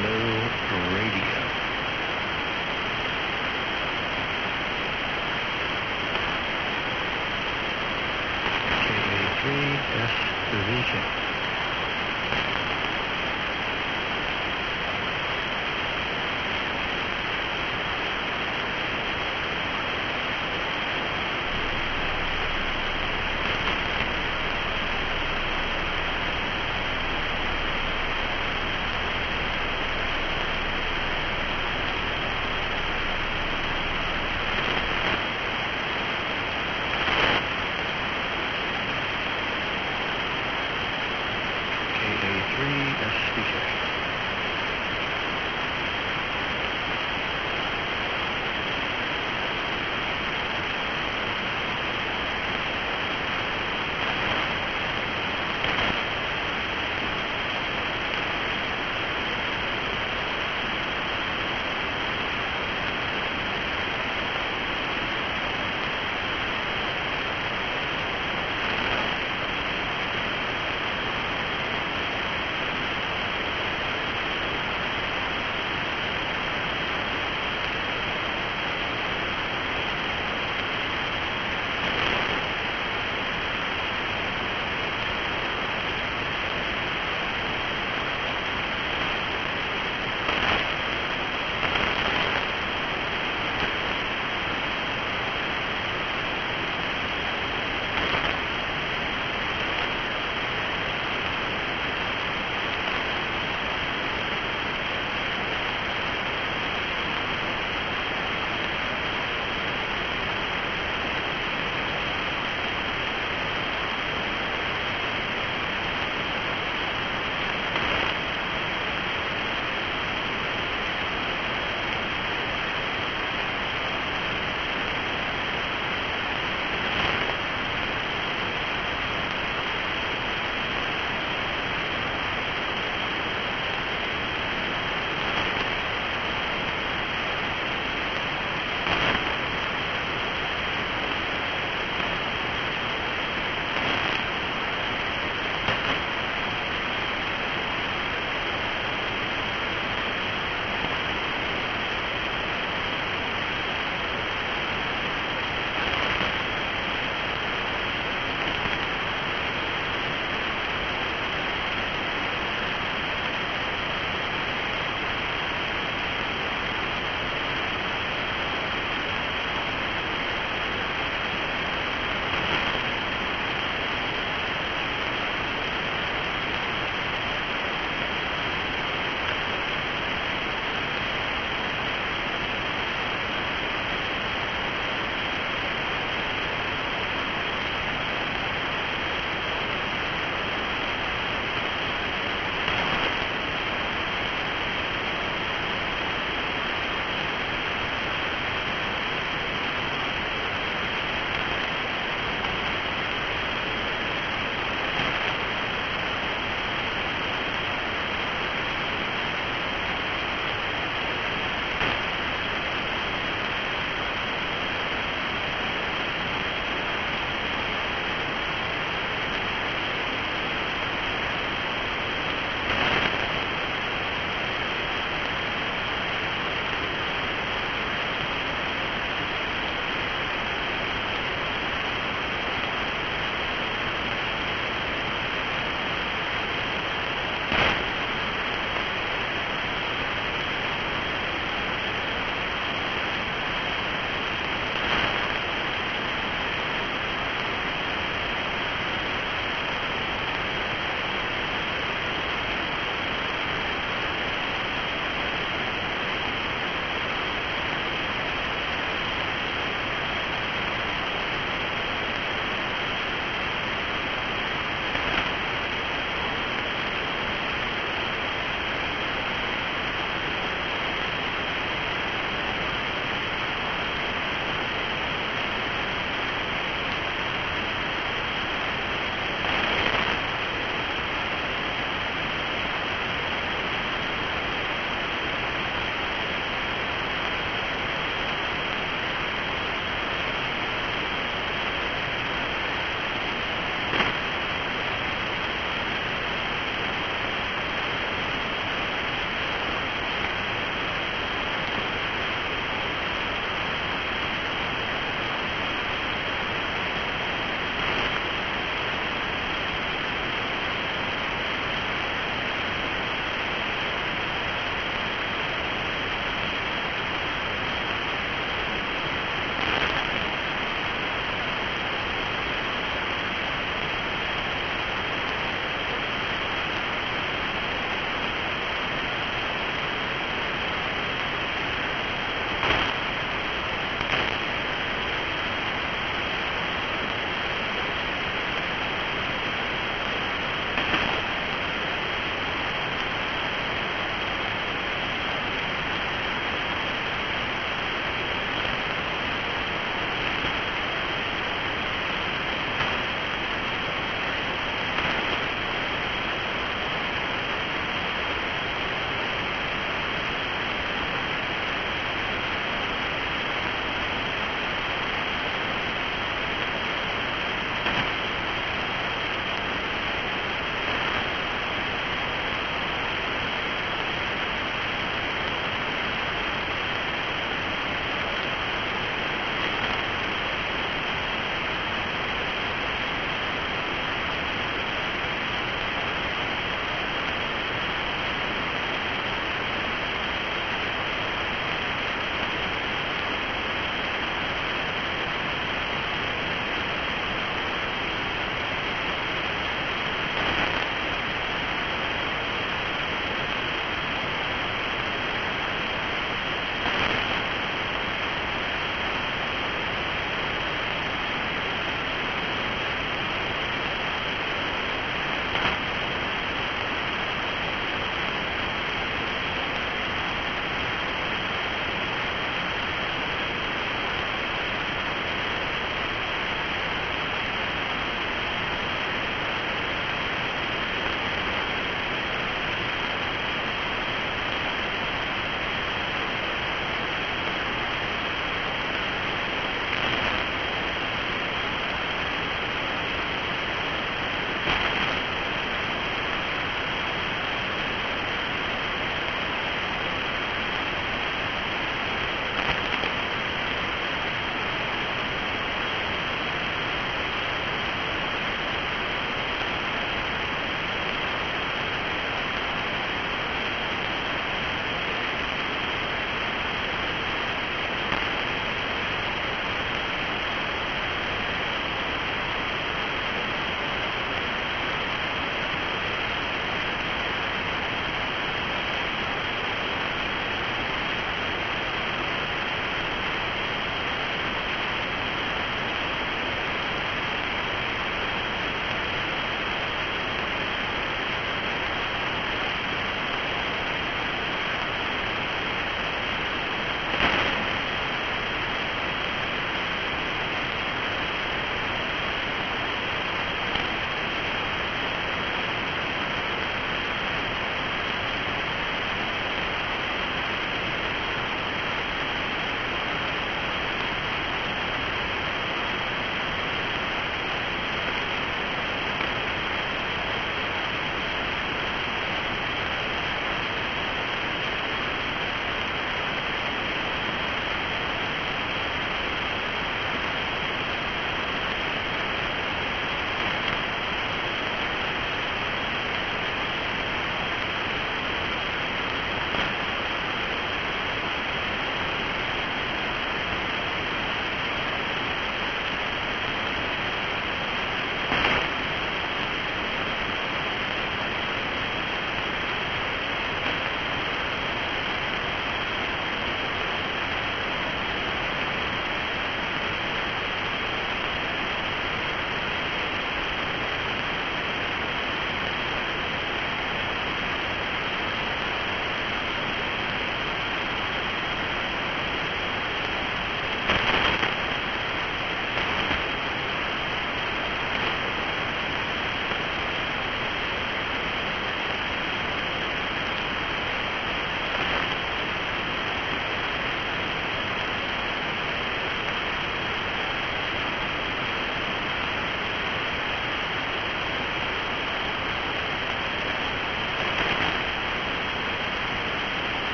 Flow Radio. KA3S Vision.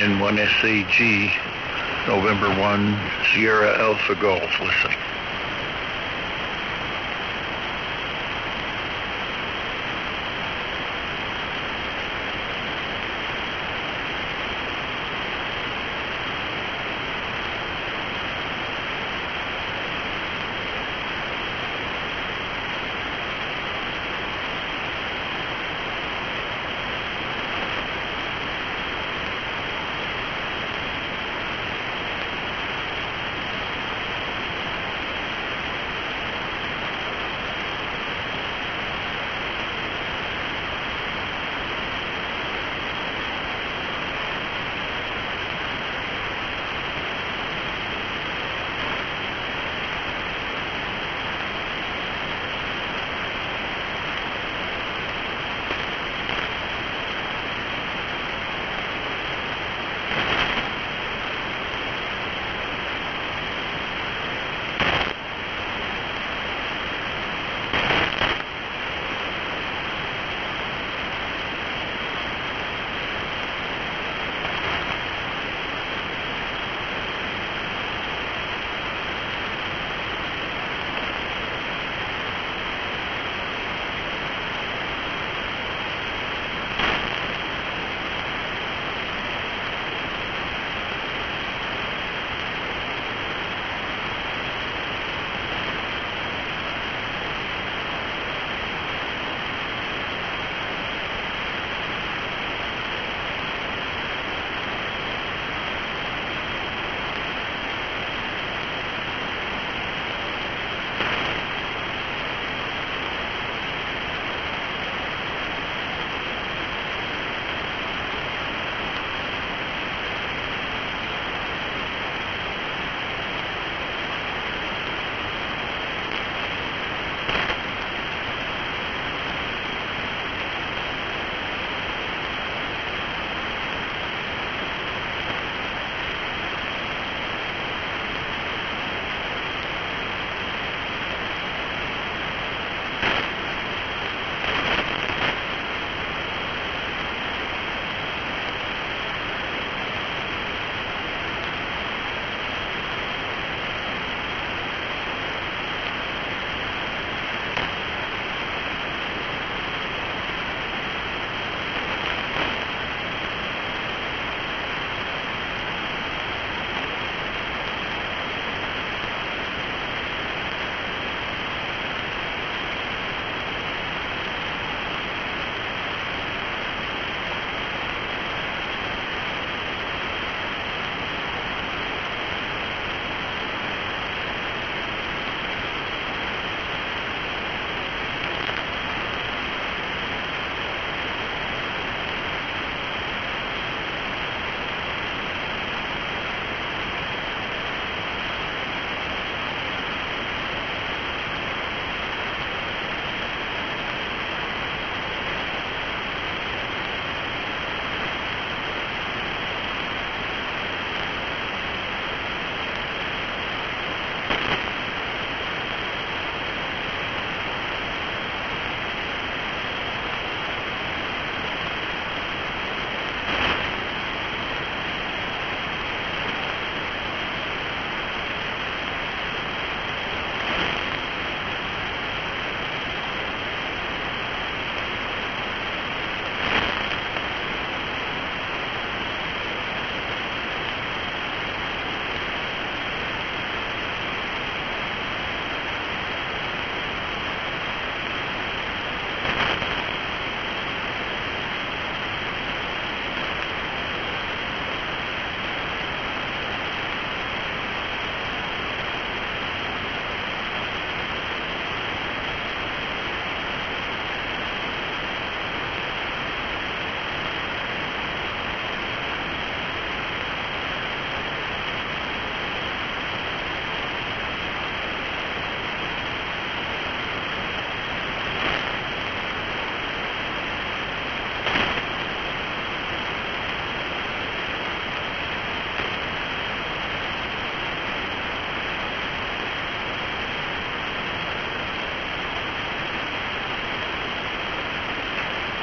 N1SAG, November 1, Sierra Alpha Golf. Listen.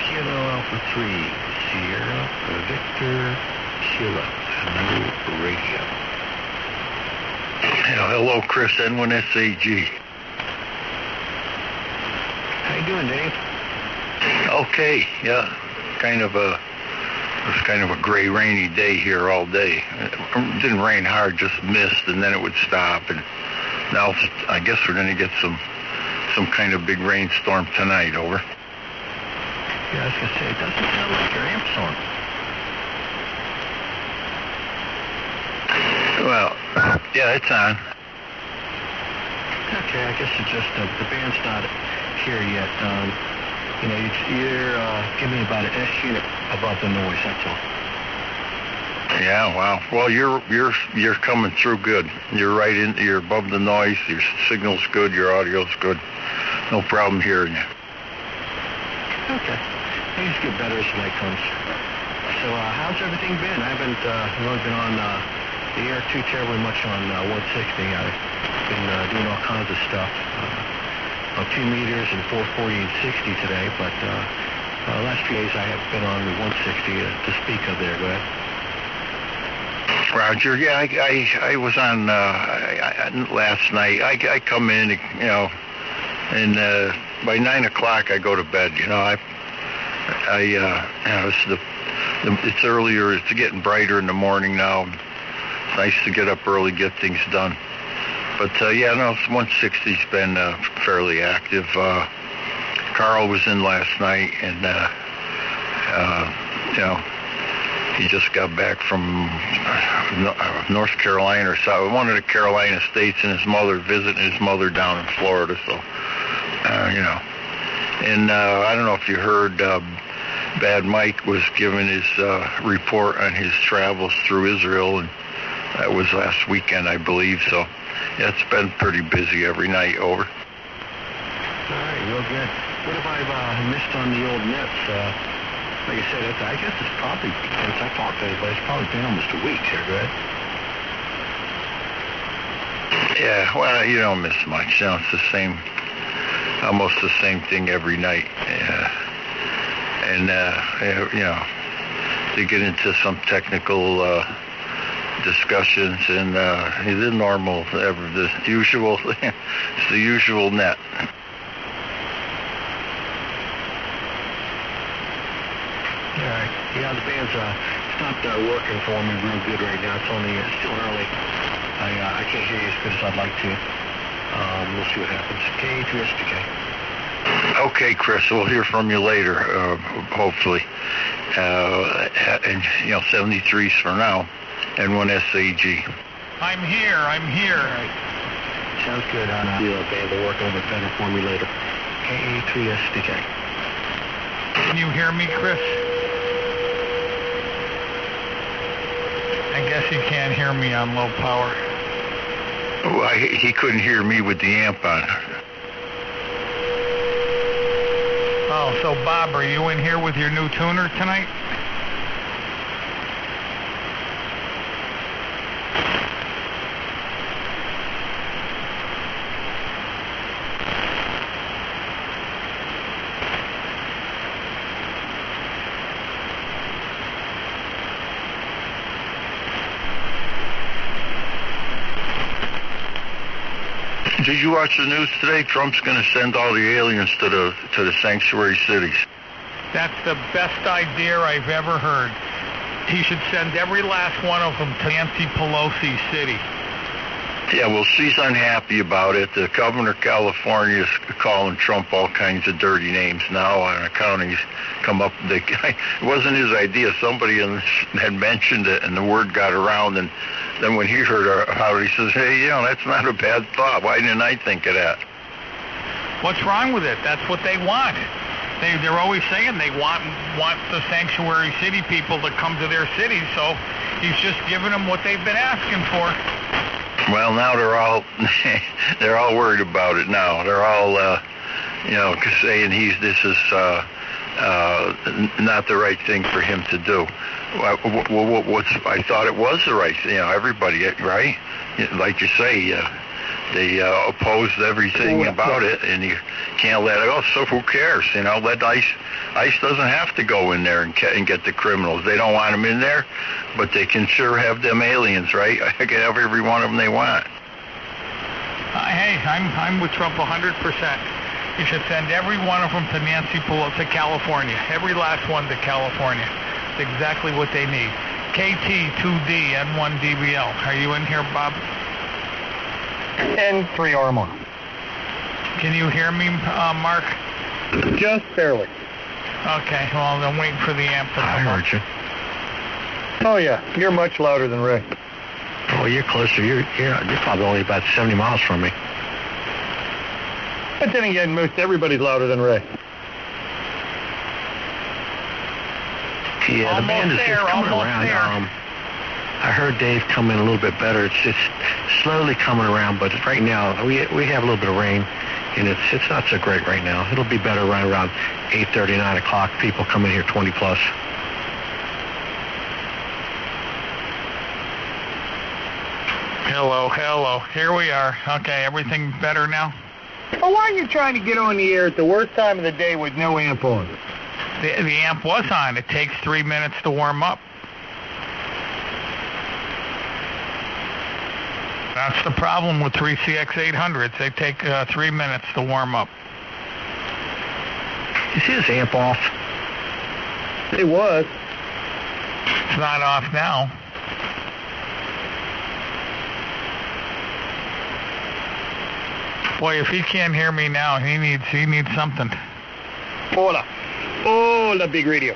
Kilo Alpha 3, Sierra Victor Sheila. Hello, radio. Hello, Chris, N1SAG. How you doing, Dave? Okay, yeah. It was kind of a gray, rainy day here all day. It didn't rain hard, just mist, and then it would stop. And now I guess we're going to get some kind of big rainstorm tonight. Over. Yeah, I was going to say, it doesn't sound like your amp's on. Well, yeah, it's on. Okay, I guess it's just the band's not here yet. You're giving me about an S unit above the noise. That's all. Yeah, wow. Well, you're coming through good. You're right in. You're above the noise. Your signal's good. Your audio's good. No problem hearing you. Okay. Things get better as the night comes. So, how's everything been? I haven't really been on the air too terribly much on 160. I've been doing all kinds of stuff. On 2 meters and 440 and 60 today, but last few days I have been on 160 to speak of there. Go ahead. Roger. Yeah, I was on last night. I come in, and by 9 o'clock I go to bed. It's earlier. It's getting brighter in the morning now. It's nice to get up early, get things done. But 160's been fairly active. Carl was in last night, and he just got back from North Carolina or so, one of the Carolina states, and his mother visiting his mother down in Florida. So, and I don't know if you heard, Bad Mike was giving his report on his travels through Israel, and that was last weekend, I believe. So. Yeah, it's been pretty busy every night. Over. All right, real good. What have I missed on the old nets? Like I said, I guess it's probably, since I talked to anybody, it's probably been almost a week here. Go ahead. Yeah, well, you don't miss much. It's the same, almost the same thing every night. And to get into some technical discussions and the normal, the usual, it's the usual net. All right. Yeah, the band's it's not working for me real good right now. It's still early. I can't hear you as good as I'd like to. We'll see what happens. K3SDK. Okay, Chris, we'll hear from you later, hopefully. And 73's for now. N1SAG. I'm here. All right. Sounds good. The band will work a little bit better for me later. K3SDK. Can you hear me, Chris? I guess he can't hear me on low power. Oh, he couldn't hear me with the amp on. Oh, so Bob, are you in here with your new tuner tonight? Did you watch the news today? Trump's going to send all the aliens to the sanctuary cities. That's the best idea I've ever heard. He should send every last one of them to Nancy Pelosi's city. Yeah, well, she's unhappy about it. The governor of California is calling Trump all kinds of dirty names now on account he's come up. It wasn't his idea. Somebody had mentioned it, and the word got around. And then when he heard about it, he says, "Hey, that's not a bad thought. Why didn't I think of that?" What's wrong with it? That's what they want. They're always saying they want the sanctuary city people to come to their city. So he's just giving them what they've been asking for. Well, now they're all worried about it now. They're all, saying this is not the right thing for him to do. I thought it was the right thing. Everybody, right? Like you say, they opposed everything about it, and you can't let it go. So who cares? Let ICE doesn't have to go in there and get the criminals. They don't want them in there, but they can sure have them aliens, right? I can have every one of them they want. Hey, I'm with Trump 100%. You should send every one of them to Nancy Pelosi, to California. Every last one to California. It's exactly what they need. KT2D N1DBL. Are you in here, Bob? N3RMR. Can you hear me, Mark? Just barely. Okay, well, I'm waiting for the amp to come I heard up. you. Oh, yeah. You're much louder than Ray. Oh, you're closer. You're probably only about 70 miles from me. But then again, most everybody's louder than Ray. Yeah, the band is just coming around. I heard Dave come in a little bit better. It's just slowly coming around, but right now we have a little bit of rain, and it's not so great right now. It'll be better right around 8:30, 9 o'clock. People come in here 20 plus. Hello. Here we are. Okay, everything better now? Well, why are you trying to get on the air at the worst time of the day with no amp on? The amp was on. It takes 3 minutes to warm up. That's the problem with 3CX800s. They take 3 minutes to warm up. Is his amp off? It was. It's not off now. Boy, if he can't hear me now, he needs something. Hola, big radio.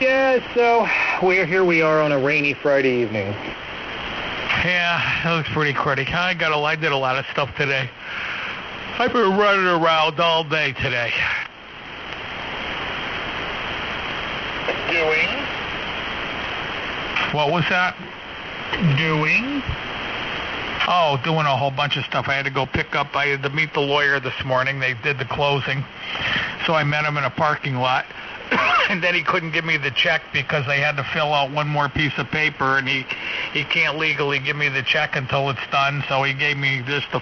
Yeah, so here we are on a rainy Friday evening. Yeah, that was pretty critical. I did a lot of stuff today. I've been running around all day today. Doing? What was that? Doing? Oh, doing a whole bunch of stuff. I had to meet the lawyer this morning. They did the closing. So I met him in a parking lot. And then he couldn't give me the check because they had to fill out one more piece of paper, and he can't legally give me the check until it's done. So he gave me just the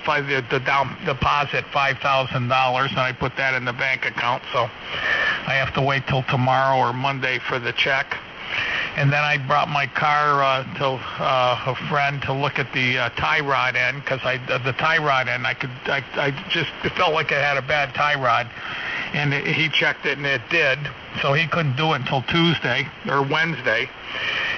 down deposit, $5,000, and I put that in the bank account. So I have to wait till tomorrow or Monday for the check. And then I brought my car to a friend to look at the tie rod end, because the tie rod end, it felt like it had a bad tie rod. And he checked it, and it did. So he couldn't do it until Tuesday or Wednesday.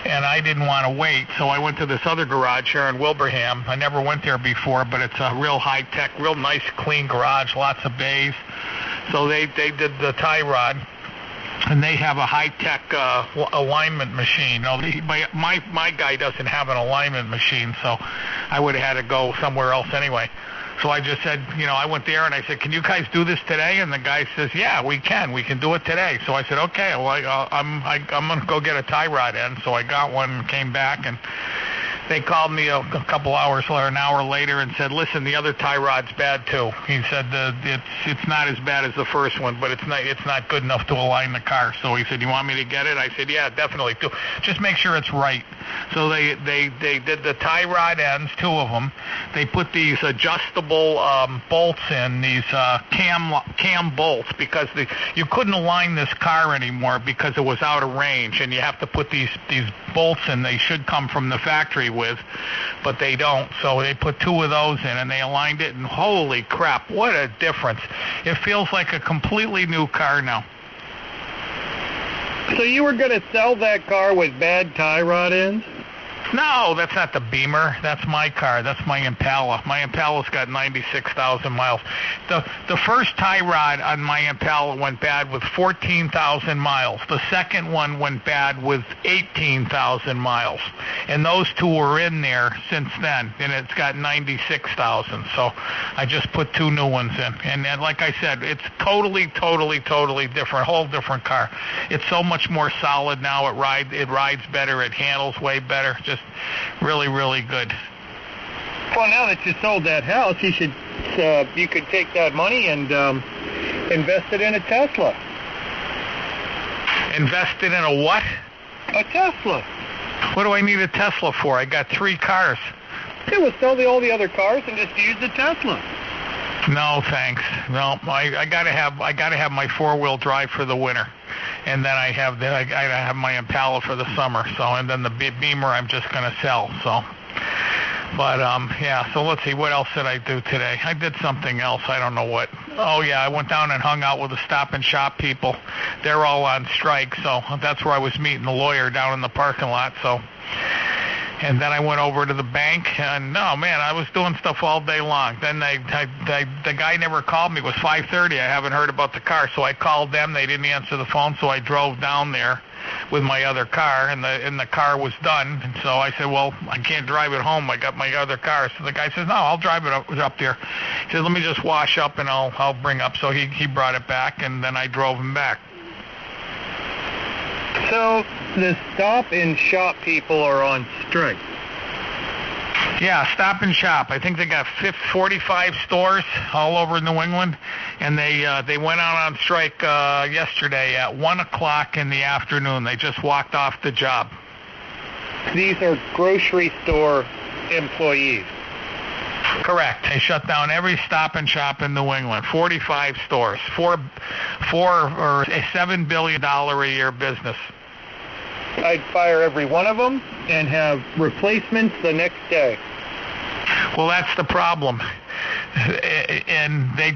And I didn't want to wait, so I went to this other garage here in Wilbraham. I never went there before, but it's a real high-tech, real nice, clean garage, lots of bays. So they did the tie rod. And they have a high-tech alignment machine. No, my guy doesn't have an alignment machine, so I would have had to go somewhere else anyway. So I just said, I went there and I said, "Can you guys do this today?" And the guy says, "Yeah, we can. We can do it today." So I said, "Okay, well, I'm going to go get a tie rod in." So I got one and came back, and they called me a couple hours or an hour later and said, "Listen, the other tie rod's bad too." He said it's not as bad as the first one, but it's not good enough to align the car. So he said, "You want me to get it?" I said, "Yeah, definitely. Just make sure it's right." So they did the tie rod ends, 2 of them. They put these adjustable bolts in, these cam bolts, because you couldn't align this car anymore because it was out of range, and you have to put these bolts in. They should come from the factory with, but they don't. So they put 2 of those in, and they aligned it, and holy crap, what a difference. It feels like a completely new car now. So you were going to sell that car with bad tie rod ends? No, that's not the Beamer. That's my car. That's my Impala. My Impala's got 96,000 miles. The first tie rod on my Impala went bad with 14,000 miles. The second one went bad with 18,000 miles. And those 2 were in there since then, and it's got 96,000. So I just put 2 new ones in. And then, like I said, it's totally different, whole different car. It's so much more solid now. It rides better. It handles way better. Just really, really good. Well, now that you sold that house, you could take that money and invest it in a Tesla. Invested in a what? A Tesla. What do I need a Tesla for? I got 3 cars. Okay, well, sell all the other cars and just use the Tesla. No, thanks. No, I gotta have my 4-wheel drive for the winter, and then I have my Impala for the summer. So, and then the Beamer I'm just gonna sell. So, but yeah. So let's see, what else did I do today? I did something else. I don't know what. Oh yeah, I went down and hung out with the Stop and Shop people. They're all on strike, so that's where I was meeting the lawyer down in the parking lot. So. And then I went over to the bank, and no, man, I was doing stuff all day long. Then the guy never called me. It was 5:30. I haven't heard about the car, so I called them. They didn't answer the phone, so I drove down there with my other car, and the car was done. And so I said, well, I can't drive it home. I got my other car. So the guy says, no, I'll drive it up there. He says, let me just wash up, and I'll bring up. So he brought it back, and then I drove him back. So the Stop and Shop people are on strike. Yeah, Stop and Shop. I think they got 45 stores all over New England, and they went out on strike yesterday at 1 o'clock in the afternoon. They just walked off the job. These are grocery store employees. Correct. They shut down every Stop and Shop in New England. 45 stores. $4 or a $7 billion a year business. I'd fire every one of them and have replacements the next day. Well, that's the problem. And the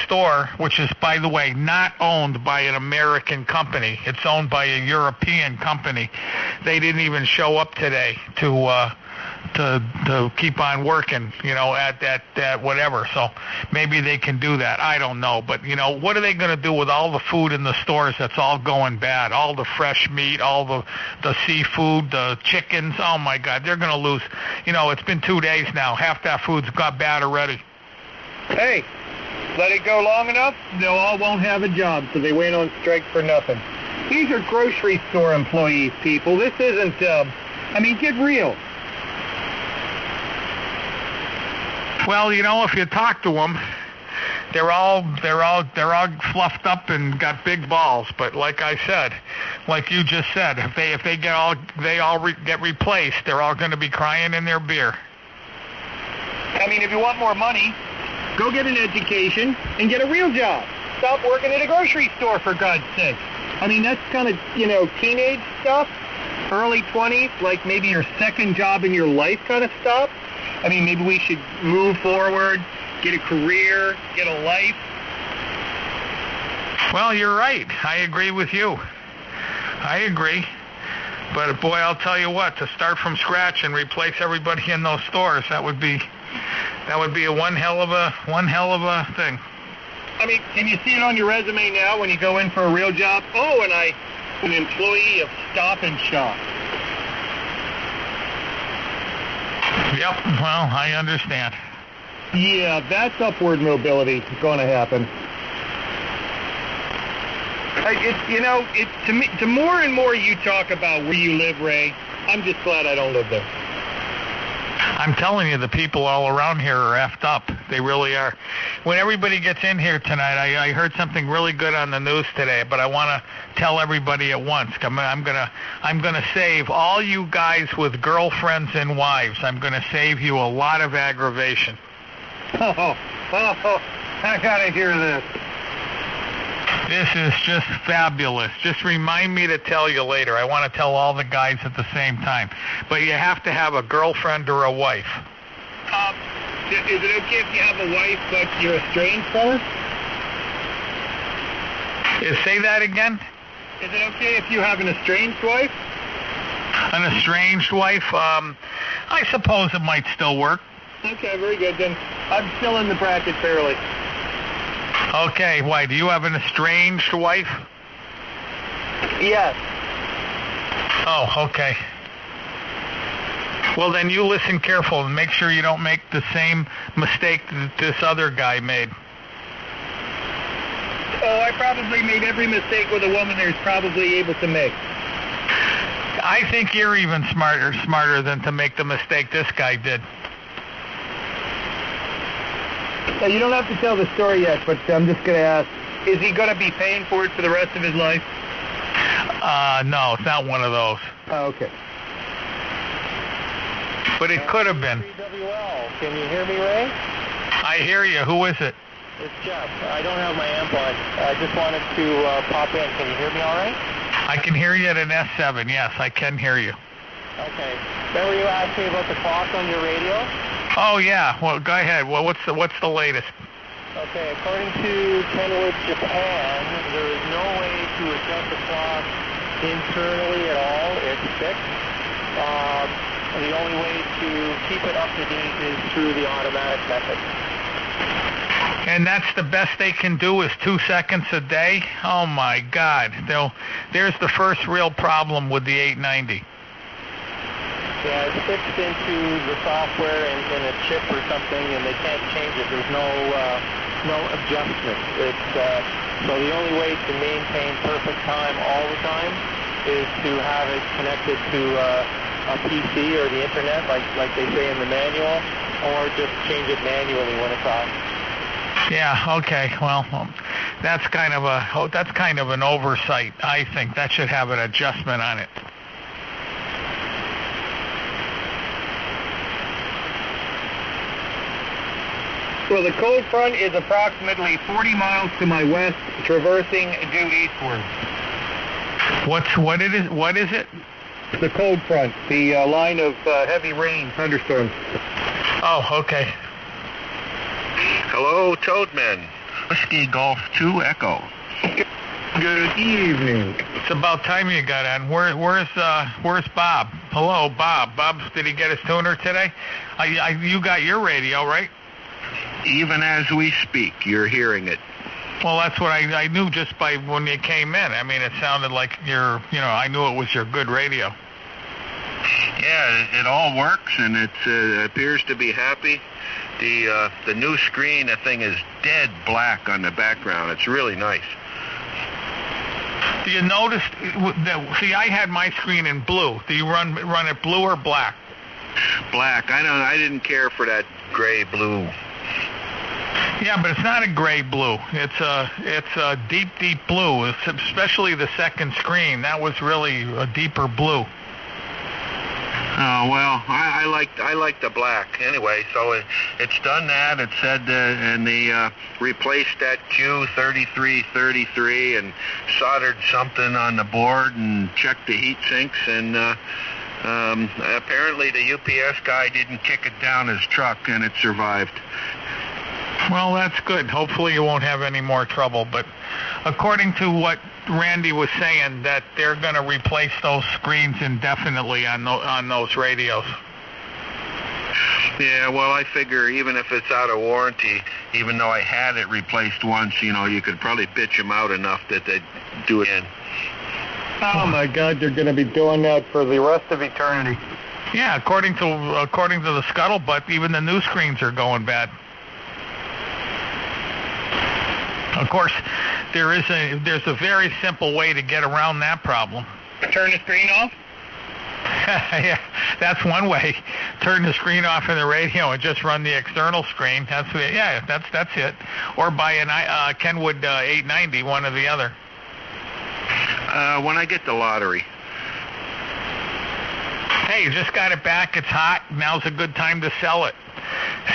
store, which is, by the way, not owned by an American company, it's owned by a European company. They didn't even show up today to keep on working, at that whatever. So maybe they can do that. I don't know. But, what are they going to do with all the food in the stores that's all going bad? All the fresh meat, all the seafood, the chickens. Oh, my God. They're going to lose. It's been 2 days now. Half that food's got bad already. Hey, let it go long enough, they all won't have a job, so they went on strike for nothing. These are grocery store employees, people. This isn't, get real. Well, if you talk to them, they're all fluffed up and got big balls. But like I said, like you just said, if they get replaced, they're all going to be crying in their beer. If you want more money, go get an education and get a real job. Stop working at a grocery store, for God's sake. That's kind of teenage stuff, early 20s, like maybe your second job in your life kind of stuff. Maybe we should move forward, get a career, get a life. Well, you're right. I agree with you. I agree. But boy, I'll tell you what, to start from scratch and replace everybody in those stores, that would be a one hell of a thing. Can you see it on your resume now when you go in for a real job? Oh, and I'm an employee of Stop and Shop. Yep, well, I understand. Yeah, that's upward mobility going to happen. To me, the more and more you talk about where you live, Ray, I'm just glad I don't live there. I'm telling you, the people all around here are effed up. They really are. When everybody gets in here tonight, I heard something really good on the news today, but I want to tell everybody at once. I'm gonna save all you guys with girlfriends and wives. I'm gonna save you a lot of aggravation. Oh, I gotta hear this. This is just fabulous. Just remind me to tell you later. I want to tell all the guys at the same time. But you have to have a girlfriend or a wife. Is it okay if you have a wife but you're estranged from her? Say that again? Is it okay if you have an estranged wife? An estranged wife? I suppose it might still work. Okay, very good. Then I'm still in the bracket fairly. Okay, why? Do you have an estranged wife? Yes. Oh, okay. Well, then you listen careful and make sure you don't make the same mistake that this other guy made. Oh, I probably made every mistake with a woman there's probably able to make. I think you're even smarter than to make the mistake this guy did. You don't have to tell the story yet, but I'm just going to ask, Is he going to be paying for it for the rest of his life? No, it's not one of those. Oh, okay. But it could have been. WL. Can you hear me, Ray? I hear you. Who is it? It's Jeff. I don't have my amp on. I just wanted to pop in. Can you hear me all right? I can hear you at an S7. Yes, I can hear you. Okay. Remember you asked me about the clock on your radio? Oh yeah. Well, go ahead. Well, what's the latest? Okay. According to Kenwood Japan, there is no way to adjust the clock internally at all. It's fixed. The only way to keep it up to date is through the automatic method. And that's the best they can do is 2 seconds a day? Oh my God. There's the first real problem with the 890. Yeah, it's fixed into the software in a chip or something, and they can't change it. There's no adjustment. It's so the only way to maintain perfect time all the time is to have it connected to a PC or the internet, like they say in the manual, or just change it manually when it's off. Yeah. Okay. Well, that's kind of an oversight. I think that should have an adjustment on it. Well, the cold front is approximately 40 miles to my west, traversing due eastward. What is it? The cold front, the line of heavy rain, thunderstorms. Oh, okay. Hello, Toadman. Whiskey Golf 2 Echo. Good evening. It's about time you got on. Where's Bob? Hello, Bob. Bob, did he get his tuner today? You got your radio, right? Even as we speak, you're hearing it. Well, that's what I knew just by when you came in. I mean, it sounded like I knew it was your good radio. Yeah, it all works, and it appears to be happy. The new screen, the thing is dead black on the background. It's really nice. Do you notice that? See, I had my screen in blue. Do you run it blue or black? Black. I didn't care for that gray blue. Yeah, but it's not a gray blue. It's a deep blue. Especially the second screen. That was really a deeper blue. Oh well, I like the black anyway. So it's done that. It said and they replaced that Q3333 and soldered something on the board and checked the heat sinks and apparently the UPS guy didn't kick it down his truck and it survived. Well, that's good. Hopefully you won't have any more trouble. But according to what Randy was saying, that they're going to replace those screens indefinitely on those radios. Yeah, well, I figure even if it's out of warranty, even though I had it replaced once, you could probably bitch them out enough that they'd do it in. Oh my God, they're going to be doing that for the rest of eternity. Yeah, according to the scuttlebutt, even the new screens are going bad. Of course, there's a very simple way to get around that problem. Turn the screen off? Yeah, that's one way. Turn the screen off in the radio and just run the external screen. That's it. Or buy a Kenwood 890, one or the other. When I get the lottery. Hey, you just got it back. It's hot. Now's a good time to sell it.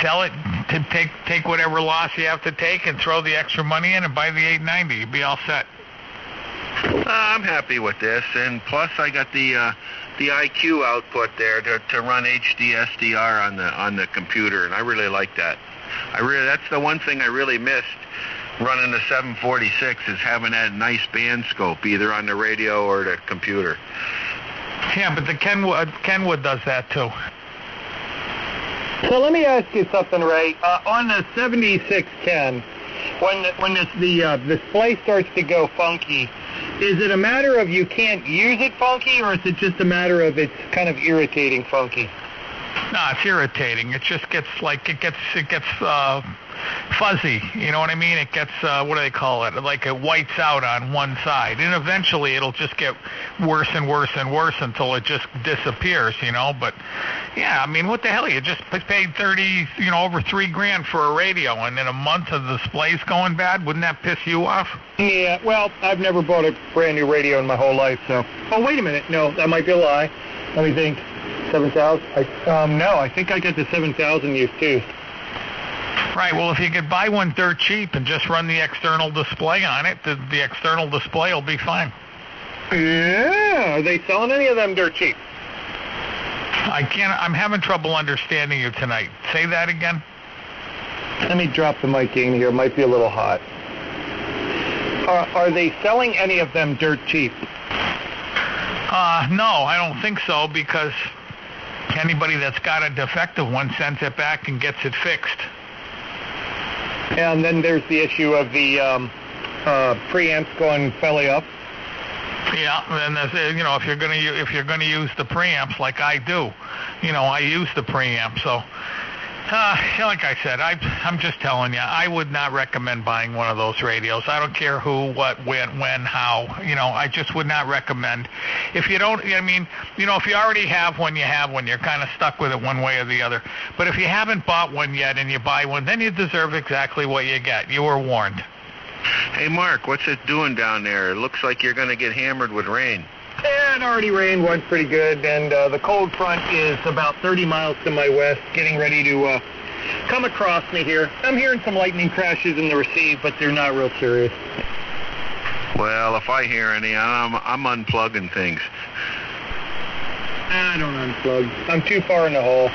Sell it, to take whatever loss you have to take and throw the extra money in and buy the 890. You'll be all set. I'm happy with this, and plus I got the IQ output there to run HD SDR on the computer, and I really like that. That's the one thing I really missed running the 746 is having that nice band scope either on the radio or the computer. Yeah, but the Kenwood does that too. So let me ask you something, Ray. On the 7610, when the display starts to go funky, is it a matter of you can't use it funky, or is it just a matter of it's kind of irritating funky? No, it's irritating. It just gets fuzzy. You know what I mean? It gets, what do they call it? Like it whites out on one side. And eventually it'll just get worse and worse and worse until it just disappears, you know? But, yeah, I mean, what the hell? You just paid over $3,000 for a radio, and in a month the display's going bad? Wouldn't that piss you off? Yeah, well, I've never bought a brand new radio in my whole life, so. Oh, wait a minute. No, that might be a lie. Let me think. 7,000? No, I think I got the 7,000 used too. Right, well, if you could buy one dirt cheap and just run the external display on it, the external display will be fine. Yeah, are they selling any of them dirt cheap? I'm having trouble understanding you tonight. Say that again. Let me drop the mic in here. It might be a little hot. Are they selling any of them dirt cheap? No, I don't think so, because anybody that's got a defective one sends it back and gets it fixed. And then there's the issue of the preamps going belly up. Yeah, and there's, if you're gonna use the preamps like I do, I use the preamp. So, like I said, I'm just telling you, I would not recommend buying one of those radios. I don't care who, what, when, how. I just would not recommend. If you don't, if you already have one, you have one. You're kind of stuck with it one way or the other. But if you haven't bought one yet and you buy one, then you deserve exactly what you get. You were warned. Hey, Mark, what's it doing down there? It looks like you're going to get hammered with rain. Yeah, it already rained once pretty good, and the cold front is about 30 miles to my west, getting ready to come across me here. I'm hearing some lightning crashes in the receive, but they're not real serious. Well, if I hear any, I'm unplugging things. I don't unplug. I'm too far in the hole.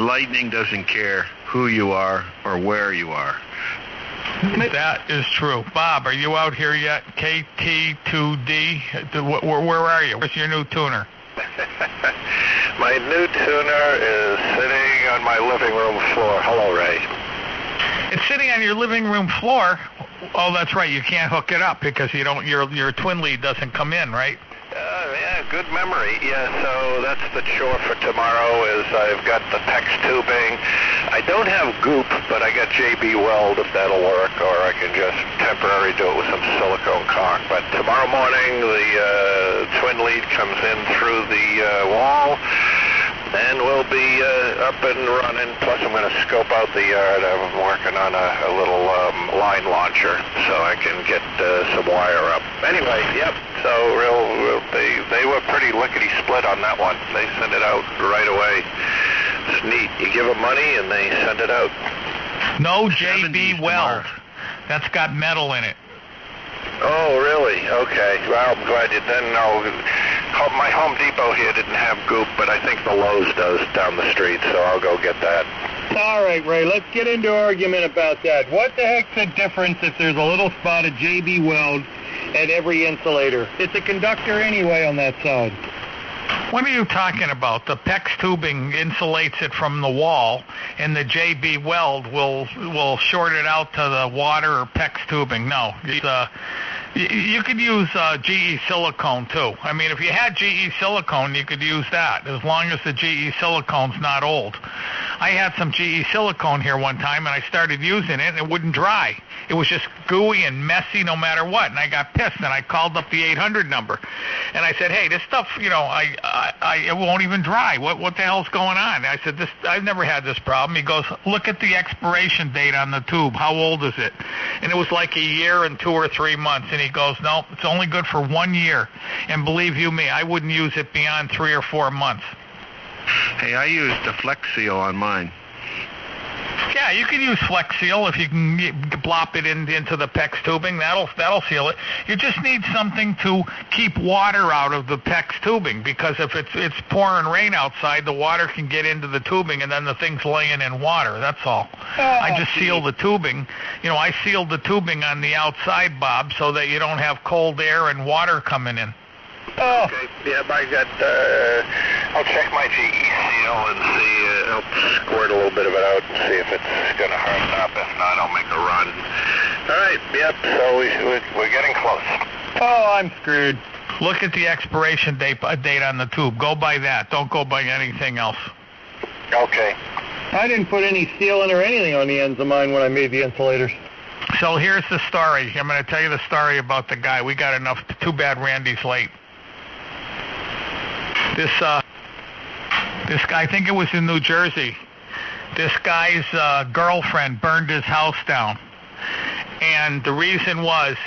Lightning doesn't care who you are or where you are. That is true. Bob, are you out here yet? KT2D? Where are you? Where's your new tuner? My new tuner is sitting on my living room floor. Hello, Ray. It's sitting on your living room floor? Oh, that's right. You can't hook it up because you don't. Your twin lead doesn't come in, right? Yeah, good memory. Yeah, so that's the chore for tomorrow is I've got the PEX tubing. I don't have goop, but I got JB Weld if that'll work, or I can just temporarily do it with some silicone caulk. But tomorrow morning, the twin lead comes in through the wall, and we'll be up and running. Plus, I'm going to scope out the yard. I'm working on a little line launcher, so I can get some wire up. Anyway, yep. So they were pretty lickety-split on that one. They sent it out right away. It's neat. You give them money, and they send it out. No JB Weld. That's got metal in it. Oh, really? Okay. Well, I'm glad you didn't know. My Home Depot here didn't have goop, but I think the Lowe's does down the street, so I'll go get that. All right, Ray, let's get into argument about that. What the heck's the difference if there's a little spot of JB Weld at every insulator? It's a conductor anyway on that side. What are you talking about? The PEX tubing insulates it from the wall, and the JB Weld will short it out to the water or PEX tubing. No, you could use GE silicone too. I mean, if you had GE silicone, you could use that as long as the GE silicone's not old. I had some GE silicone here one time, and I started using it, and it wouldn't dry. It was just gooey and messy no matter what, and I got pissed, and I called up the 800 number, and I said, hey, this stuff, it won't even dry. What the hell's going on? I said, I've never had this problem. He goes, look at the expiration date on the tube. How old is it? And it was like a year and 2 or 3 months, and he goes, no, it's only good for 1 year, and believe you me, I wouldn't use it beyond 3 or 4 months. Hey, I used the Flex Seal on mine. Yeah, you can use Flex Seal if you can blop it into the PEX tubing. That'll seal it. You just need something to keep water out of the PEX tubing, because if it's pouring rain outside, the water can get into the tubing, and then the thing's laying in water. That's all. I just seal the tubing. I sealed the tubing on the outside, Bob, so that you don't have cold air and water coming in. Oh. Okay. Yep, I got. I'll check my GE seal and see. I'll squirt a little bit of it out and see if it's going to harden up. If not, I'll make a run. All right. Yep. So we're getting close. Oh, I'm screwed. Look at the expiration date on the tube. Go by that. Don't go by anything else. Okay. I didn't put any sealant or anything on the ends of mine when I made the insulators. So here's the story. I'm going to tell you the story about the guy. We got enough. Too bad Randy's late. This guy, I think it was in New Jersey. This guy's girlfriend burned his house down. And the reason was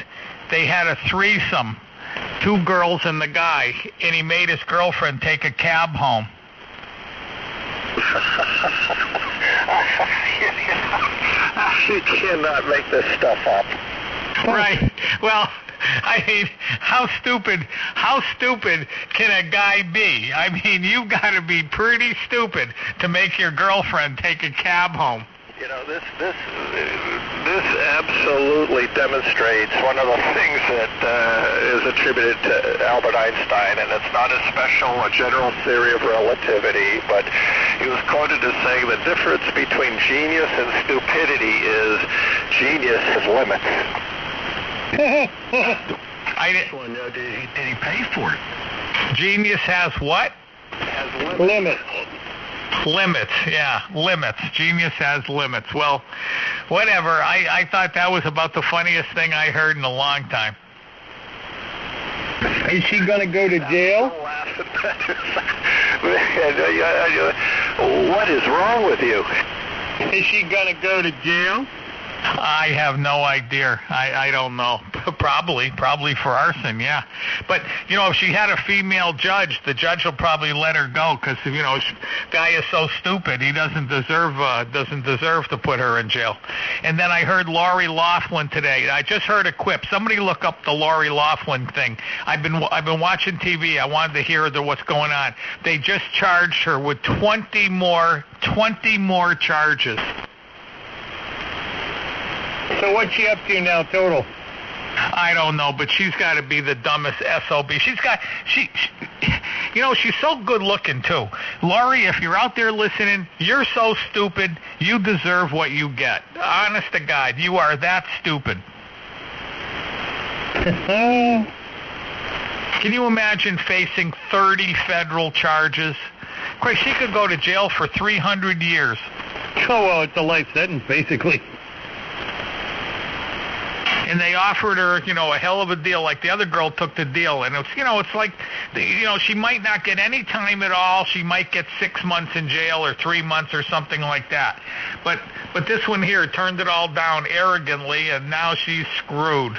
they had a threesome, 2 girls and the guy, and he made his girlfriend take a cab home. You cannot make this stuff up. Right. Well, I mean, how stupid can a guy be? I mean, you've got to be pretty stupid to make your girlfriend take a cab home. You know, this absolutely demonstrates one of the things that is attributed to Albert Einstein, and it's not a general theory of relativity, but he was quoted as saying the difference between genius and stupidity is genius has limits. Did he pay for it? Genius has what? Has Limits. Limits, yeah, limits. Genius has limits. Well, whatever. I thought that was about the funniest thing I heard in a long time. Is she going to go to jail? What is wrong with you? Is she going to go to jail? I have no idea. I don't know. Probably for arson, yeah. But, you know, if she had a female judge, the judge will probably let her go because, you know, guy is so stupid. He doesn't deserve to put her in jail. And then I heard Lori Loughlin today. I just heard a quip. Somebody look up the Lori Loughlin thing. I've been watching TV. I wanted to hear what's going on. They just charged her with 20 more charges. So what's she up to now total? I don't know, but she's got to be the dumbest SOB. She's so good looking too. Laurie, if you're out there listening, you're so stupid, you deserve what you get. Honest to God, you are that stupid. Can you imagine facing 30 federal charges? Christ, she could go to jail for 300 years. Oh, well, it's a life sentence, basically. And they offered her, you know, a hell of a deal. Like the other girl took the deal, and it's, you know, it's like, you know, she might not get any time at all. She might get 6 months in jail or 3 months or something like that. But this one here turned it all down arrogantly, and now she's screwed.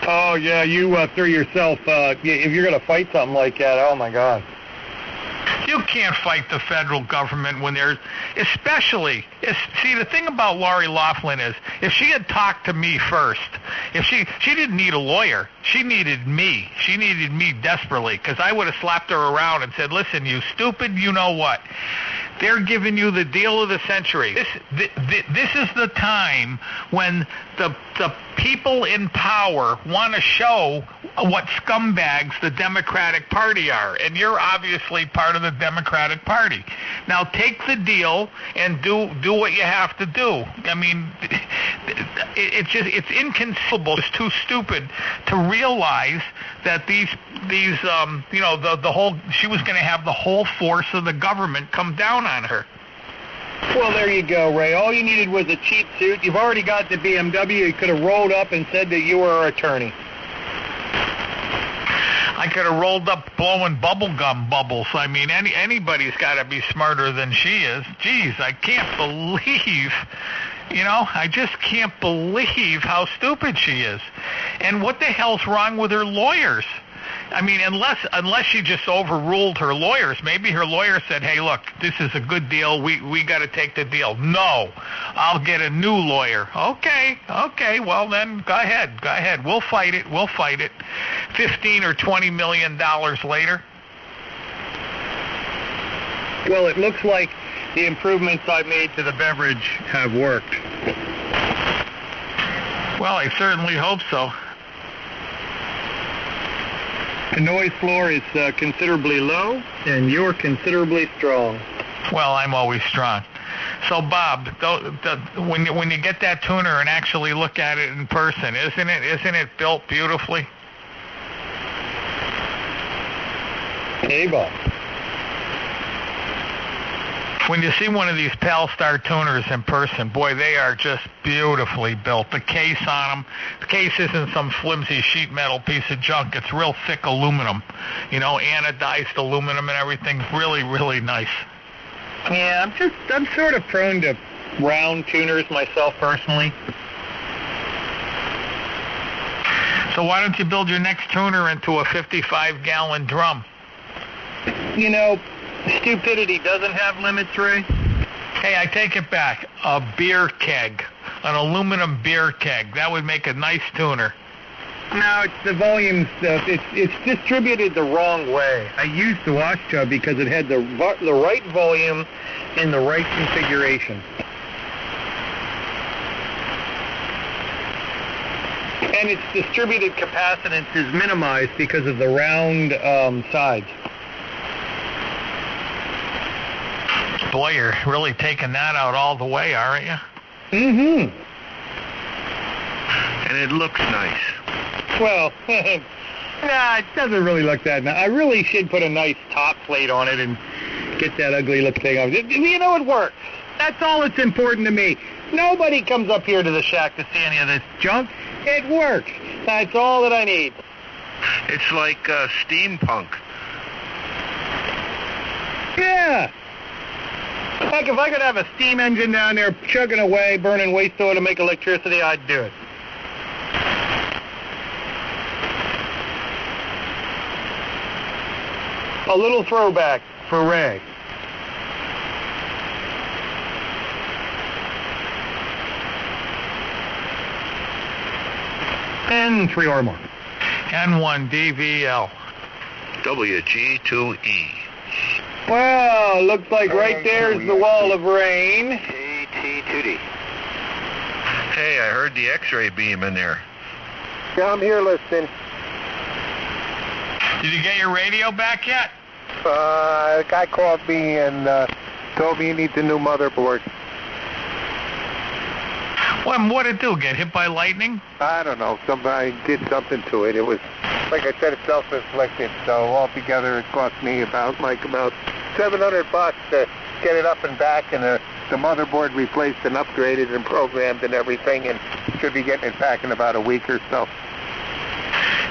Oh yeah, you threw yourself. If you're gonna fight something like that, oh my God. You can't fight the federal government when there's, see, the thing about Lori Loughlin is, if she had talked to me first, if she didn't need a lawyer, she needed me. She needed me desperately, because I would have slapped her around and said, listen, you stupid, you know what? They're giving you the deal of the century. This is the time when the people in power want to show what scumbags the Democratic Party are, and you're obviously part of the Democratic Party. Now take the deal and do what you have to do. I mean, it's inconceivable. It's too stupid to realize that these you know, the whole, she was going to have the whole force of the government come down on her. Well, there you go, Ray. All you needed was a cheap suit. You've already got the BMW. You could have rolled up and said that you were her attorney. I could have rolled up blowing bubblegum bubbles. I mean, anybody's got to be smarter than she is. Jeez, I can't believe, you know, I just can't believe how stupid she is. And what the hell's wrong with her lawyers? I mean, unless she just overruled her lawyers. Maybe her lawyer said, hey, look, this is a good deal. We got to take the deal. No, I'll get a new lawyer. Okay, well then, go ahead. We'll fight it. 15 or $20 million later. Well, it looks like the improvements I made to the beverage have worked. Well, I certainly hope so. The noise floor is considerably low, and you're considerably strong. Well, I'm always strong. So, Bob, when you get that tuner and actually look at it in person, isn't it built beautifully? Hey, Bob. When you see one of these Palstar tuners in person, boy, they are just beautifully built. The case on them, the case isn't some flimsy sheet metal piece of junk. It's real thick aluminum, anodized aluminum and everything. Really, really nice. Yeah, I'm sort of prone to round tuners myself personally. So why don't you build your next tuner into a 55-gallon drum? Stupidity doesn't have limits, Ray. Hey, I take it back. A beer keg, an aluminum beer keg. That would make a nice tuner. No, it's the volume stuff. It's distributed the wrong way. I used the wash tub because it had the right volume and the right configuration. And its distributed capacitance is minimized because of the round sides. Boy, you're really taking that out all the way, aren't you? Mm-hmm. And it looks nice. Well, it doesn't really look that nice. I really should put a nice top plate on it and get that ugly look thing off. It works. That's all that's important to me. Nobody comes up here to the shack to see any of this junk. It works. That's all that I need. It's like steampunk. Yeah. Heck, if I could have a steam engine down there chugging away, burning waste oil to make electricity, I'd do it. A little throwback for Ray. And 3 or more. N1 DVL. WG2E. Well, looks like right there's the wall of rain. AT2D. Hey, I heard the X-ray beam in there. Yeah, I'm here listening. Did you get your radio back yet? A guy called me and told me he needs a new motherboard. Well, what'd it do? Get hit by lightning? I don't know. Somebody did something to it. It was, like I said, it's self-inflicted. So altogether, it cost me about $700 to get it up and back, and the motherboard replaced and upgraded and programmed and everything, and should be getting it back in about a week or so.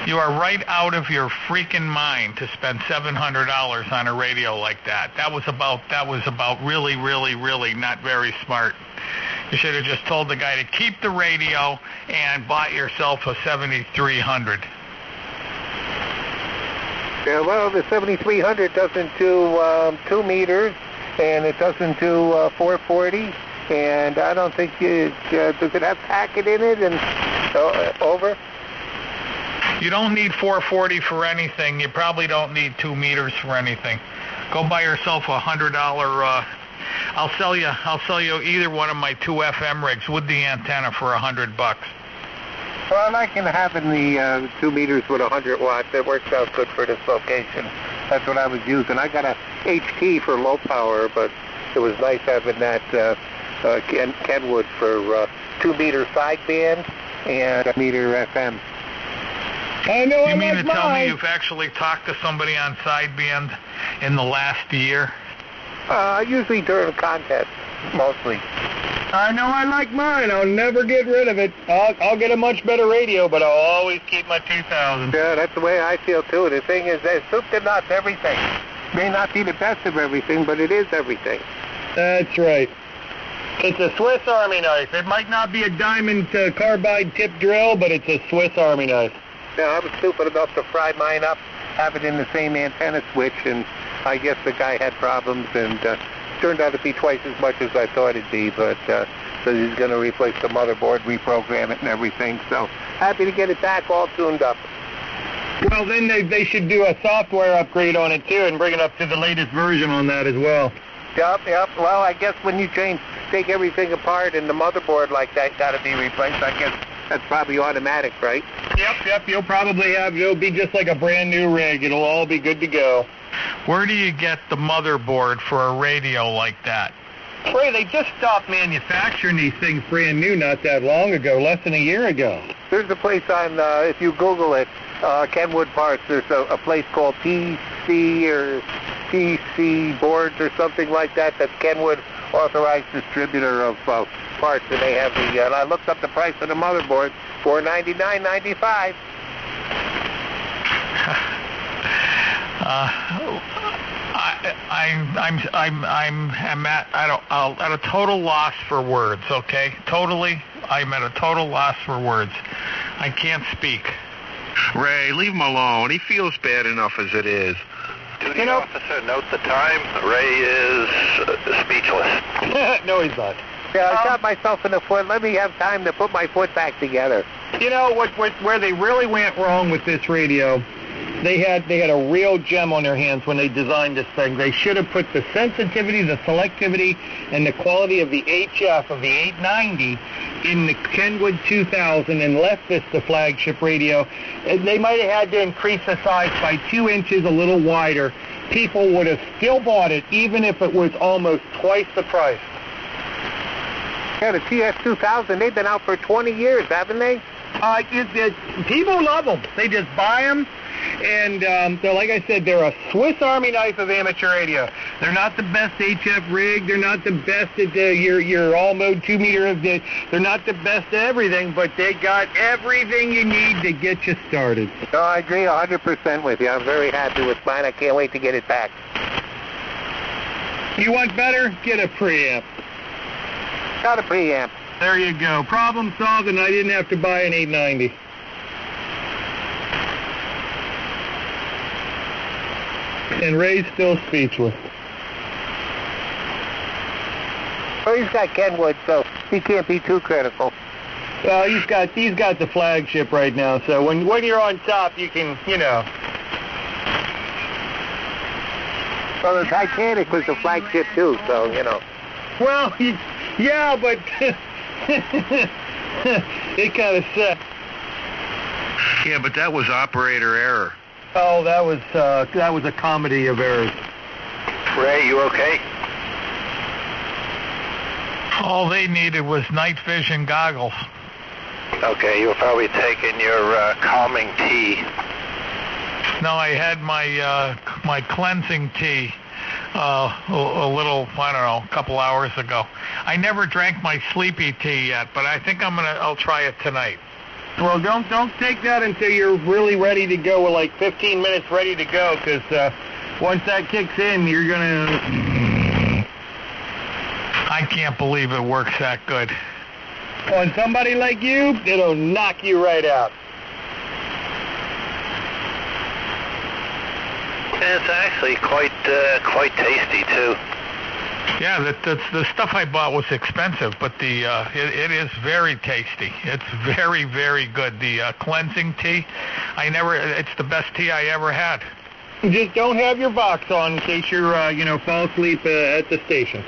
You are right out of your freaking mind to spend $700 on a radio like that. That was about really, really, really not very smart. You should have just told the guy to keep the radio and bought yourself a 7300. Yeah, well, the 7300 doesn't do 2 meters, and it doesn't do 440, and I don't think does it have packet in it? And over. You don't need 440 for anything. You probably don't need 2 meters for anything. Go buy yourself a $100. I'll sell you either one of my 2 FM rigs with the antenna for $100. Well, I can have in the 2 meters with 100 watts. It works out good for this location. That's what I was using. I got a HT for low power, but it was nice having that Kenwood for 2 meter sideband and 1 meter FM. I know. You mean to tell me you've actually talked to somebody on sideband in the last year? Usually during contests, mostly. I know I like mine. I'll never get rid of it. I'll get a much better radio, but I'll always keep my 2000. Yeah, that's the way I feel, too. The thing is, there's soup to nuts everything. May not be the best of everything, but it is everything. That's right. It's a Swiss Army knife. It might not be a diamond carbide tip drill, but it's a Swiss Army knife. Yeah, I was stupid enough to fry mine up, have it in the same antenna switch, and I guess the guy had problems, and turned out to be twice as much as I thought it'd be, but so he's going to replace the motherboard, reprogram it and everything, so happy to get it back all tuned up. Well, then they should do a software upgrade on it, too, and bring it up to the latest version on that as well. Yep. Well, I guess when you take everything apart and the motherboard like that got to be replaced, I guess that's probably automatic, right? Yep. It'll be just like a brand new rig. It'll all be good to go. Where do you get the motherboard for a radio like that? Ray, they just stopped manufacturing these things brand new not that long ago, less than a year ago. There's a place on, if you Google it, Kenwood Parts, there's a place called PC or FTC boards or something like that. That's Kenwood authorized distributor of parts, and they have the. And I looked up the price of the motherboard, $499.95. I'm at a total loss for words. Okay, totally. I'm at a total loss for words. I can't speak. Ray, leave him alone. He feels bad enough as it is. Duty officer, note the time. Ray is speechless. No, he's not. Yeah, I shot myself in the foot. Let me have time to put my foot back together. You know where they really went wrong with this radio? They had a real gem on their hands when they designed this thing. They should have put the sensitivity, the selectivity, and the quality of the HF of the 890 in the Kenwood 2000 and left this the flagship radio. They might have had to increase the size by 2 inches, a little wider. People would have still bought it, even if it was almost twice the price. Yeah, the TS2000, they've been out for 20 years, haven't they? People love them. They just buy them. And so, like I said, they're a Swiss Army knife of amateur radio. They're not the best HF rig. They're not the best at your all-mode 2-meter. They're not the best at everything, but they got everything you need to get you started. No, I agree 100% with you. I'm very happy with mine. I can't wait to get it back. You want better? Get a preamp. Got a preamp. There you go. Problem solved, and I didn't have to buy an 890. And Ray's still speechless. Well, he's got Kenwood, so he can't be too critical. Well, he's got the flagship right now, so when you're on top, you can, you know. Well, the Titanic was the flagship too, so, you know. Well, yeah, but it kind of sucked. Yeah, but that was operator error. Oh, that was a comedy of errors. Ray, you okay? All they needed was night vision goggles. Okay, you were probably taking your calming tea. No, I had my cleansing tea a little, I don't know, a couple hours ago. I never drank my sleepy tea yet, but I think I'll try it tonight. Well, don't take that until you're really ready to go, with like 15 minutes ready to go, because once that kicks in, you're going to... I can't believe it works that good. On somebody like you, it'll knock you right out. It's actually quite tasty, too. Yeah, the stuff I bought was expensive, but it is very tasty. It's very, very good. The cleansing tea, it's the best tea I ever had. Just don't have your box on in case you're, fall asleep at the station.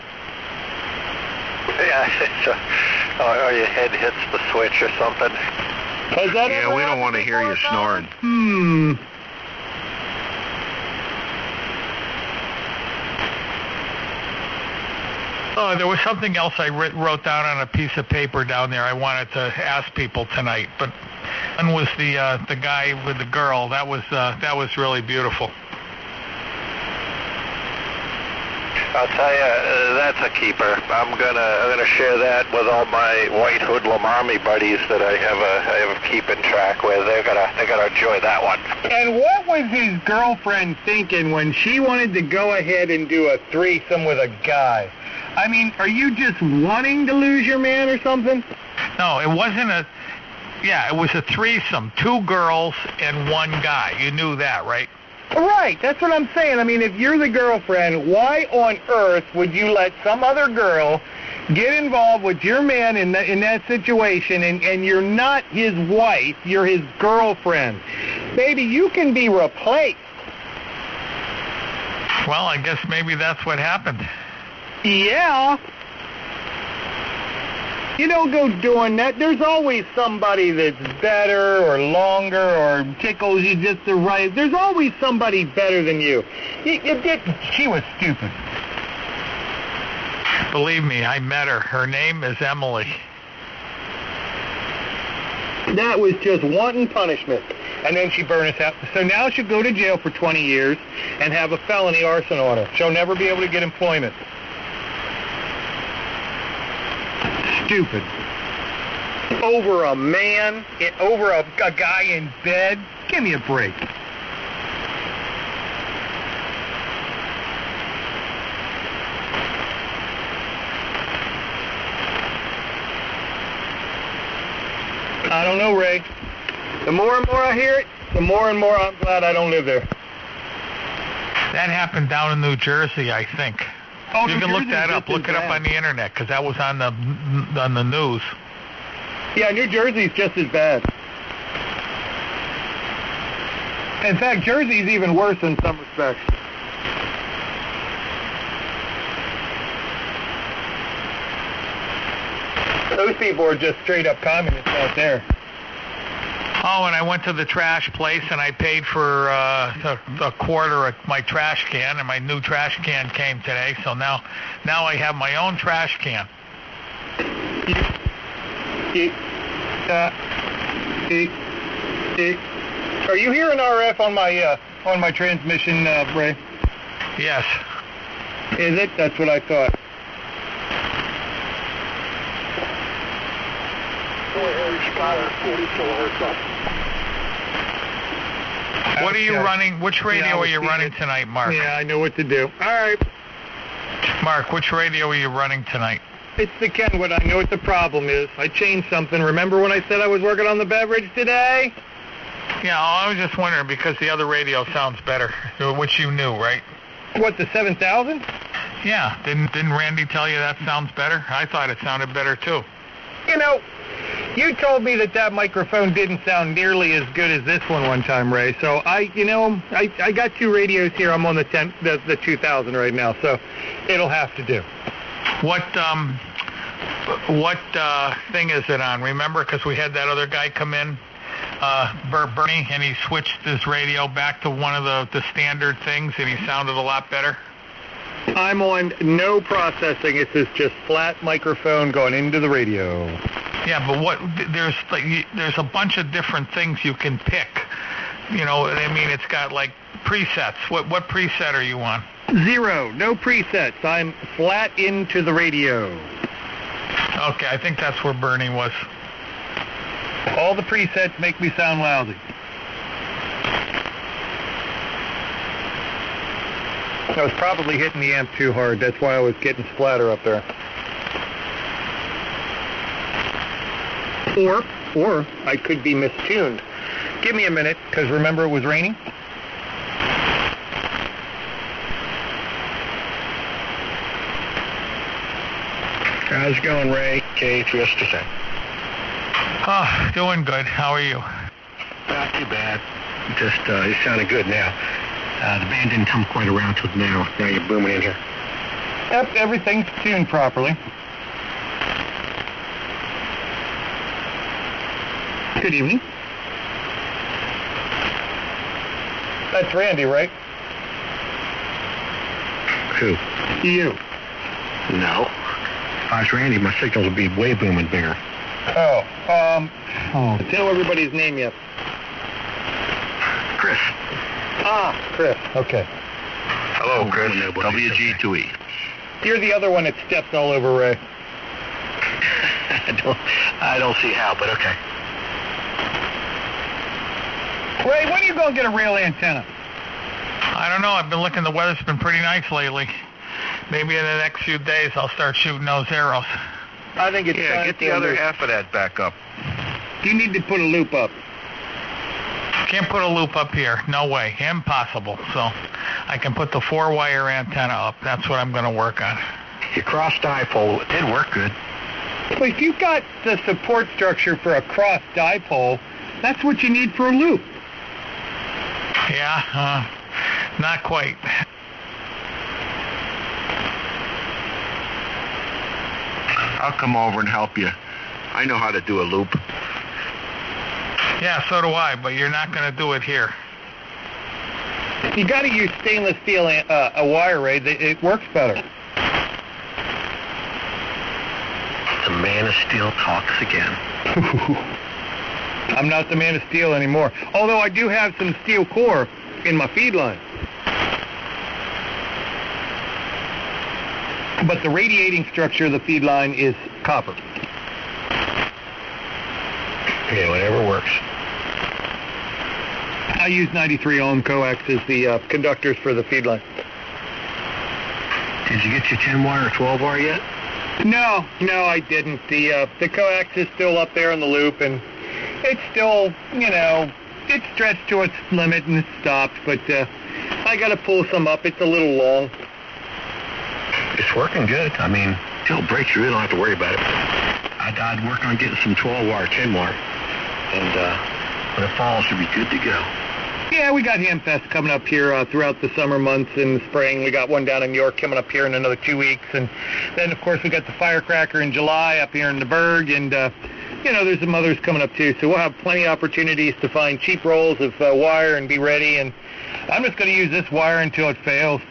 Yeah, or your head hits the switch or something. Yeah, we don't want to hear you snoring. Oh, there was something else I wrote down on a piece of paper down there I wanted to ask people tonight, but one was the guy with the girl. That was really beautiful. I'll tell you, that's a keeper. I'm gonna share that with all my white hoodlum army buddies that I have keeping track with. They're gonna enjoy that one. And what was his girlfriend thinking when she wanted to go ahead and do a threesome with a guy? I mean, are you just wanting to lose your man or something? No, it wasn't it was a threesome, 2 girls and 1 guy. You knew that, right? Right, that's what I'm saying. I mean, if you're the girlfriend, why on earth would you let some other girl get involved with your man in that situation, and you're not his wife, you're his girlfriend? Baby, you can be replaced. Well, I guess maybe that's what happened. Yeah. You don't go doing that. There's always somebody that's better or longer or tickles you just the right. There's always somebody better than you. She was stupid. Believe me, I met her. Her name is Emily. That was just wanton punishment. and then she burned us out. So now she'll go to jail for 20 years and have a felony arson on her. She'll never be able to get employment. Stupid. Over a man, over a guy in bed. Give me a break. I don't know, Ray. The more and more I hear it, the more and more I'm glad I don't live there. That happened down in New Jersey, I think. Oh, You New can look Jersey's that up. just as Look it up bad. on the internet, because that was on the news. Yeah, New Jersey's just as bad. In fact, Jersey's even worse in some respects. Those people are just straight up communists out there. Oh, and I went to the trash place, and I paid for a quarter of my trash can, and my new trash can came today, so now I have my own trash can. Are you hearing RF on my transmission, Ray? Yes. Is it? That's what I thought. What are you Okay. running? Which radio Yeah, are you we- running tonight, Mark? Yeah, I know what to do. All right. Mark, which radio are you running tonight? It's the Kenwood. I know what the problem is. I changed something. Remember when I said I was working on the beverage today? Yeah, I was just wondering because the other radio sounds better, which you knew, right? What, the 7000? Yeah. Didn't Randy tell you that sounds better? I thought it sounded better too. You know, you told me that microphone didn't sound nearly as good as this one time, Ray. So I got two radios here. I'm on the 2000 right now, so it'll have to do. What thing is it on? Remember, because we had that other guy come in, Bernie, and he switched his radio back to one of the standard things, and he sounded a lot better. I'm on no processing. It's just flat microphone going into the radio. Yeah, but there's a bunch of different things you can pick. You know, I mean, it's got like presets. What preset are you on? 0, no presets. I'm flat into the radio. Okay, I think that's where Bernie was. All the presets make me sound lousy. I was probably hitting the amp too hard. That's why I was getting splatter up there. Or I could be mistuned. Give me a minute, because remember it was raining? How's it going, Ray? K3SJ. Oh, doing good. How are you? Not too bad. Just, it sounded good now. The band didn't come quite around till now. Now you're booming in here. Yep, everything's tuned properly. Good evening. That's Randy, right? Who? You. No. If I was Randy, my signals would be way booming bigger. Tell everybody's name yet. Chris. Chris. Okay. Hello, Chris. Nobody. WG2E. You're the other one that steps all over Ray. I don't see how, but okay. Ray, when are you going to get a real antenna? I don't know. I've been looking. The weather's been pretty nice lately. Maybe in the next few days I'll start shooting those arrows. I think it's Yeah, time get for the a other loop. half of that back up. You need to put a loop up. Can't put a loop up here. No way. Impossible. So I can put the 4-wire antenna up. That's what I'm going to work on. Your cross dipole did work good. Well, if you've got the support structure for a cross dipole, that's what you need for a loop. Yeah, not quite. I'll come over and help you. I know how to do a loop. Yeah, so do I, but you're not going to do it here. You got to use stainless steel a wire, Ray. It works better. The man of steel talks again. I'm not the man of steel anymore. Although I do have some steel core in my feed line. But the radiating structure of the feed line is copper. Yeah, whatever works. I use 93 ohm coax as the conductors for the feed line. Did you get your 10 wire or 12 wire yet? No, I didn't. The coax is still up there in the loop, and it's still, it's stretched to its limit and it stopped, but I got to pull some up. It's a little long. It's working good. I mean, till it breaks through, you don't have to worry about it. I'd work on getting some 12 wire, 10 wire, and when it falls, you'll be good to go. Yeah, we got Hamfest coming up here throughout the summer months and the spring. We got one down in New York coming up here in another 2 weeks. And then, of course, we got the Firecracker in July up here in the Berg. And, there's some others coming up, too. So we'll have plenty of opportunities to find cheap rolls of wire and be ready. And I'm just going to use this wire until it fails.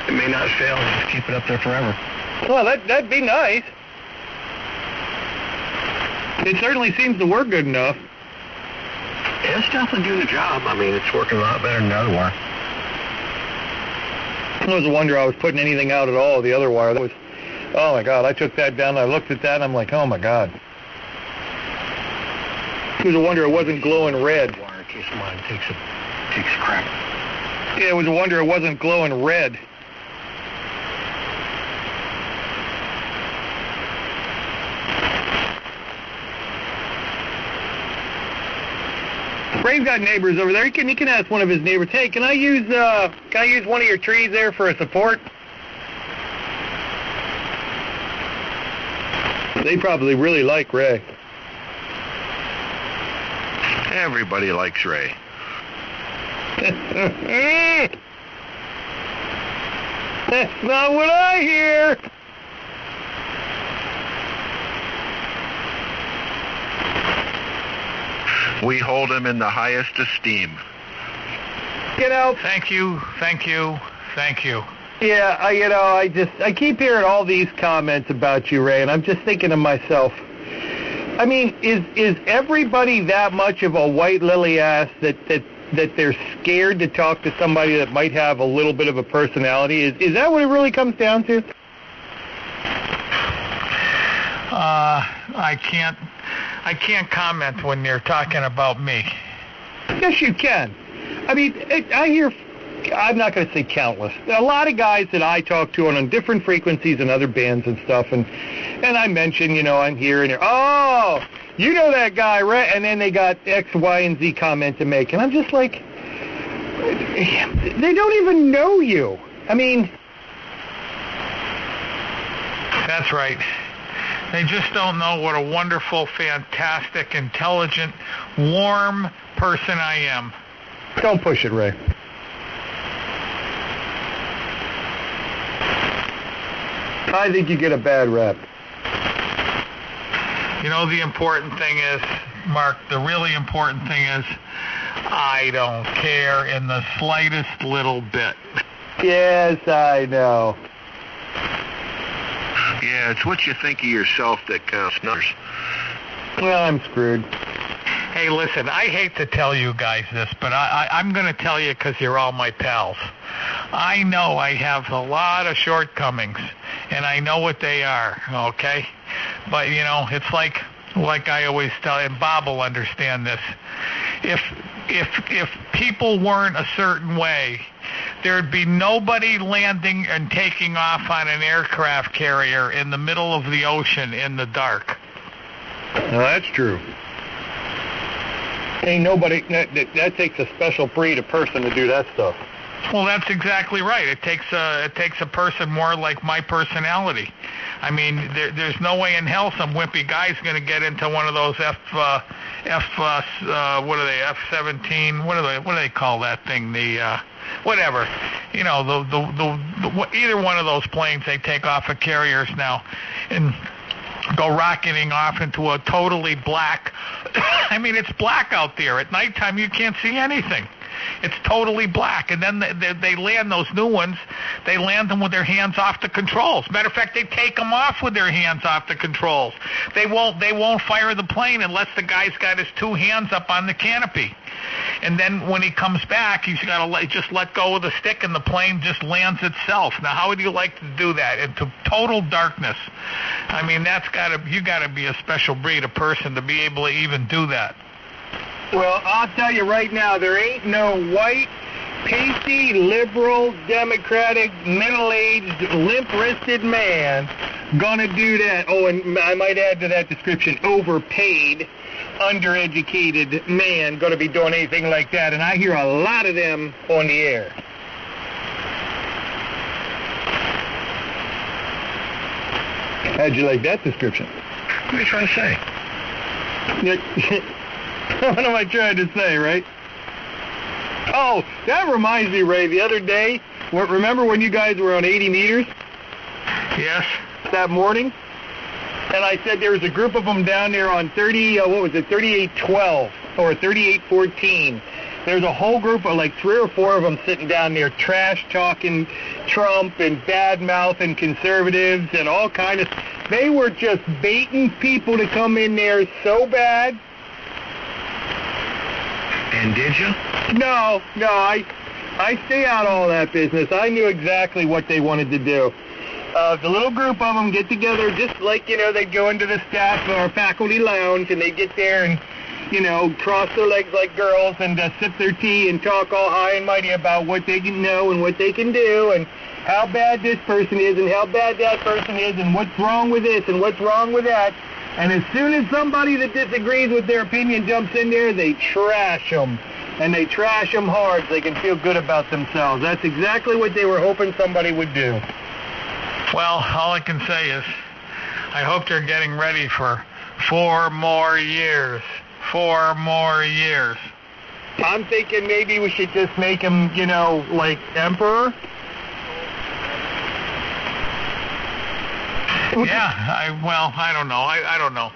It may not fail. Just keep it up there forever. Well, that'd be nice. It certainly seems to work good enough. Yeah, it's definitely doing the job. I mean, it's working a lot better than the other wire. It was a wonder I was putting anything out at all, the other wire. That was, oh my God, I took that down, I looked at that, and I'm like, oh my God. It was a wonder it wasn't glowing red. Wire in case mine takes a crap. Yeah, it was a wonder it wasn't glowing red. Ray's got neighbors over there. He can ask one of his neighbors, hey, can I use one of your trees there for a support? They probably really like Ray. Everybody likes Ray. That's not what I hear. We hold him in the highest esteem. Thank you. Yeah, I keep hearing all these comments about you, Ray, and I'm just thinking to myself, I mean, is everybody that much of a white lily ass that they're scared to talk to somebody that might have a little bit of a personality? Is that what it really comes down to? I can't comment when they're talking about me. Yes, you can. I mean, I hear, I'm not going to say countless, a lot of guys that I talk to on different frequencies and other bands and stuff, and I mention, I'm here and here, oh, you know that guy, right? And then they got X, Y, and Z comment to make, and I'm just like, they don't even know you. I mean... That's right. They just don't know what a wonderful, fantastic, intelligent, warm person I am. Don't push it, Ray. I think you get a bad rep. The important thing is, Mark, the really important thing is, I don't care in the slightest little bit. Yes, I know. Yeah, it's what you think of yourself that counts. Well, I'm screwed. Hey, listen, I hate to tell you guys this, but I'm going to tell you because you're all my pals. I know I have a lot of shortcomings, and I know what they are, okay? But, it's like I always tell, and Bob will understand this. If people weren't a certain way, there'd be nobody landing and taking off on an aircraft carrier in the middle of the ocean in the dark. Well, that's true. Ain't nobody, that takes a special breed of person to do that stuff. Well, that's exactly right. It takes a person more like my personality. I mean, there's no way in hell some wimpy guy's going to get into one of those what are they, F-17? What do they call that thing? The whatever. Either one of those planes they take off of carriers now, and go rocketing off into a totally black. I mean, it's black out there. At nighttime, you can't see anything. It's totally black. And then they land those new ones. They land them with their hands off the controls. Matter of fact, they take them off with their hands off the controls. They won't fire the plane unless the guy's got his two hands up on the canopy. And then when he comes back, he's got to just let go of the stick, and the plane just lands itself. Now, how would you like to do that into total darkness? I mean, you got to be a special breed of person to be able to even do that. Well, I'll tell you right now, there ain't no white, pasty, liberal, democratic, middle-aged, limp-wristed man gonna do that. Oh, and I might add to that description, overpaid, undereducated man gonna be doing anything like that. And I hear a lot of them on the air. How'd you like that description? What are you trying to say? What am I trying to say, right? Oh, that reminds me, Ray, the other day, remember when you guys were on 80 meters? Yes. That morning? And I said there was a group of them down there on 3812 or 3814. There's a whole group of like 3 or 4 of them sitting down there trash-talking Trump and bad-mouthing conservatives and all kind of... They were just baiting people to come in there so bad. And did you? No, I stay out of all that business. I knew exactly what they wanted to do. The little group of them get together just like, they'd go into the staff or faculty lounge and they'd get there and, cross their legs like girls and sip their tea and talk all high and mighty about what they can know and what they can do and how bad this person is and how bad that person is and what's wrong with this and what's wrong with that. And as soon as somebody that disagrees with their opinion jumps in there, they trash them. And they trash them hard so they can feel good about themselves. That's exactly what they were hoping somebody would do. Well, all I can say is I hope they're getting ready for 4 more years. 4 more years. I'm thinking maybe we should just make him, like emperor. Yeah, I don't know. I don't know.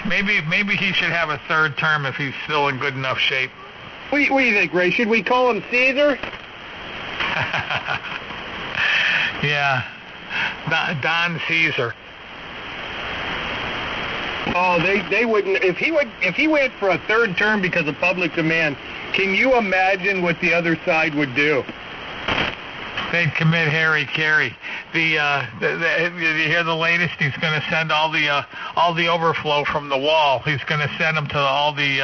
Maybe he should have a 3rd term if he's still in good enough shape. What do you think, Ray? Should we call him Caesar? Yeah, Don Caesar. Oh, they wouldn't. If he went for a 3rd term because of public demand, can you imagine what the other side would do? They'd commit harry-carry. You hear the latest? He's going to send all the overflow from the wall. He's going to send them to all the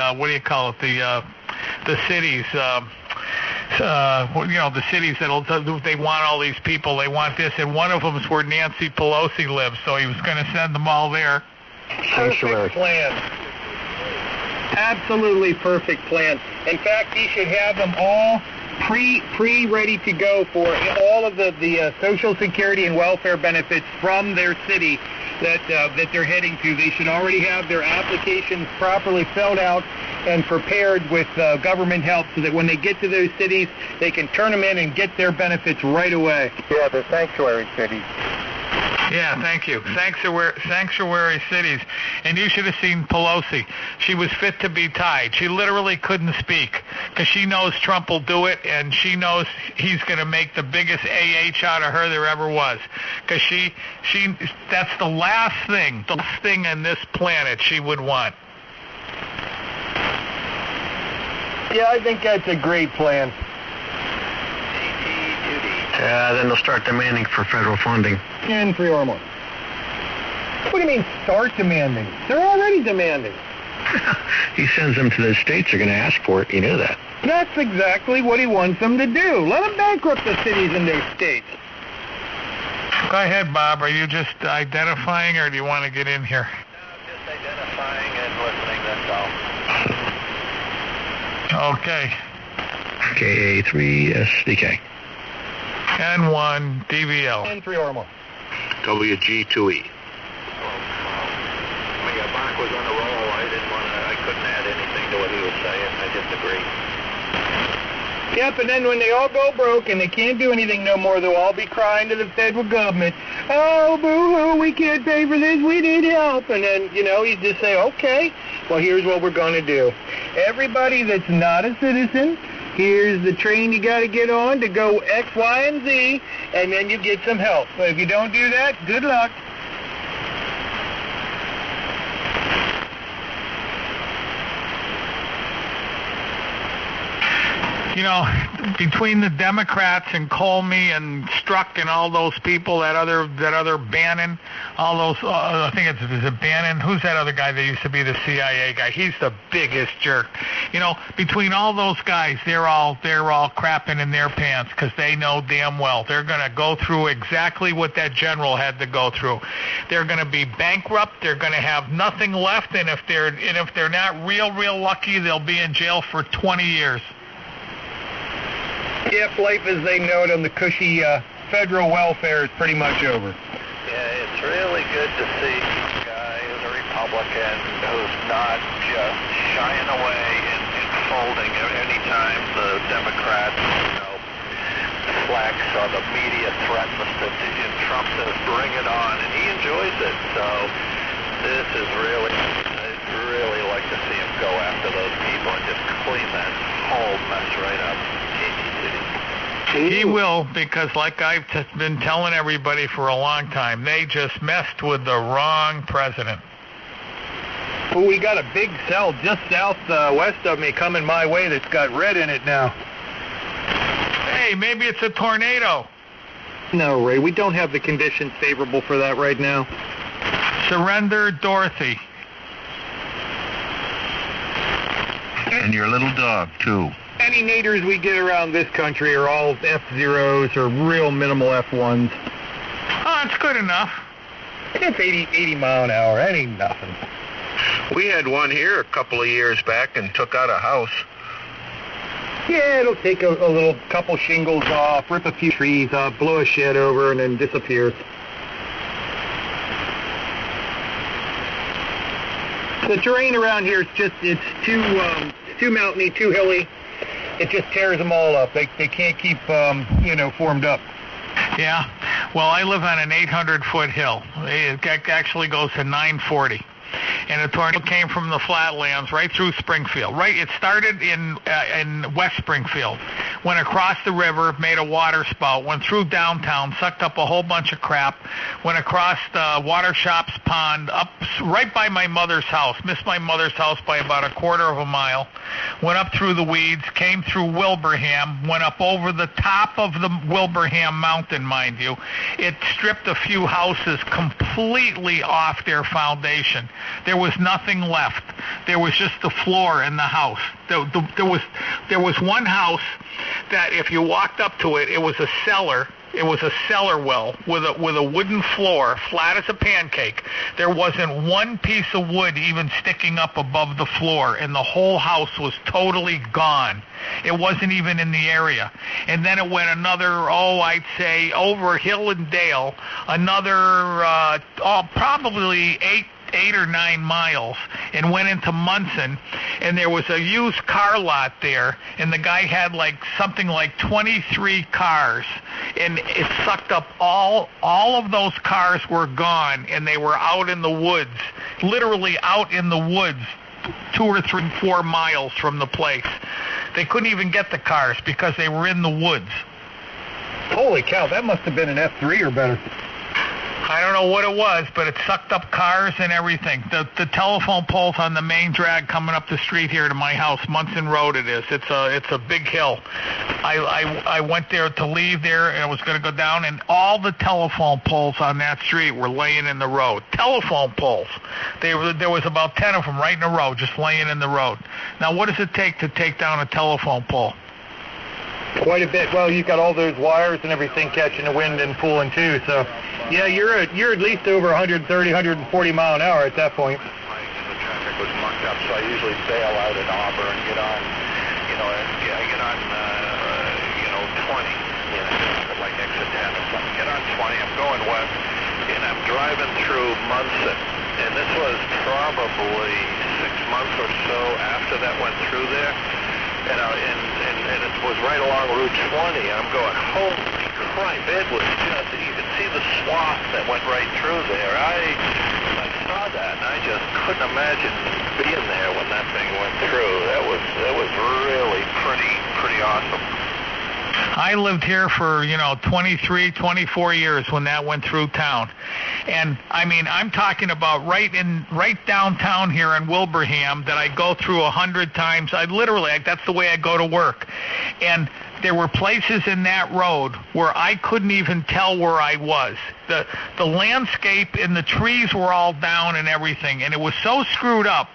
the cities. The cities they want all these people. They want this, and one of them is where Nancy Pelosi lives. So he was going to send them all there. Perfect plan. Absolutely perfect plan. In fact, he should have them all pre-ready to go for all of the Social Security and welfare benefits from their city that they're heading to. They should already have their applications properly filled out and prepared with government help so that when they get to those cities, they can turn them in and get their benefits right away. Yeah, the sanctuary cities. Yeah, thank you. Sanctuary cities. And you should have seen Pelosi. She was fit to be tied. She literally couldn't speak because she knows Trump will do it, and she knows he's going to make the biggest AH out of her there ever was. Because that's the last thing on this planet she would want. Yeah, I think that's a great plan. Then they'll start demanding for federal funding. And 3 or more. What do you mean start demanding? They're already demanding. He sends them to the states. They're going to ask for it. You know that. That's exactly what he wants them to do. Let them bankrupt the cities and their states. Go ahead, Bob. Are you just identifying, or do you want to get in here? No, just identifying and listening, that's all. Okay. KA3SDK. N1 DVL. N3 or more. WG2E. Mark was on the roll. I couldn't add anything to what he was saying. I just agree. Yep, and then when they all go broke and they can't do anything no more, they'll all be crying to the federal government. Oh, boo-hoo, we can't pay for this. We need help. And then, you just say, okay, well, here's what we're going to do. Everybody that's not a citizen Here's the train you got to get on to go X, Y, and Z, and then you get some help. But if you don't do that, good luck. You know, between the Democrats and Comey and Strzok and all those people, that other Bannon, all those, I think is it Bannon? Who's that other guy that used to be the CIA guy? He's the biggest jerk. You know, between all those guys, they're all crapping in their pants because they know damn well they're going to go through exactly what that general had to go through. They're going to be bankrupt. They're going to have nothing left, and if they're not real lucky, they'll be in jail for 20 years. Yep, life as they know it on the cushy federal welfare is pretty much over. Yeah, it's really good to see a guy who's a Republican who's not just shying away and folding any time the Democrats, flex or the media threatens to Trump says bring it on, and he enjoys it. So this is really, I'd really like to see him go after those people and just clean that whole mess right up. He will, because like I've been telling everybody for a long time, they just messed with the wrong president. Well, we got a big cell just west of me coming my way that's got red in it now. Hey, maybe it's a tornado. No, Ray, we don't have the conditions favorable for that right now. Surrender, Dorothy. And your little dog, too. Any naders we get around this country are all F-Zeros or real minimal F-1s. Oh, that's good enough. It's 80 mile an hour. That ain't nothing. We had one here a couple of years back and took out a house. Yeah, it'll take a little couple shingles off, rip a few trees off, blow a shed over, and then disappear. The terrain around here is it's too mountainy, too hilly. It just tears them all up. They can't keep formed up. Yeah. Well, I live on an 800-foot hill. It actually goes to 940. And a tornado came from the flatlands right through Springfield. Right, it started in West Springfield, went across the river, made a water spout, went through downtown, sucked up a whole bunch of crap, went across the Water Shops Pond, up right by my mother's house, missed my mother's house by about a quarter of a mile, went up through the weeds, came through Wilbraham, went up over the top of the Wilbraham mountain, mind you. It stripped a few houses completely off their foundation. There was nothing left. There was just the floor in the house. There was one house that if you walked up to it, it was a cellar. It was a cellar well with a wooden floor, flat as a pancake. There wasn't one piece of wood even sticking up above the floor, and the whole house was totally gone. It wasn't even in the area. And then it went another, I'd say, over hill and dale, another probably 8 or 9 miles, and went into Munson, and there was a used car lot there, and the guy had something like 23 cars, and it sucked up all of those cars were gone, and they were out in the woods, literally out in the woods, 2 or 3, 4 miles from the place. They couldn't even get the cars because they were in the woods. Holy cow, that must have been an F3 or better. I don't know what it was, but it sucked up cars and everything. The telephone poles on the main drag coming up the street here to my house, Munson Road it is. It's a big hill. I went there to leave there, and I was going to go down, and all the telephone poles on that street were laying in the road. Telephone poles. There was about 10 of them right in a row, just laying in the road. Now, what does it take to take down a telephone pole? Quite a bit. Well, you've got all those wires and everything catching the wind and pulling too, so yeah, you're at least over 130, 140 mile an hour at that point. The traffic was mucked up, so I usually bail out at Auburn and get on, I get on, 20, like exit 10 or something. Get on 20, I'm going west, and I'm driving through Munson, and this was probably 6 months or so after that went through there. And it was right along Route 20, and I'm going, holy crap, it was just, you could see the swath that went right through there. I saw that, and I just couldn't imagine being there when that thing went through. That was really pretty awesome. I lived here for, 23, 24 years when that went through town. And, I mean, I'm talking about right downtown here in Wilbraham that I go through 100 times. That's the way I go to work. And there were places in that road where I couldn't even tell where I was. The landscape and the trees were all down and everything, and it was so screwed up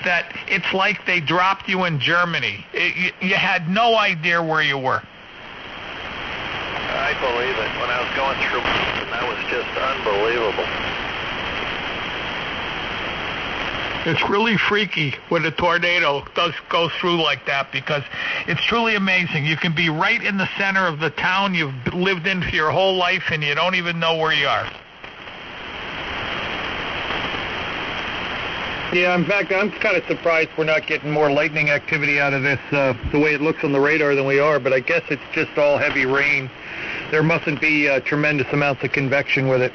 that it's like they dropped you in Germany. You had no idea where you were. I believe it. When I was going through, that was just unbelievable. It's really freaky when a tornado go through like that, because it's truly amazing. You can be right in the center of the town you've lived in for your whole life, and you don't even know where you are. Yeah, in fact, I'm kind of surprised we're not getting more lightning activity out of this, the way it looks on the radar than we are, but I guess it's just all heavy rain. There mustn't be tremendous amounts of convection with it.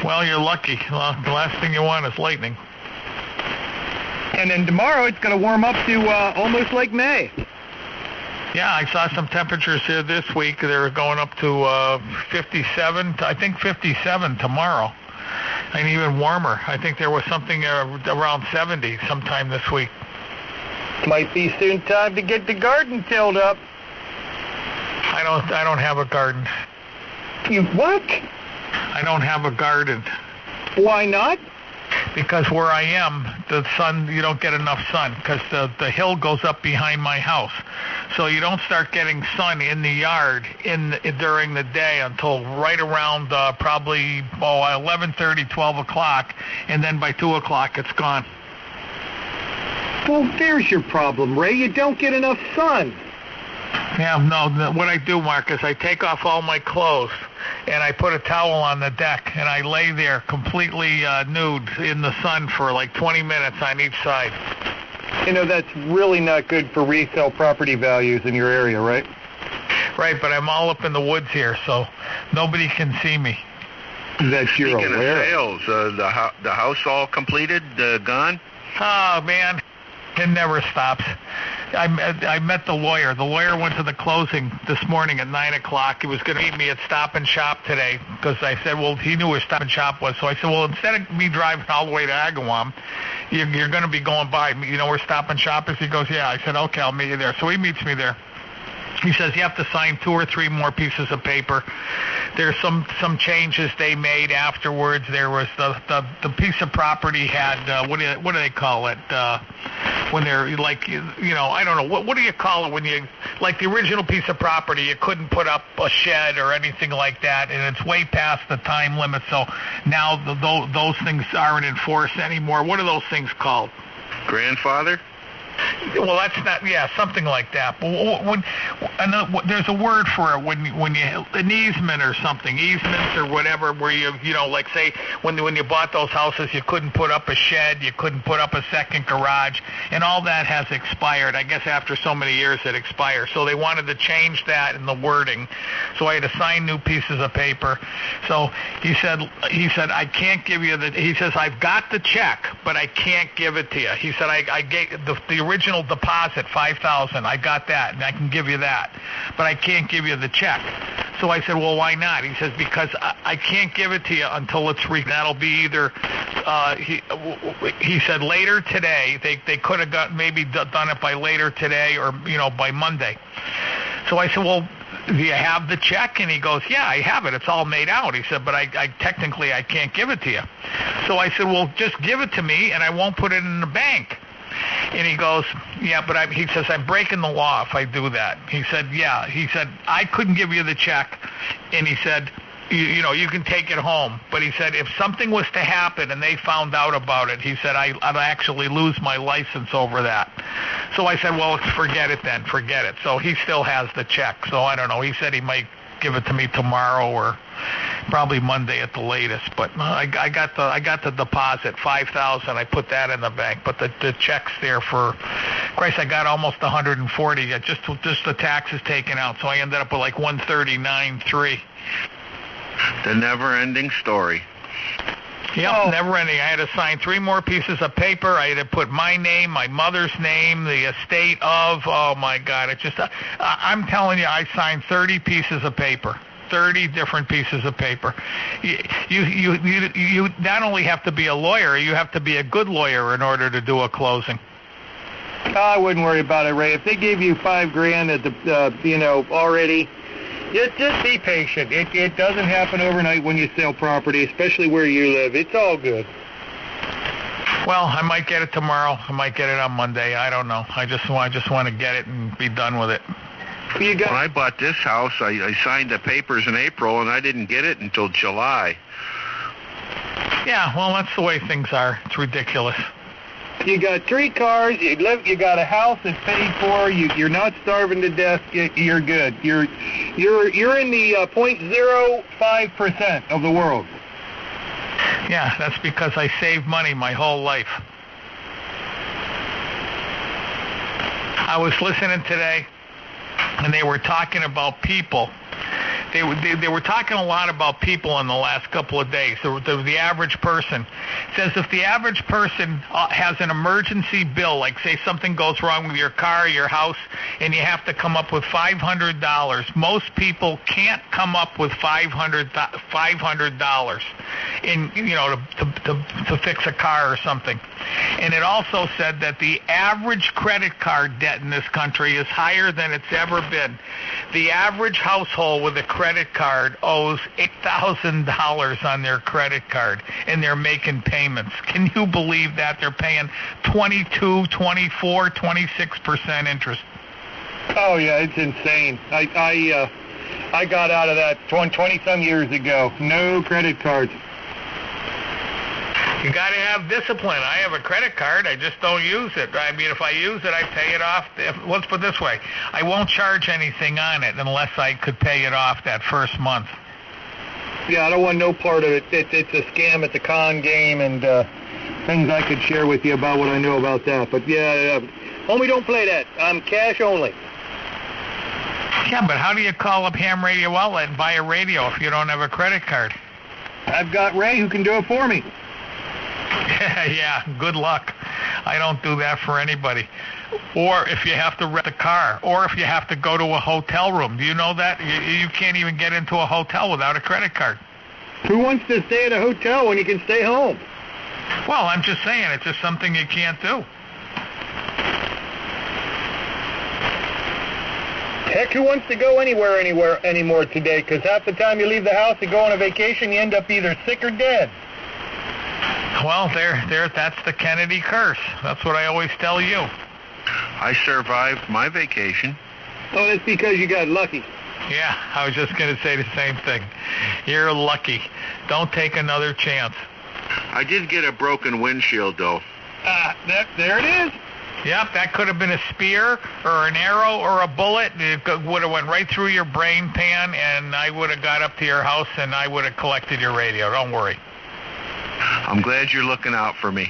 Well, you're lucky. Well, the last thing you want is lightning. And then tomorrow it's going to warm up to almost like May. Yeah, I saw some temperatures here this week. They're going up to 57, I think 57 tomorrow. And even warmer. I think there was something around 70 sometime this week. Might be soon time to get the garden tilled up. I don't have a garden. You what? I don't have a garden. Why not? Because where I am, the sun, you don't get enough sun, because the hill goes up behind my house. So you don't start getting sun in the yard during the day until right around probably 11:30, 12 o'clock, and then by 2 o'clock it's gone. Well, there's your problem, Ray. You don't get enough sun. Yeah, no, what I do, Mark, is I take off all my clothes, and I put a towel on the deck, and I lay there completely nude in the sun for like 20 minutes on each side. You know, that's really not good for resale property values in your area, right? Right, but I'm all up in the woods here, so nobody can see me. That you're Speaking aware of sales, the house all completed, gone? Oh, man, it never stops. I met the lawyer. The lawyer went to the closing this morning at 9 o'clock. He was going to meet me at Stop and Shop today, because I said, well, he knew where Stop and Shop was. So I said, well, instead of me driving all the way to Agawam, you're going to be going by. You know where Stop and Shop is? He goes, yeah. I said, okay, I'll meet you there. So he meets me there. He says you have to sign 2 or 3 more pieces of paper. There's some changes they made afterwards. There was the piece of property had what do they call it when they're like, I don't know, what do you call it when you, like the original piece of property, you couldn't put up a shed or anything like that, and it's way past the time limit. So now those things aren't enforced anymore. What are those things called? Grandfather? Well, that's not, something like that. But there's a word for it when you an easement or something, easements or whatever, where like say when you bought those houses, you couldn't put up a shed, you couldn't put up a second garage, and all that has expired. I guess after so many years it expires. So they wanted to change that in the wording. So I had to sign new pieces of paper. So he said I can't give you he says I've got the check, but I can't give it to you. He said I gave the original deposit, $5,000. I got that, and I can give you that, but I can't give you the check. So I said, well, why not? He says, because I can't give it to you until it's that'll be either. He said later today. They could have done it by later today, or by Monday. So I said, well, do you have the check? And he goes, yeah, I have it. It's all made out. He said, but I technically I can't give it to you. So I said, well, just give it to me, and I won't put it in the bank. And he goes, yeah, but he says, I'm breaking the law if I do that. He said, yeah. He said, I couldn't give you the check. And he said, you can take it home. But he said, if something was to happen and they found out about it, he said, I'd actually lose my license over that. So I said, well, forget it then. Forget it. So he still has the check. So I don't know. He said he might give it to me tomorrow or probably Monday at the latest. But I got the deposit, $5,000. I put that in the bank, but the check's there for. Christ, I got almost 140. Just the taxes taken out, so I ended up with like 139.3. The never-ending story. Yep, Oh. never ending. I had to sign 3 more pieces of paper. I had to put my name, my mother's name, the estate of. Oh my God! It just. I'm telling you, I signed 30 pieces of paper. 30 different pieces of paper. You not only have to be a lawyer, you have to be a good lawyer in order to do a closing. I wouldn't worry about it, Ray. If they gave you $5,000 at the, already, just be patient. It doesn't happen overnight when you sell property, especially where you live. It's all good. Well, I might get it tomorrow. I might get it on Monday. I don't know. I just want to get it and be done with it. You got. When I bought this house, I signed the papers in April, and I didn't get it until July. Yeah, well, that's the way things are. It's ridiculous. You got 3 cars. You got a house that's paid for. You're not starving to death. You're good. You're in the 0.05% of the world. Yeah, that's because I saved money my whole life. I was listening today, and they were talking about people. They were talking a lot about people in the last couple of days. The average person says if the average person has an emergency bill, like say something goes wrong with your car or your house, and you have to come up with $500, most people can't come up with $500 in to fix a car or something. And it also said that the average credit card debt in this country is higher than it's ever been. The average household with a credit card owes $8,000 on their credit card, and they're making payments. Can you believe that? They're paying 22, 24, 26% interest. Oh yeah, it's insane. I got out of that 20-some years ago. No credit cards. You got to have discipline. I have a credit card. I just don't use it. I mean, if I use it, I pay it off. Let's put it this way. I won't charge anything on it unless I could pay it off that first month. Yeah, I don't want no part of it. It's a scam. It's a con game, and things I could share with you about what I know about that. But yeah, homie, don't play that. I'm cash only. Yeah, but how do you call up Ham Radio Outlet and buy a radio if you don't have a credit card? I've got Ray who can do it for me. Yeah, good luck. I don't do that for anybody. Or if you have to rent a car, or if you have to go to a hotel room. Do you know that? You can't even get into a hotel without a credit card. Who wants to stay at a hotel when you can stay home? Well, I'm just saying, it's just something you can't do. Heck, who wants to go anywhere anymore today? Because half the time you leave the house to go on a vacation, you end up either sick or dead. Well, that's the Kennedy curse. That's what I always tell you. I survived my vacation. Oh, that's because you got lucky. Yeah, I was just going to say the same thing. You're lucky. Don't take another chance. I did get a broken windshield, though. There it is. Yep, that could have been a spear or an arrow or a bullet. It would have went right through your brain pan, and I would have got up to your house, and I would have collected your radio. Don't worry. I'm glad you're looking out for me.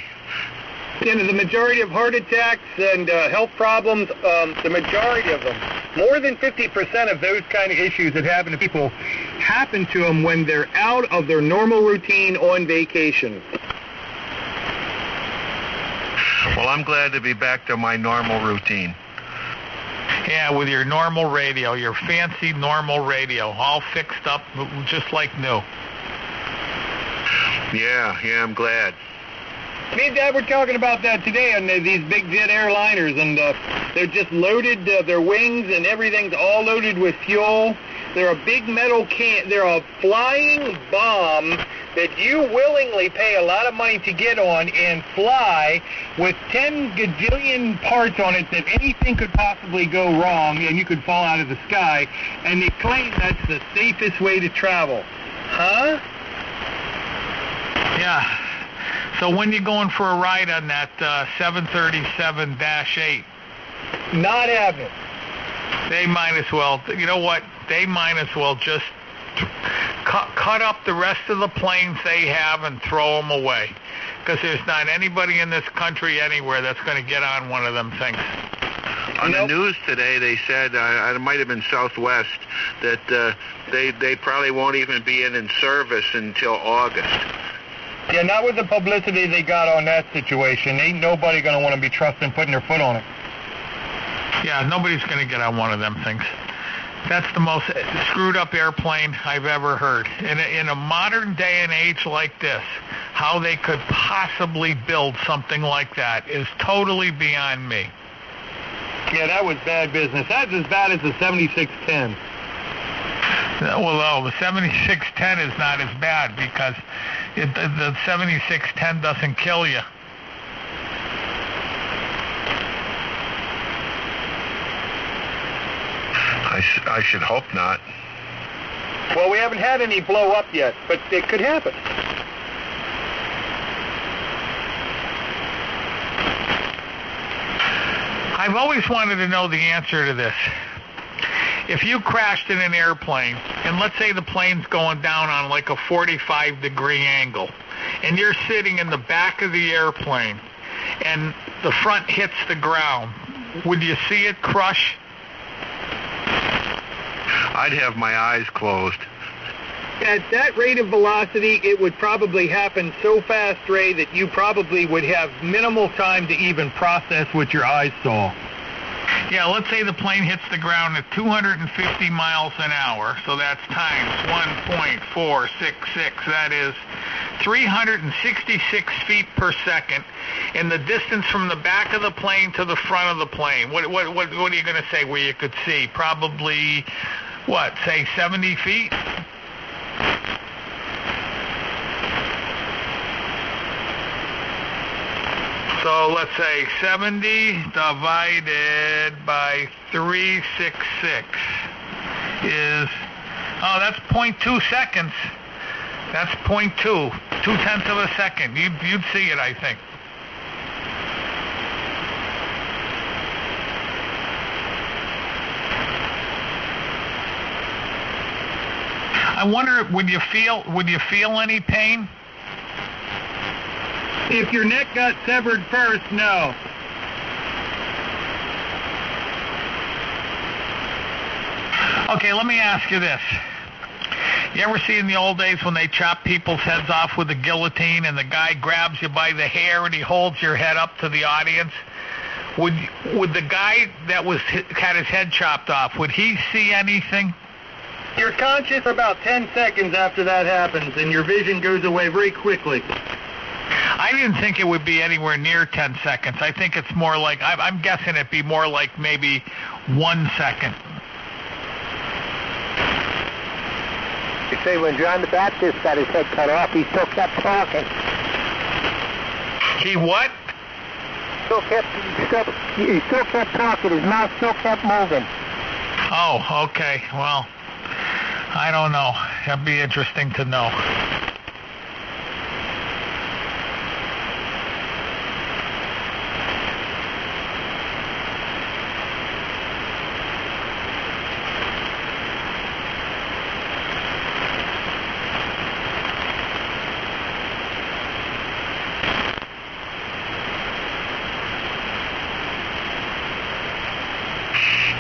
You know, the majority of heart attacks and health problems, the majority of them, more than 50% of those kind of issues that happen to people happen to them when they're out of their normal routine on vacation. Well, I'm glad to be back to my normal routine. Yeah, with your normal radio, your fancy normal radio, all fixed up just like new. Yeah, I'm glad. Me and Dad were talking about that today on these big jet airliners, and they're just loaded, their wings and everything's all loaded with fuel. They're a big metal can. They're a flying bomb that you willingly pay a lot of money to get on and fly with 10 gajillion parts on it that anything could possibly go wrong and you could fall out of the sky, and they claim that's the safest way to travel. Huh? Yeah. So when you going for a ride on that 737-8? Not having it. They might as well. You know what? They might as well just cut up the rest of the planes they have and throw them away. Because there's not anybody in this country anywhere that's going to get on one of them things. On the news today, they said, it might have been Southwest, that they probably won't even be in service until August. Yeah, not with the publicity they got on that situation. Ain't nobody going to want to be trusting putting their foot on it. Yeah, nobody's going to get on one of them things. That's the most screwed up airplane I've ever heard. In a modern day and age like this, how they could possibly build something like that is totally beyond me. Yeah, that was bad business. That's as bad as the 7610. Well, no, the 7610 is not as bad because the 7610 doesn't kill you. I should hope not. Well, we haven't had any blow up yet, but it could happen. I've always wanted to know the answer to this. If you crashed in an airplane, and let's say the plane's going down on like a 45-degree angle, and you're sitting in the back of the airplane, and the front hits the ground, would you see it crush? I'd have my eyes closed. At that rate of velocity, it would probably happen so fast, Ray, that you probably would have minimal time to even process what your eyes saw. Yeah, let's say the plane hits the ground at 250 miles an hour, so that's times 1.466. That is 366 feet per second, and the distance from the back of the plane to the front of the plane. What are you going to say where you could see? Probably, what, say 70 feet? So let's say 70 divided by 366 is, that's 0.2 seconds. That's 0.2, 2/10 of a second. You'd see it, I think. I wonder, would you feel any pain? If your neck got severed first, no. Okay, let me ask you this. You ever see in the old days when they chop people's heads off with a guillotine and the guy grabs you by the hair and he holds your head up to the audience? Would the guy that had his head chopped off, would he see anything? You're conscious for about 10 seconds after that happens, and your vision goes away very quickly. I didn't think it would be anywhere near 10 seconds. I think it's more like, I'm guessing it'd be more like maybe 1 second. You say when John the Baptist got his head cut off, he still kept talking. He what? He still kept talking. His mouth still kept moving. Oh, okay. Well, I don't know. That'd be interesting to know.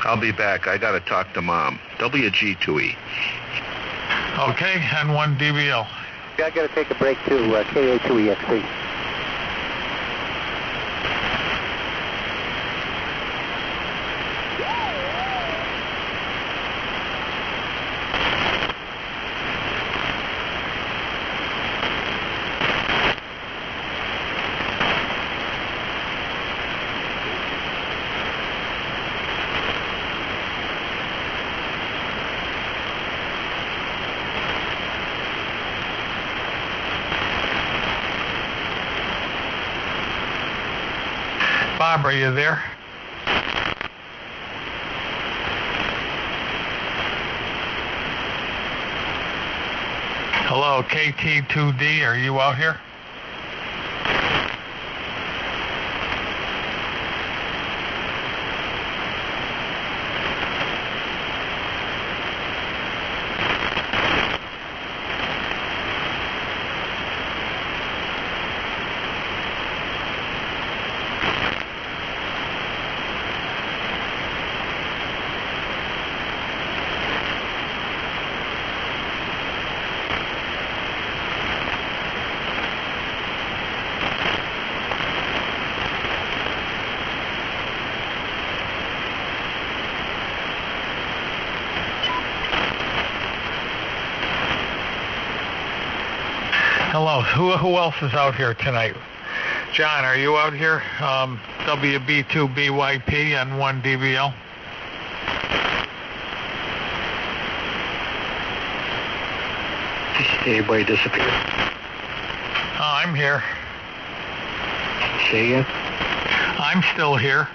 I'll be back. I got to talk to Mom. WG2E. Okay, and 1 DBL. I got to take a break to KA2EXC. Bob, are you there? Hello, KT2D, are you out here? Hello. Who else is out here tonight? John, are you out here? WB2BYP and 1DBL. Anybody disappear? I'm here. Say again? I'm still here.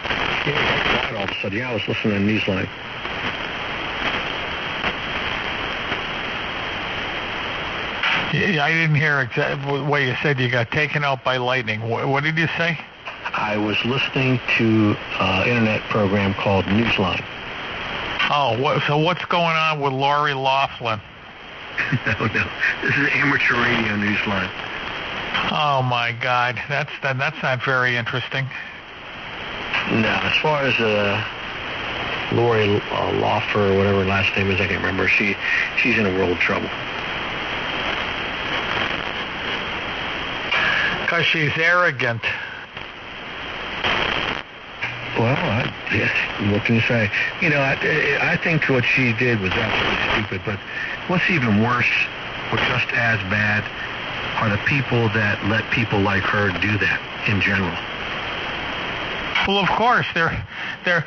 Yeah, all of a sudden. Yeah, I was listening to Newsline. Yeah, I didn't hear exactly what you said. You got taken out by lightning. What did you say? I was listening to an internet program called Newsline. Oh, so what's going on with Lori Loughlin? No. This is amateur radio Newsline. Oh my God, that's not very interesting. No, as far as Lori Loughlin or whatever her last name is, I can't remember. She's in a world of trouble. Because she's arrogant. Well, what can you say? You know, I think what she did was absolutely stupid, but what's even worse, or just as bad, are the people that let people like her do that in general. Well, of course, they're the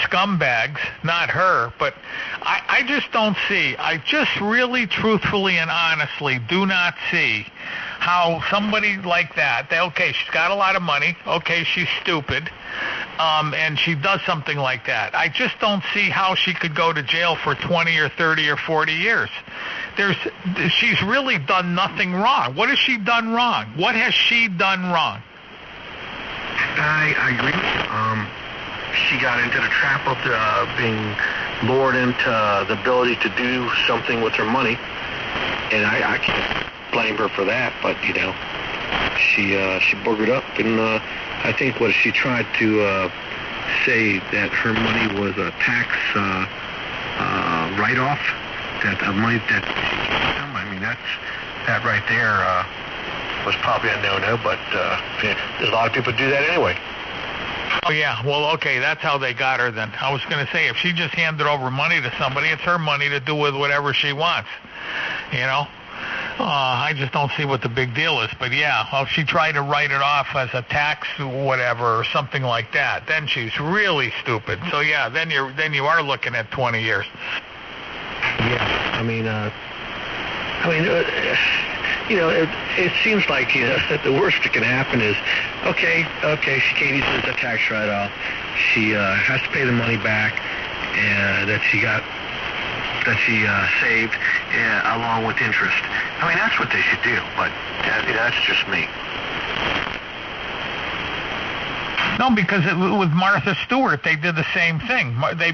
scumbags, not her. But I just don't see. I just really, truthfully, and honestly do not see how somebody like that. Okay, she's got a lot of money. Okay, she's stupid, and she does something like that. I just don't see how she could go to jail for 20 or 30 or 40 years. She's really done nothing wrong. What has she done wrong? What has she done wrong? I agree. She got into the trap of being lured into the ability to do something with her money, and I can't blame her for that. But you know, she boogered up, and I think what she tried to say that her money was a tax write-off, that the money that I mean that right there. Was probably a no-no, but there's a lot of people do that anyway. Oh, yeah. Well, okay, that's how they got her then. I was going to say, if she just handed over money to somebody, it's her money to do with whatever she wants, you know? I just don't see what the big deal is. But, yeah, if she tried to write it off as a tax whatever or something like that, then she's really stupid. So, yeah, then you are looking at 20 years. Yeah, you know, it seems like the worst that can happen is, okay, Katie says a tax write-off. She has to pay the money back that she saved along with interest. I mean, that's what they should do, but that's just me. No, because with Martha Stewart, they did the same thing. They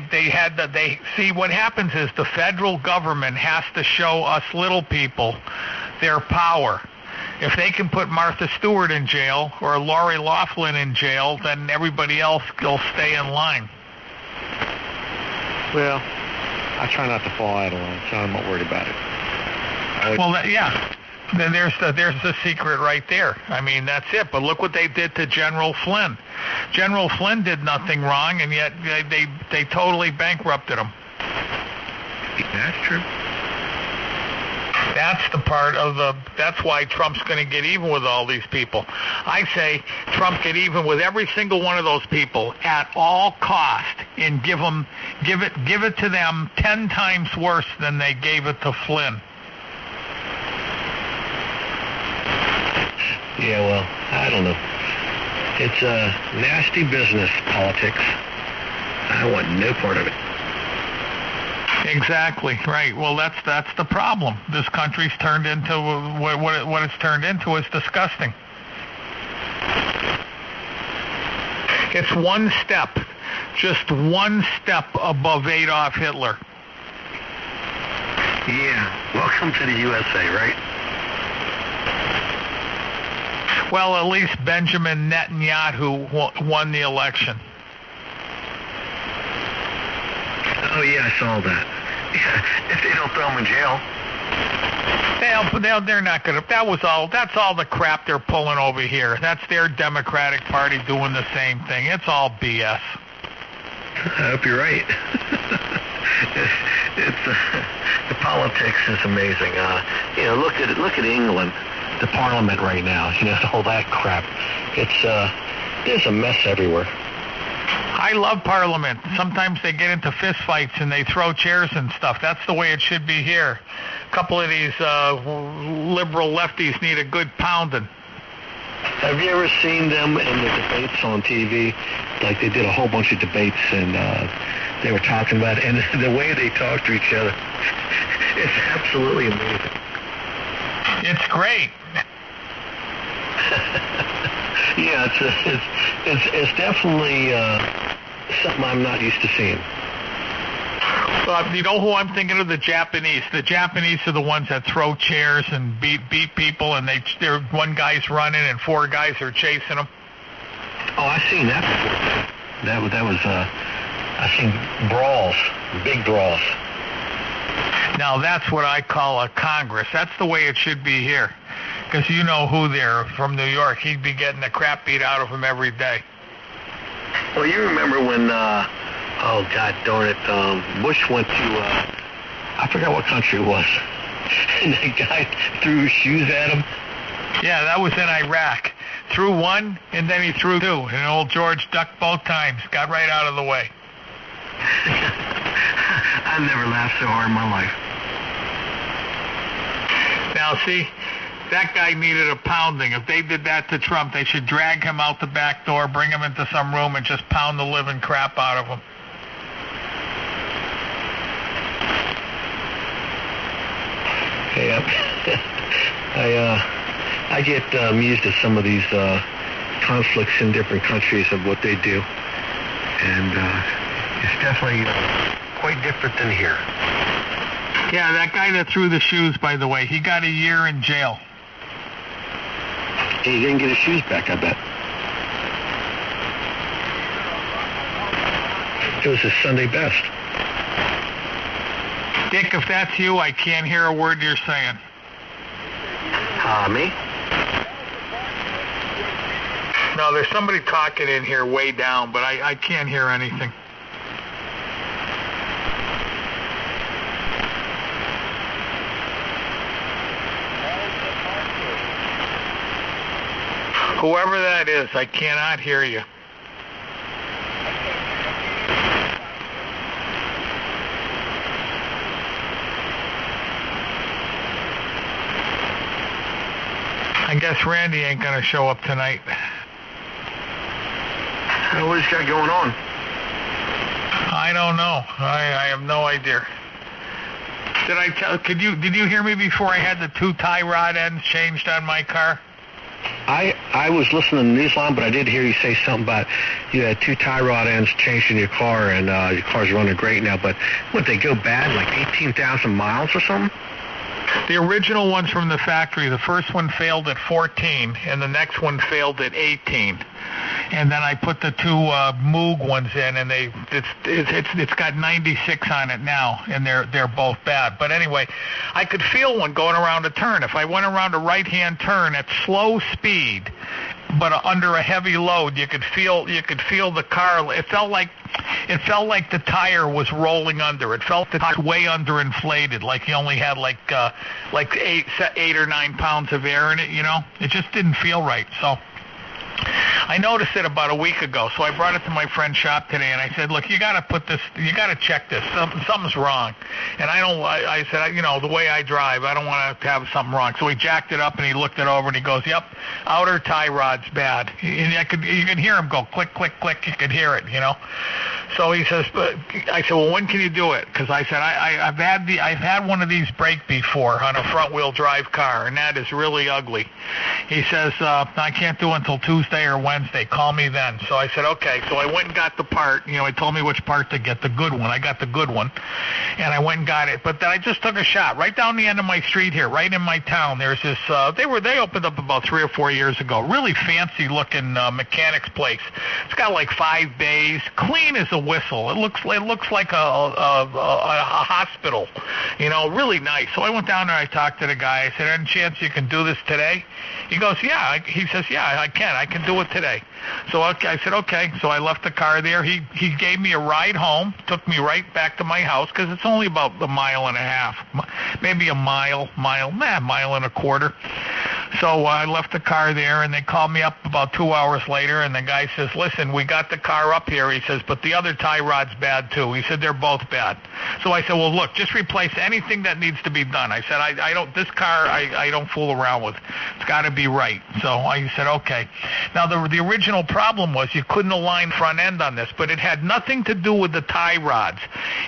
see what happens is the federal government has to show us little people their power. If they can put Martha Stewart in jail or Lori Loughlin in jail, then everybody else will stay in line. Well, I try not to fall out of line, so I'm not worried about it. Yeah. Then there's the secret right there. I mean, that's it. But look what they did to General Flynn. General Flynn did nothing wrong, and yet they totally bankrupted him. That's true. That's why Trump's going to get even with all these people. I say Trump get even with every single one of those people at all cost and give it to them 10 times worse than they gave it to Flynn. Yeah, well, I don't know. It's a nasty business, politics. I want no part of it. Exactly, right. Well, that's the problem. This country's turned into what it's turned into is disgusting. It's one step, just one step above Adolf Hitler. Yeah, welcome to the USA, right? Well, at least Benjamin Netanyahu won the election. Oh, yeah, I saw that. Yeah, if they don't throw him in jail. They're not going to. That's all the crap they're pulling over here. That's their Democratic Party doing the same thing. It's all BS. I hope you're right. It's the politics is amazing. Look at England, the Parliament right now. All that crap. There's a mess everywhere. I love Parliament. Sometimes they get into fist fights and they throw chairs and stuff. That's the way it should be here. A couple of these liberal lefties need a good pounding. Have you ever seen them in the debates on TV? Like they did a whole bunch of debates and they were talking about it, and the way they talk to each other, it's absolutely amazing. It's great. Yeah, it's definitely something I'm not used to seeing. You know who I'm thinking of? The Japanese. The Japanese are the ones that throw chairs and beat people, and they're one guy's running and four guys are chasing them. Oh, I've seen that before. That was I've seen brawls, big brawls. Now that's what I call a Congress. That's the way it should be here. Because you know who they're from New York. He'd be getting the crap beat out of him every day. Well, you remember when, oh, God darn it, Bush went to, I forgot what country it was, and the guy threw his shoes at him? Yeah, that was in Iraq. Threw one, and then he threw two, and old George ducked both times, got right out of the way. I've never laughed so hard in my life. Now, see, that guy needed a pounding. If they did that to Trump, they should drag him out the back door, bring him into some room, and just pound the living crap out of him. Hey, I get amused at some of these conflicts in different countries of what they do, and it's definitely quite different than here. Yeah, that guy that threw the shoes, by the way, he got a year in jail. He didn't get his shoes back, I bet. It was his Sunday best. Dick, if that's you, I can't hear a word you're saying. Me? No, there's somebody talking in here way down, but I can't hear anything. Whoever that is, I cannot hear you. I guess Randy ain't going to show up tonight. What has got going on? I don't know. I have no idea. Did you hear me before I had the two tie rod ends changed on my car? I was listening to Newsline, but I did hear you say something about you had two tie rod ends changed in your car, and your car's running great now. But would they go bad, like 18,000 miles or something? The original ones from the factory, the first one failed at 14, and the next one failed at 18. And then I put the two Moog ones in, and it's got 96 on it now, and they're both bad. But anyway, I could feel one going around a turn. If I went around a right-hand turn at slow speed, but under a heavy load, you could feel the car. It felt like the tire was rolling under. It felt the tire way underinflated, like you only had like 8 or 9 pounds of air in it. It just didn't feel right. So I noticed it about a week ago, so I brought it to my friend's shop today, and I said, look, you got to check this. Something's wrong. And I said, the way I drive, I don't want to have something wrong. So he jacked it up, and he looked it over, and he goes, yep, outer tie rod's bad. And you can hear him go click, click, click. You could hear it, So he says, I said, well, when can you do it? Because I said, I've had one of these break before on a front-wheel drive car, and that is really ugly. He says, I can't do it until Tuesday or Wednesday. Call me then. So I said, okay. So I went and got the part. He told me which part to get, the good one. I got the good one, and I went and got it. But then I just took a shot right down the end of my street here, right in my town. There's this. They opened up about 3 or 4 years ago. Really fancy-looking mechanics place. It's got like 5 bays, clean as a whistle. It looks like a hospital. Really nice. So I went down there. I talked to the guy. I said, any chance you can do this today? He goes, yeah. He says, yeah, I can do it today. today. So okay, I said, okay. So I left the car there. He gave me a ride home, took me right back to my house because it's only about a mile and a half, maybe a mile and a quarter. So I left the car there, and they called me up about 2 hours later, and the guy says, listen, we got the car up here. He says, but the other tie rod's bad, too. He said, they're both bad. So I said, well, look, just replace anything that needs to be done. I said, this car, I don't fool around with. It's got to be right. So I said, okay. Now, the original problem was you couldn't align front end on this, but it had nothing to do with the tie rods.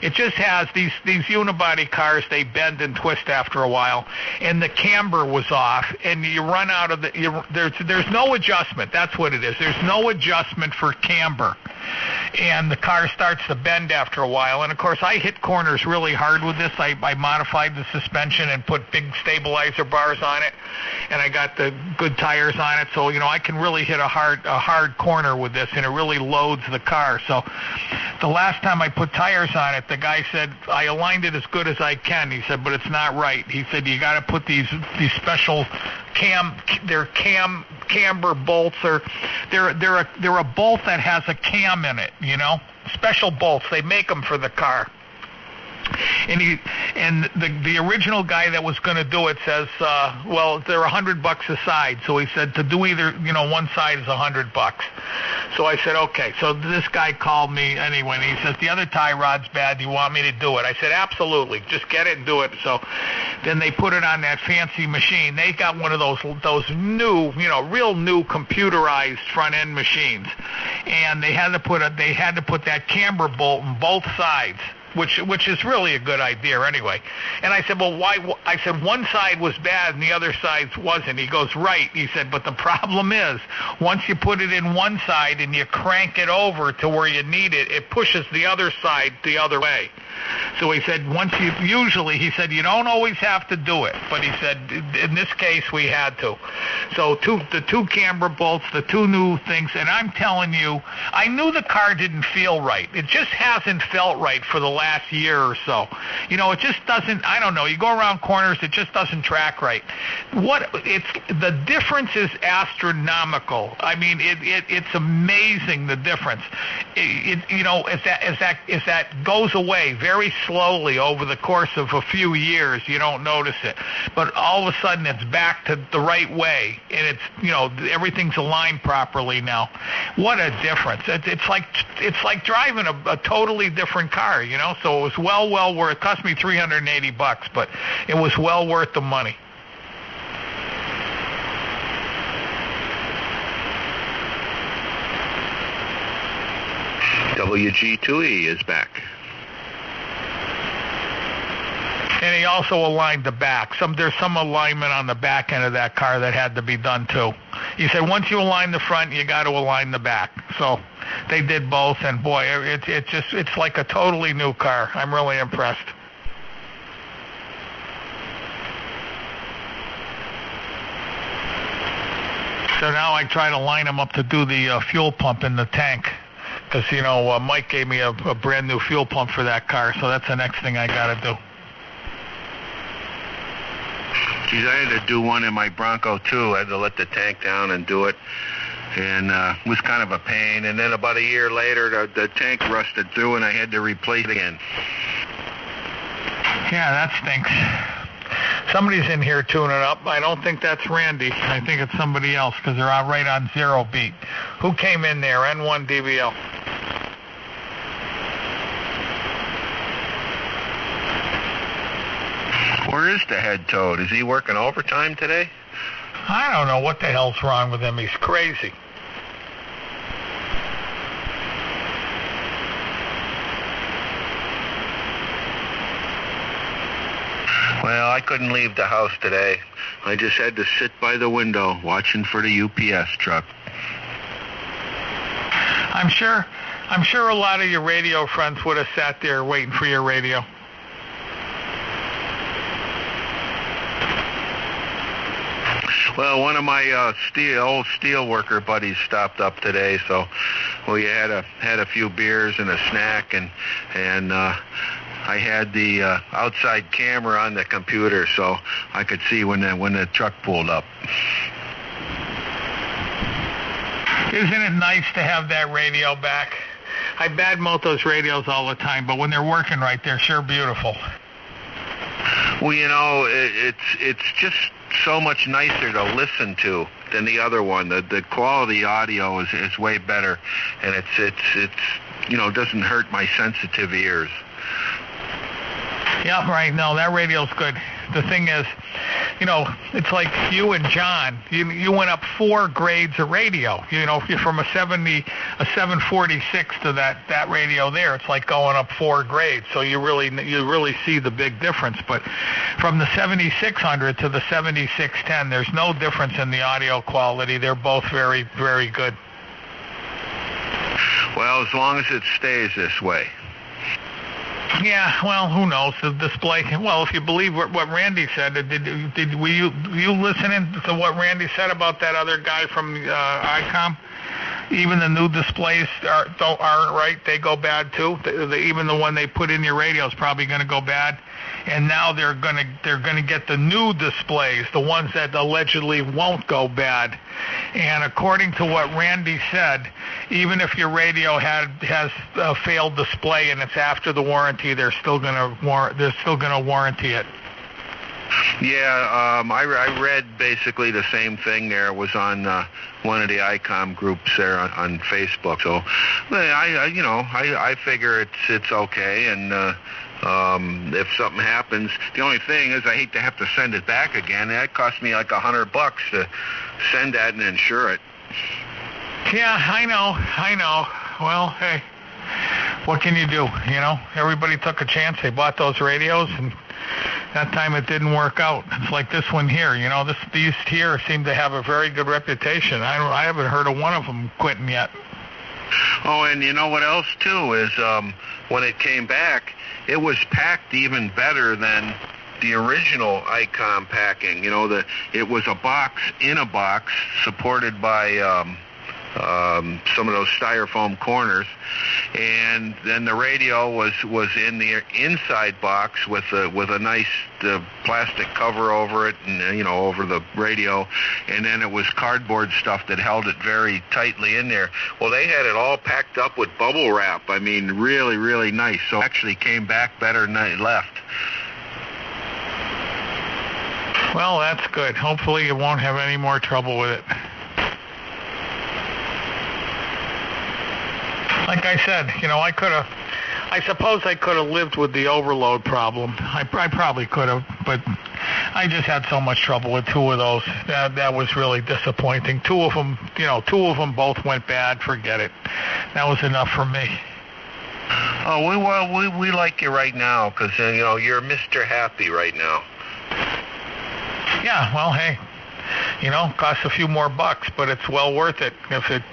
It just has these unibody cars, they bend and twist after a while, and the camber was off, and you run out of there's no adjustment. That's what it is. There's no adjustment for camber, and the car starts to bend after a while. And of course, I hit corners really hard with this. I modified the suspension and put big stabilizer bars on it, and I got the good tires on it, so I can really hit a hard corner with this, and it really loads the car. So the last time I put tires on it, the guy said I aligned it as good as I can. He said, but it's not right. He said you got to put these special camber bolts, or they're a bolt that has a cam in it, special bolts. They make them for the car. And the original guy that was going to do it says, well, they're $100 a side. So he said to do either, one side is $100. So I said, okay. So this guy called me anyway, and he says, the other tie rod's bad. Do you want me to do it? I said, absolutely. Just get it and do it. So then they put it on that fancy machine. They got one of those new, real new computerized front end machines, and they had to put that camber bolt in both sides, which is really a good idea anyway. And I said, well, why? I said, one side was bad and the other side wasn't. He goes, right. He said, but the problem is, once you put it in one side and you crank it over to where you need it, it pushes the other side the other way. So he said, he said, you don't always have to do it, but he said, in this case, we had to. So the two camber bolts, the two new things, and I'm telling you, I knew the car didn't feel right. It just hasn't felt right for the last year or so. It just doesn't, I don't know, you go around corners, it just doesn't track right. The difference is astronomical. I mean, it's amazing, the difference. As that goes away very slowly over the course of a few years, you don't notice it. But all of a sudden, it's back to the right way, and it's, everything's aligned properly now. What a difference. It's like driving a totally different car, So it was well worth. It cost me $380, but it was well worth the money. WG2E is back. And he also aligned the back. There's some alignment on the back end of that car that had to be done too. He said once you align the front, you got to align the back. So they did both, and boy, it's like a totally new car. I'm really impressed. So now I try to line them up to do the fuel pump in the tank. Because, Mike gave me a brand new fuel pump for that car, so that's the next thing I got to do. Geez, I had to do one in my Bronco, too. I had to let the tank down and do it, and it was kind of a pain. And then about a year later, the tank rusted through, and I had to replace it again. Yeah, that stinks. Somebody's in here tuning up. I don't think that's Randy. I think it's somebody else because they're out right on zero beat. Who came in there? N1 DBL. Where is the head toad? Is he working overtime today? I don't know what the hell's wrong with him. He's crazy. Well, I couldn't leave the house today. I just had to sit by the window watching for the UPS truck. I'm sure a lot of your radio friends would have sat there waiting for your radio. Well, one of my old steel worker buddies stopped up today, so we had a few beers and a snack, and I had the outside camera on the computer, so I could see when the truck pulled up. Isn't it nice to have that radio back? I badmouth those radios all the time, but when they're working right, they're sure beautiful. Well, it's just so much nicer to listen to than the other one. The quality audio is way better, and it's doesn't hurt my sensitive ears. Yeah, right. No, that radio's good. The thing is, it's like you and John. You went up 4 grades of radio. If you're from a 746 to that radio there, it's like going up 4 grades. So you really see the big difference. But from the 7600 to the 7610, there's no difference in the audio quality. They're both very, very good. Well, as long as it stays this way. Yeah, well, who knows? The display. Well, if you believe what Randy said, were you listening to what Randy said about that other guy from ICOM? Even the new displays aren't right; they go bad too. Even the one they put in your radio is probably going to go bad. And now they're gonna get the new displays, the ones that allegedly won't go bad. And according to what Randy said, even if your radio has a failed display and it's after the warranty, they're still gonna warranty it. Yeah, I read basically the same thing there. It was on one of the ICOM groups there on Facebook. So I figure it's okay, and if something happens, the only thing is I hate to have to send it back again. That cost me like $100 to send that and insure it. Yeah, I know. Well, hey, what can you do? Everybody took a chance. They bought those radios, and that time it didn't work out. It's like this one here. These here seem to have a very good reputation. I haven't heard of one of them quitting yet. Oh, and you know what else too is when it came back, it was packed even better than the original ICOM packing. It was a box in a box, supported by some of those styrofoam corners, and then the radio was in the inside box with a nice plastic cover over it, and over the radio, and then it was cardboard stuff that held it very tightly in there. Well, they had it all packed up with bubble wrap. I mean, really, really nice. So it actually came back better than it left. Well, that's good. Hopefully you won't have any more trouble with it. Like I said, I suppose I could have lived with the overload problem. I probably could have, but I just had so much trouble with 2 of those. That was really disappointing. 2 of them both went bad. Forget it. That was enough for me. Oh, we like you right now because you're Mr. Happy right now. Yeah, well, hey. Costs a few more bucks, but it's well worth it if it's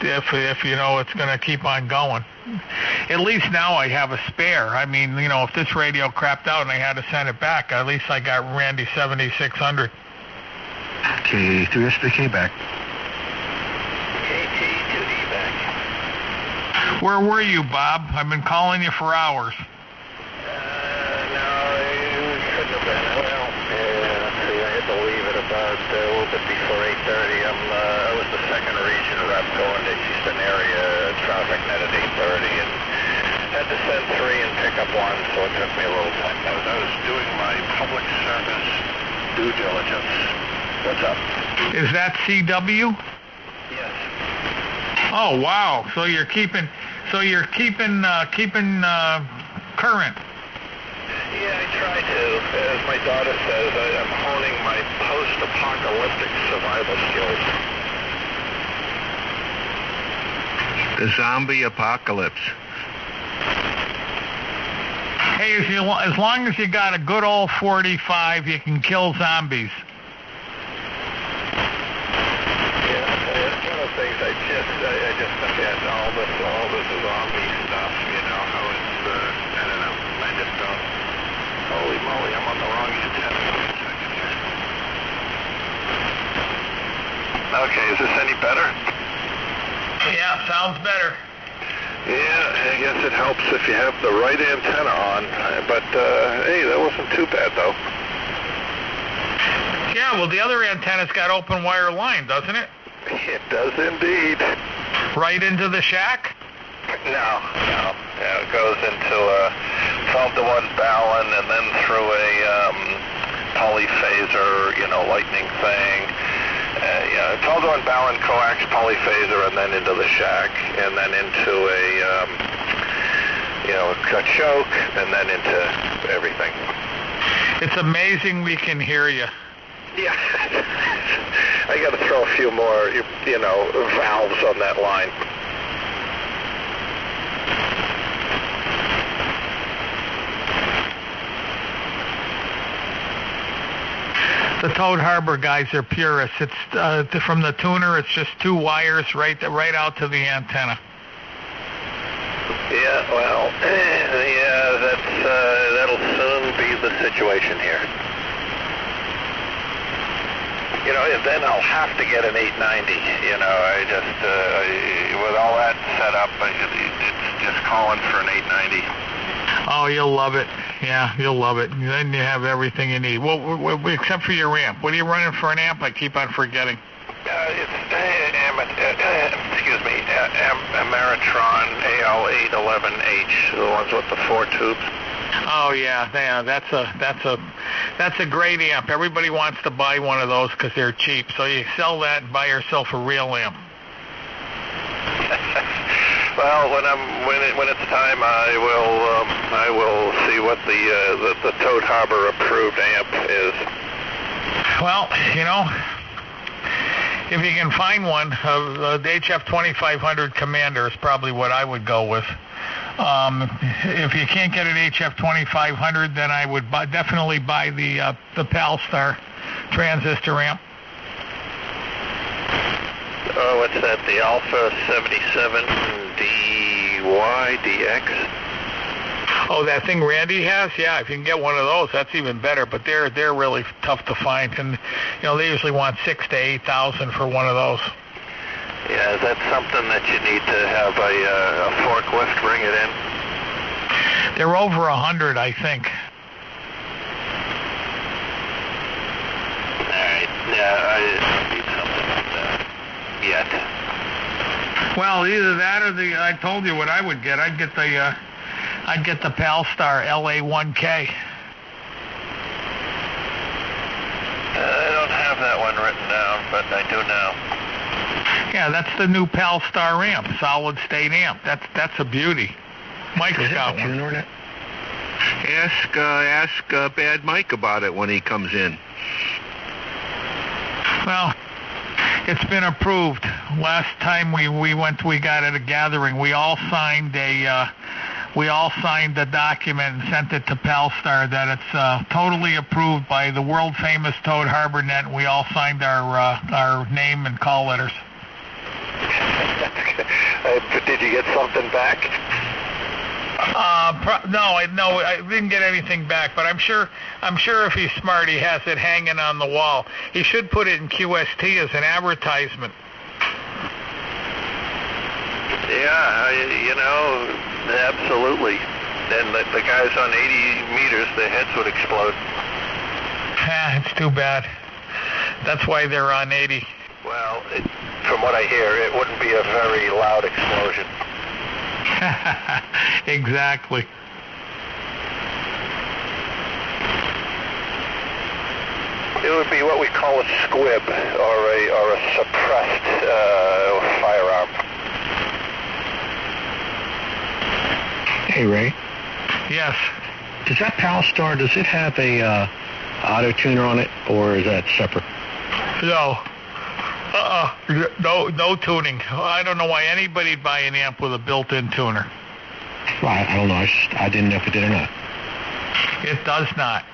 going to keep on going. At least now I have a spare. I mean, if this radio crapped out and I had to send it back, at least I got Randy 7600. KT2SBK back. KT2D back. Where were you, Bob? I've been calling you for hours. No, you shouldn't have been. Well, let's see, I had to leave at about a little bit before 8:30. I was the second region rep going to Eastern area traffic net at 8:30, and had to send 3 and pick up 1, so it took me a little time. I was doing my public service due diligence. What's up? Is that CW? Yes. Oh wow! So you're keeping current. Yeah, I try to. As my daughter says, I'm honing my post-apocalyptic survival skills. The zombie apocalypse. Hey, as long as you got a good old 45, you can kill zombies. Yeah, it's one of the things I just forget all this zombie stuff. How it's I don't know. I just don't. Holy moly, I'm on the wrong antenna. Wait a second here. Okay, is this any better? Yeah, sounds better. Yeah, I guess it helps if you have the right antenna on. But, hey, that wasn't too bad, though. Yeah, well, the other antenna's got open wire line, doesn't it? It does indeed. Right into the shack? No. It goes into a 12-to-1 Ballon and then through a polyphaser, lightning thing. 12-to-1 Ballon, coax, polyphaser, and then into the shack, and then into a choke, and then into everything. It's amazing we can hear you. Yeah. I got to throw a few more, valves on that line. The Toad Harbor guys are purists. It's from the tuner. It's just 2 wires right out to the antenna. Yeah, well, that'll soon be the situation here. Then I'll have to get an 890. With all that set up, it's just calling for an 890. Oh, you'll love it. Yeah, you'll love it. Then you have everything you need. Well, except for your amp. What are you running for an amp? I keep on forgetting. Ameritron AL811H, the ones with the 4 tubes. Oh yeah, that's a great amp. Everybody wants to buy one of those because they're cheap. So you sell that and buy yourself a real amp. Well, when it's time, I will see what the Toad Harbor approved amp is. Well, if you can find one, the HF 2500 Commander is probably what I would go with. If you can't get an HF 2500, then I would definitely buy the Palstar transistor amp. Oh, what's that? The Alpha 77 DX? Oh, that thing Randy has? Yeah, if you can get one of those, that's even better. But they're really tough to find, and they usually want $6,000 to $8,000 for one of those. Yeah, is that something that you need to have a forklift bring it in? They're over 100, I think. All right. Yeah, I need something like that yet. Well, either that or I told you what I would get. I'd get the Palstar LA1K. I don't have that one written down, but I do now. Yeah, that's the new Palstar amp, solid state amp. That's a beauty. Mike's got one. Ask Bad Mike about it when he comes in. Well, it's been approved. Last time we got at a gathering, we all signed the document and sent it to Palstar that it's totally approved by the world famous Toad Harbor Net. We all signed our name and call letters. Did you get something back? No, I didn't get anything back, but I'm sure if he's smart, he has it hanging on the wall. He should put it in QST as an advertisement. Yeah, absolutely. And the guys on 80 meters, their heads would explode. It's too bad. That's why they're on 80. Well, from what I hear, it wouldn't be a very loud explosion. Exactly. It would be what we call a squib, or a suppressed firearm. Hey, Ray. Yes. Does that Palstar, does it have a auto tuner on it, or is that separate? No. No tuning. I don't know why anybody'd buy an amp with a built-in tuner. Well, I don't know. I didn't know if it did or not. It does not.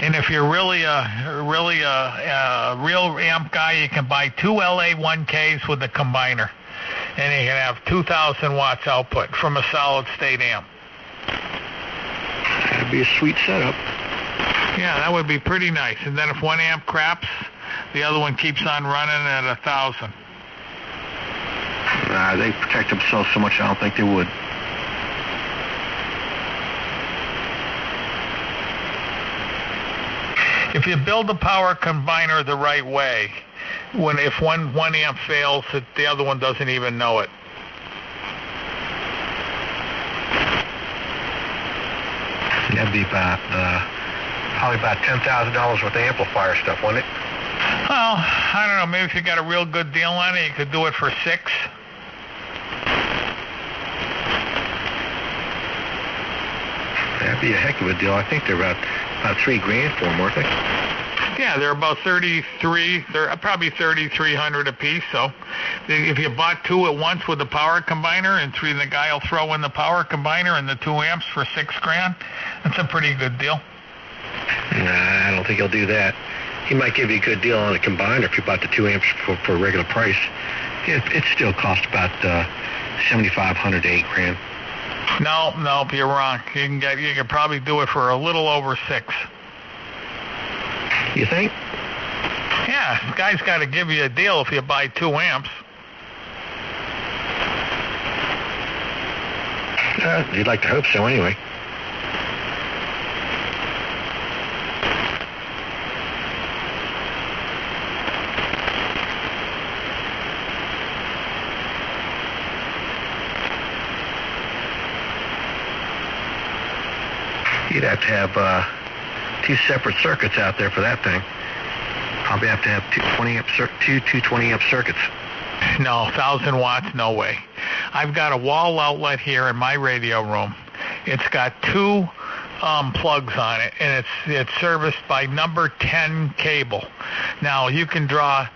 And if you're really a real amp guy, you can buy 2 LA1Ks with a combiner, and you can have 2,000 watts output from a solid-state amp. That'd be a sweet setup. Yeah, that would be pretty nice. And then if one amp craps, the other one keeps on running at 1,000. They protect themselves so much, I don't think they would. If you build the power combiner the right way, if one amp fails, the other one doesn't even know it. That'd be about probably about $10,000 worth of amplifier stuff, wouldn't it? Well, I don't know. Maybe if you got a real good deal on it, you could do it for $6. That'd be a heck of a deal. I think they're about $3,000 for them, weren't they? Yeah, they're about 33. They're probably 3,300 a piece. So, if you bought two at once with the power combiner, and the guy will throw in the power combiner and the 2 amps for $6,000. That's a pretty good deal. Nah, I don't think he'll do that. He might give you a good deal on the combiner if you bought the 2 amps for a regular price. It still costs about $7,500 to $8,000. No, you're wrong. You can probably do it for a little over $6,000. You think? Yeah, the guy's got to give you a deal if you buy 2 amps. You'd like to hope so anyway. You'd have to have 2 separate circuits out there for that thing. Probably have to have two 20 amp circuits. No, 1,000 watts, no way. I've got a wall outlet here in my radio room. It's got 2 plugs on it, and it's serviced by number 10 cable. Now you can draw,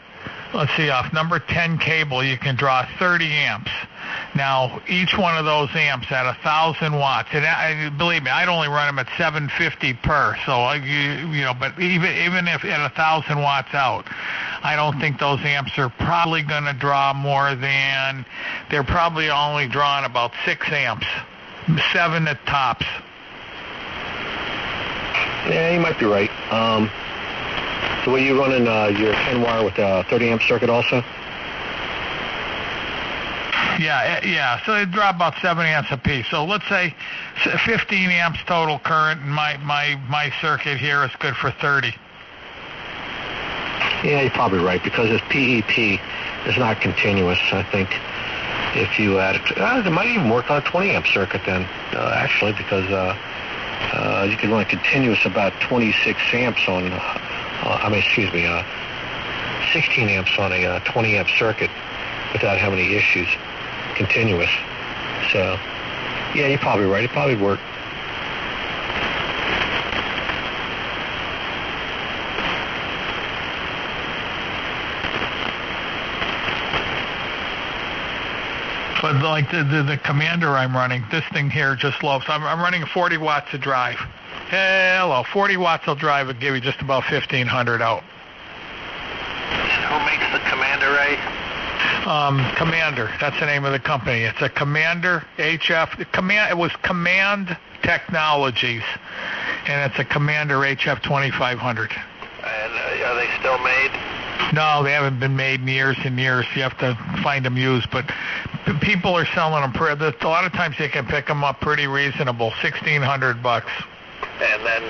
off number 10 cable you can draw 30 amps. Now, each one of those amps at 1,000 watts, and believe me, I'd only run them at 750 per. So, but even if at 1,000 watts out, I don't think those amps are probably going to draw more than, they're probably only drawing about 6 amps, 7 at tops. Yeah, you might be right. So, were you running your 10 wire with a 30 amp circuit also? Yeah. So they draw about 7 amps a piece. So let's say 15 amps total current, and my circuit here is good for 30. Yeah, you're probably right, because this PEP is not continuous. I think if you add it, it might even work on a 20 amp circuit then, actually, because you can run continuous about 26 amps on, 16 amps on a 20 amp circuit without having any issues. Continuous. So, yeah, you're probably right. It probably worked. But like the Commander I'm running, this thing here just loves. I'm running 40 watts of drive. Hello, 40 watts of drive would give you just about 1,500 out. Who makes the Commander, Ray? Commander, that's the name of the company. It's a Commander HF. It was Command Technologies, and it's a Commander HF 2500. And are they still made? No, they haven't been made in years and years. You have to find them used, but people are selling them. A lot of times you can pick them up pretty reasonable, $1,600. And then,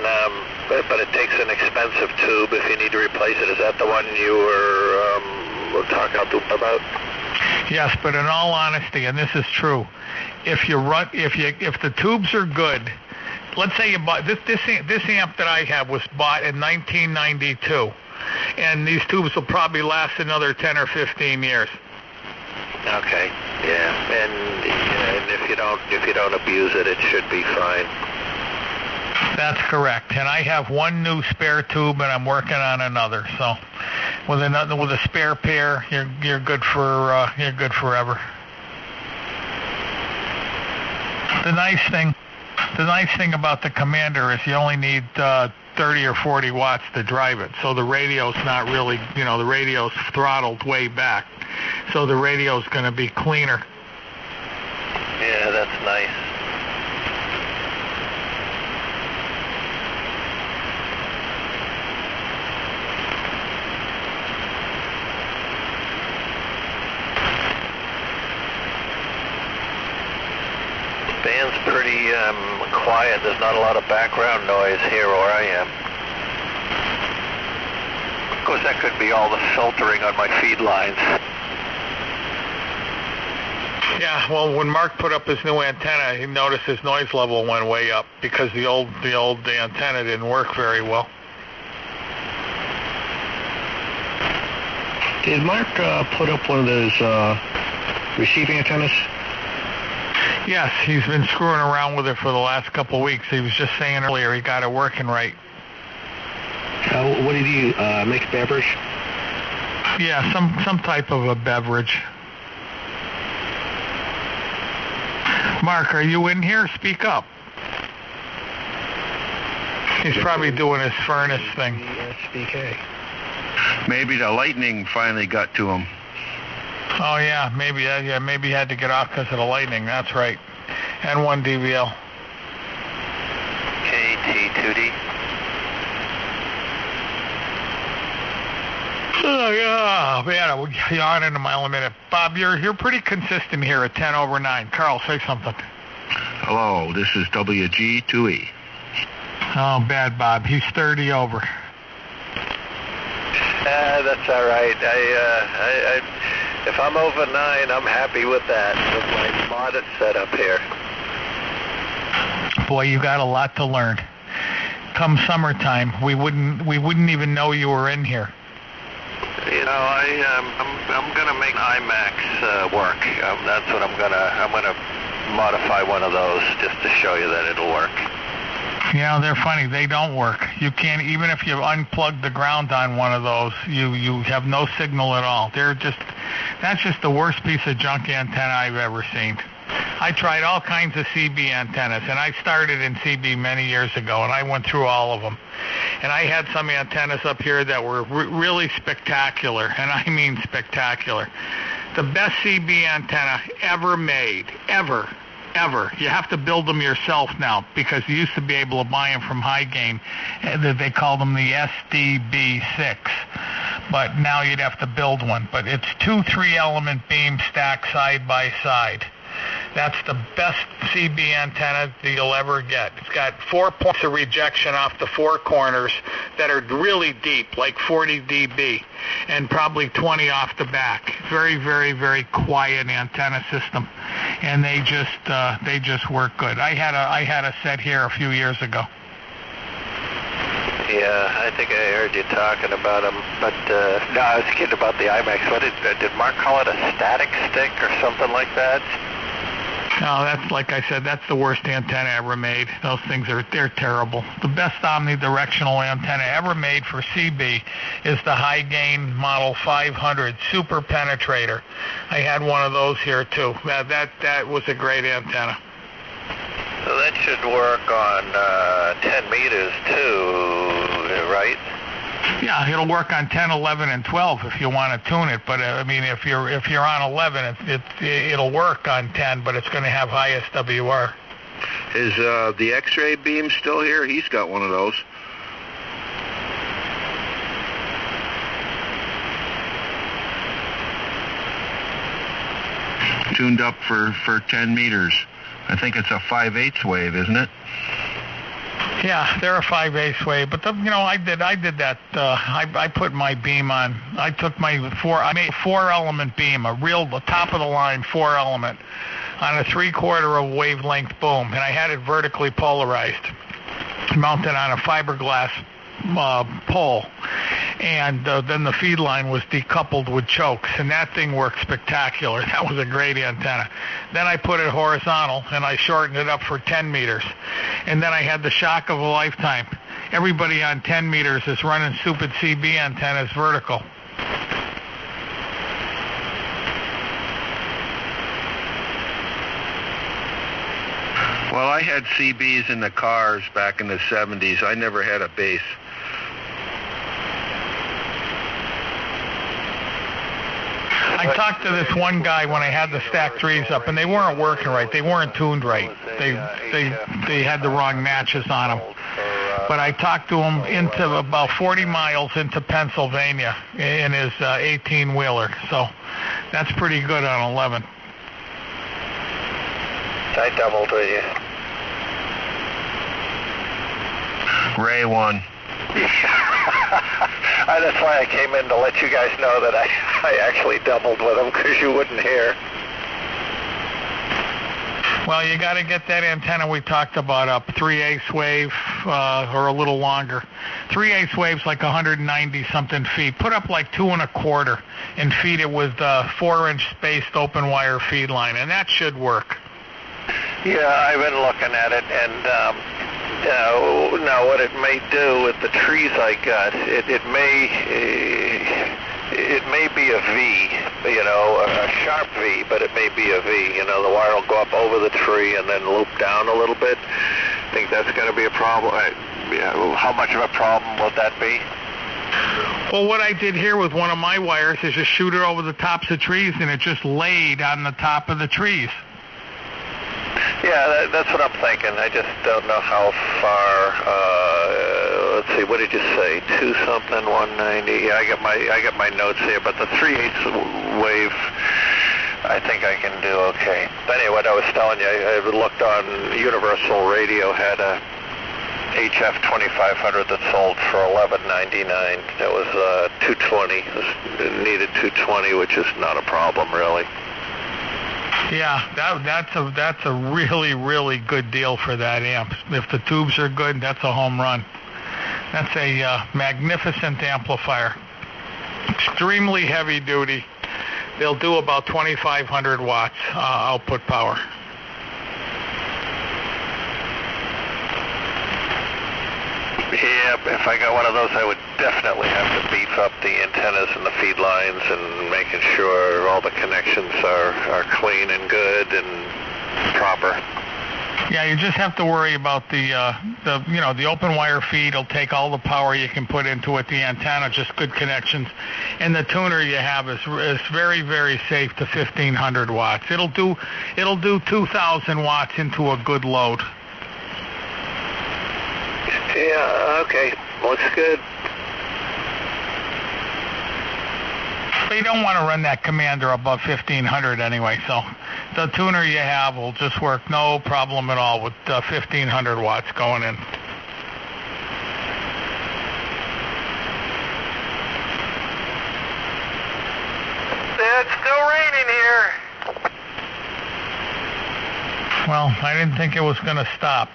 but it takes an expensive tube if you need to replace it. Is that the one you were talking about? Yes, but in all honesty, and this is true, if the tubes are good, let's say you bought this amp that I have was bought in 1992, and these tubes will probably last another 10 or 15 years. Okay, yeah, and if you don't abuse it, it should be fine. That's correct, and I have one new spare tube, and I'm working on another. So, with a spare pair, you're good for forever. The nice thing about the Commander is you only need 30 or 40 watts to drive it. So the radio's not really, the radio's throttled way back, so the radio's going to be cleaner. Yeah, that's nice. Band's pretty quiet. There's not a lot of background noise here where I am. suppose that could be all the filtering on my feed lines. Yeah, well, when Mark put up his new antenna, he noticed his noise level went way up because the old antenna didn't work very well. Did Mark put up one of those receiving antennas? Yes, he's been screwing around with it for the last couple of weeks. He was just saying earlier he got it working right. What did he make a beverage? Yeah, some type of a beverage. Mark, are you in here? Speak up. He's probably doing his furnace thing. SBK. Maybe the lightning finally got to him. Oh yeah, maybe he had to get off because of the lightning. That's right. N1 DVL. KT2D. Oh yeah, man, we'll get on into my own minute. Bob, you're pretty consistent here at 10 over 9. Carl, say something. Hello, this is WG2E. Oh, bad Bob. He's 30 over. That's all right. If I'm over 9, I'm happy with that, with my modest setup here. Boy, you got a lot to learn. Come summertime, we wouldn't even know you were in here. You know, I'm gonna make IMAX work. That's what I'm gonna modify one of those just to show you that it'll work. Yeah, they're funny. They don't work. You can't, even if you unplug the ground on one of those, you have no signal at all. That's just the worst piece of junk antenna I've ever seen. I tried all kinds of CB antennas, and I started in CB many years ago, and I went through all of them. And I had some antennas up here that were really spectacular, and I mean spectacular. The best CB antenna ever made, ever. You have to build them yourself now because you used to be able to buy them from High Gain. They call them the SDB6, but now you'd have to build one. But it's 2 3-element beams stacked side by side. That's the best CB antenna that you'll ever get. It's got 4 points of rejection off the 4 corners that are really deep, like 40 dB, and probably 20 off the back. Very, very, very quiet antenna system, and they just work good. I had a set here a few years ago. Yeah, I think I heard you talking about them, but no, I was kidding about the IMAX. What did Mark call it, a static stick or something like that? No, that's, like I said, that's the worst antenna ever made. Those things they're terrible. The best omnidirectional antenna ever made for CB is the High Gain Model 500 Super Penetrator. I had one of those here too. That was a great antenna. So that should work on 10 meters too, right? Yeah, it'll work on 10, 11, and 12 if you want to tune it. But I mean, if you're on 11, it'll work on 10, but it's going to have high SWR. Is the X-ray beam still here? He's got one of those. Tuned up for 10 meters. I think it's a 5/8 wave, isn't it? Yeah, they're a 5/8 wave, but I did that. I put my beam on. I made a 4-element beam, the top of the line 4-element, on a 3/4 of wavelength boom, and I had it vertically polarized, mounted on a fiberglass pole, and then the feed line was decoupled with chokes, and that thing worked spectacular. That was a great antenna. Then I put it horizontal, and I shortened it up for 10 meters, and then I had the shock of a lifetime. Everybody on 10 meters is running stupid CB antennas vertical. Well, I had CBs in the cars back in the 70s. I never had a base. I talked to this one guy when I had the stack 3s up, and they weren't working right. They weren't tuned right. They had the wrong matches on them. But I talked to him into about 40 miles into Pennsylvania in his 18-wheeler. So that's pretty good on 11. I doubled with you. Ray 1. I that's why I came in to let you guys know that I actually doubled with them, because you wouldn't hear. Well, you got to get that antenna we talked about up, 3/8 wave or a little longer. 3/8 wave's like 190-something feet. Put up like 2 1/4 and feed it with 4-inch spaced open wire feed line, and that should work. Yeah, I've been looking at it, and now what it may do with the trees I got, it may be a V, a sharp V, but it may be a V. The wire will go up over the tree and then loop down a little bit. I think that's going to be a problem. How much of a problem would that be? Well, what I did here with one of my wires is just shoot it over the tops of trees, and it just laid on the top of the trees. Yeah, that's what I'm thinking. I just don't know how far. Let's see, what did you say? 2-something, 190. Yeah, I got my notes here. But the 3/8 wave, I think I can do okay. But anyway, what I was telling you, I looked on Universal Radio had a HF 2500 that sold for $11.99. That was 220. It needed 220, which is not a problem really. Yeah, that's a really, really good deal for that amp. If the tubes are good, that's a home run. That's a magnificent amplifier. Extremely heavy duty. They'll do about 2,500 watts output power. Yeah, if I got one of those, I would definitely have to beef up the antennas and the feed lines and making sure all the connections are clean and good and proper. Yeah, you just have to worry about the open wire feed will take all the power you can put into it. The antenna, just good connections, and the tuner you have is very, very safe to 1,500 watts. It'll do 2,000 watts into a good load. Yeah, okay. Looks good. But you don't want to run that commander above 1,500 anyway, so the tuner you have will just work no problem at all with 1,500 watts going in. It's still raining here. Well, I didn't think it was going to stop.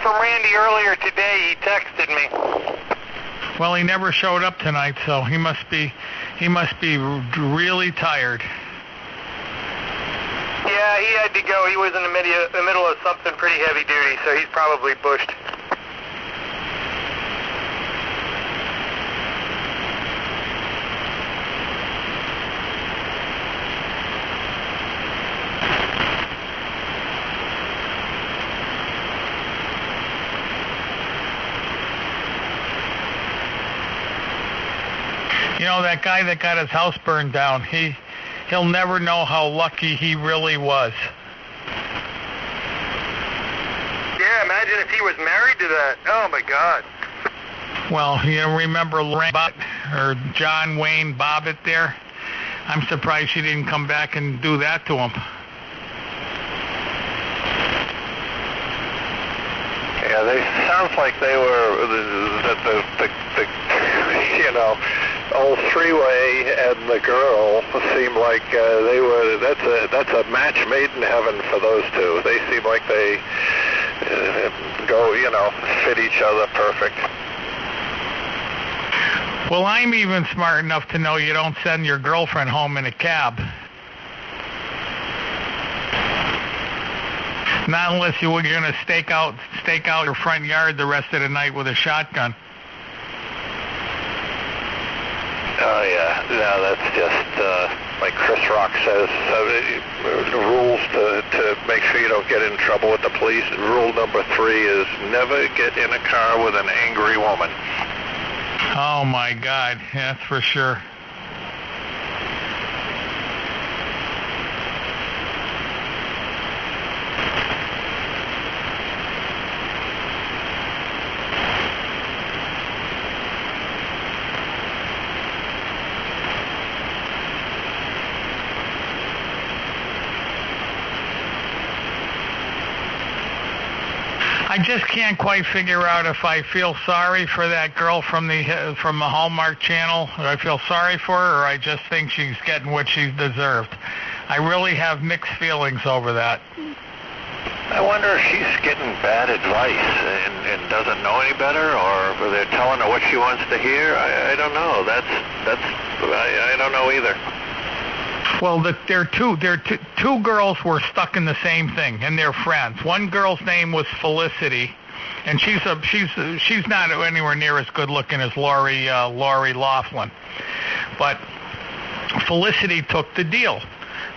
From Randy earlier today, he texted me. Well, he never showed up tonight, so he must be really tired. Yeah, he had to go. He was in the middle of something pretty heavy duty, so he's probably bushed. That guy that got his house burned down, he'll never know how lucky he really was. Yeah, imagine if he was married to that. Oh, my God. Well, remember John Wayne Bobbitt there? I'm surprised she didn't come back and do that to him. Yeah, they sounds like they were the old three-way and the girl seem like they were. That's a match made in heaven for those two. They seem like they fit each other perfect. Well, I'm even smart enough to know you don't send your girlfriend home in a cab. Not unless you're going to stake out your front yard the rest of the night with a shotgun. Oh, yeah. No, that's just, like Chris Rock says, the rules to make sure you don't get in trouble with the police. Rule number 3 is never get in a car with an angry woman. Oh, my God. That's for sure. I just can't quite figure out if I feel sorry for that girl from the Hallmark Channel, or I feel sorry for her, or I just think she's getting what she's deserved. I really have mixed feelings over that. I wonder if she's getting bad advice and doesn't know any better, or they're telling her what she wants to hear. I don't know. I don't know either. Well, two girls were stuck in the same thing, and they're friends. One girl's name was Felicity, and she's not anywhere near as good looking as Lori Loughlin, but Felicity took the deal.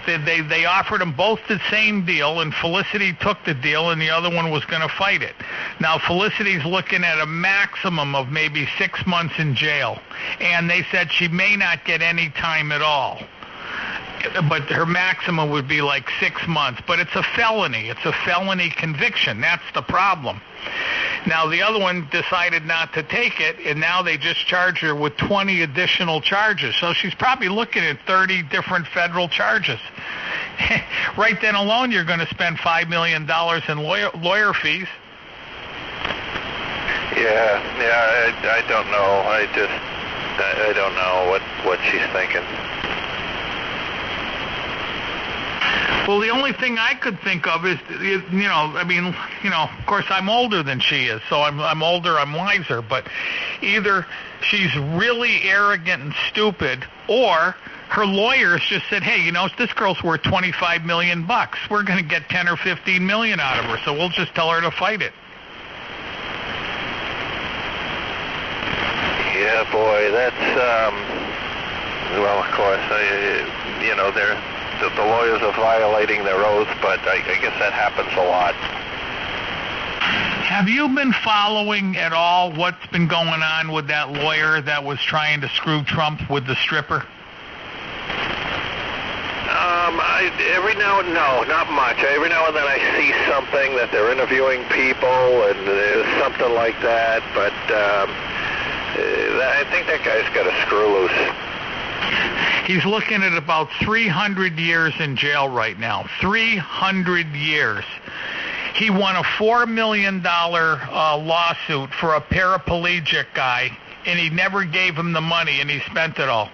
They offered them both the same deal, and Felicity took the deal, and the other one was going to fight it. Now, Felicity's looking at a maximum of maybe 6 months in jail, and they said she may not get any time at all. But her maximum would be like 6 months. But it's a felony. It's a felony conviction. That's the problem. Now, the other one decided not to take it, and now they just charge her with 20 additional charges. So she's probably looking at 30 different federal charges. Right then alone, you're going to spend $5 million in lawyer fees. Yeah, I don't know. I don't know what she's thinking. Well, the only thing I could think of is, of course I'm older than she is, so I'm older, I'm wiser, but either she's really arrogant and stupid, or her lawyers just said, hey, this girl's worth $25 million. We're going to get 10 or 15 million out of her, so we'll just tell her to fight it. Yeah, boy, that's, well, of course, the lawyers are violating their oath, but I guess that happens a lot. Have you been following at all what's been going on with that lawyer that was trying to screw Trump with the stripper? No, not much. Every now and then I see something that they're interviewing people and there's something like that, but I think that guy's got a screw loose. He's looking at about 300 years in jail right now. 300 years. He won a $4 million lawsuit for a paraplegic guy, and he never gave him the money, and he spent it all.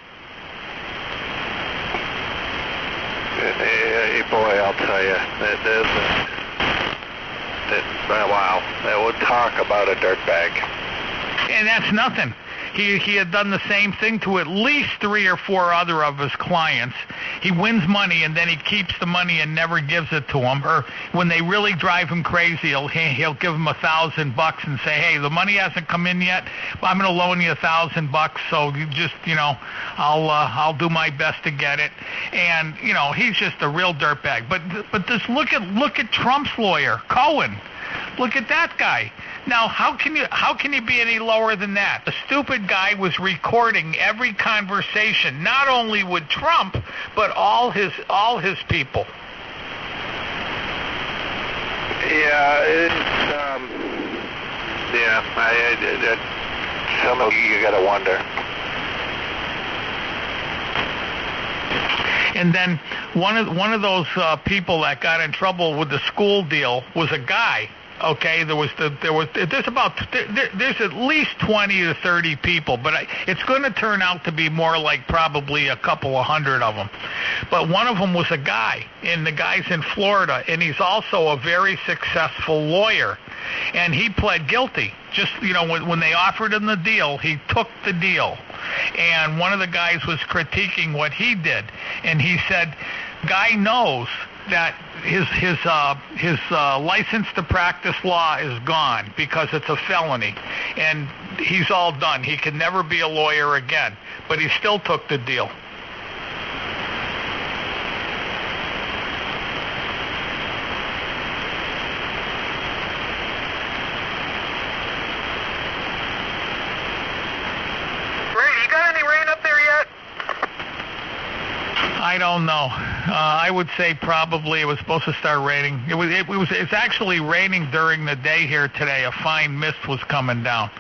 Hey, boy, I'll tell you, wow, that would talk about a dirtbag. And that's nothing. He had done the same thing to at least 3 or 4 other of his clients. He wins money, and then he keeps the money and never gives it to them. Or when they really drive him crazy, he'll give them $1,000 and say, hey, the money hasn't come in yet, but I'm going to loan you $1,000, so you just, I'll do my best to get it. And, he's just a real dirtbag. But just look at Trump's lawyer, Cohen. Look at that guy. Now, how can you be any lower than that? The stupid guy was recording every conversation, not only with Trump, but all his people. Yeah, some of you got to wonder. And then one of those people that got in trouble with the school deal was a guy. Okay, there's at least 20 to 30 people, but it's going to turn out to be more like probably a couple of hundred of them. But one of them was a guy, and the guy's in Florida, and he's also a very successful lawyer, and he pled guilty. Just when they offered him the deal, he took the deal, and one of the guys was critiquing what he did, and he said, "Guy knows that his license to practice law is gone because it's a felony, and he's all done. He can never be a lawyer again, but he still took the deal." Ray, you got any rain up there yet? I don't know. I would say probably it was supposed to start raining. It's actually raining during the day here today. A fine mist was coming down.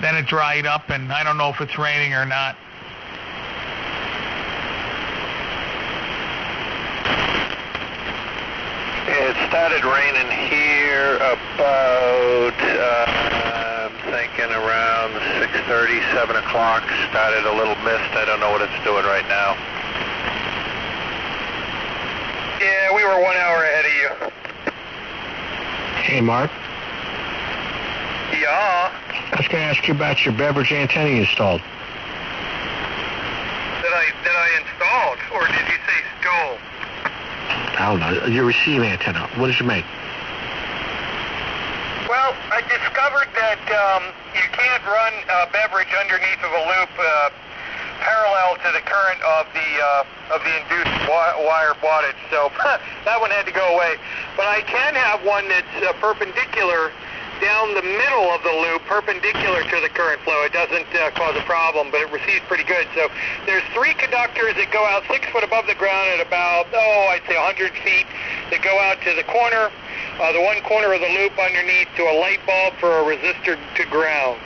Then it dried up, and I don't know if it's raining or not. It started raining here here about, I'm thinking around 6:30, 7 o'clock. Started a little mist. I don't know what it's doing right now. Yeah, we were 1 hour ahead of you. Hey, Mark. Yeah. I was going to ask you about your beverage antenna you installed. That I installed, or did you say stole? I don't know. Your receive antenna. What does it make? Well, I discovered that you can't run a beverage underneath of a loop parallel to the current of the induced wire wattage, so that one had to go away. But I can have one that's perpendicular down the middle of the loop, perpendicular to the current flow. It doesn't cause a problem, but it receives pretty good. So there's 3 conductors that go out 6 foot above the ground at about, I'd say 100 feet, that go out to the corner, the one corner of the loop underneath to a light bulb for a resistor to ground.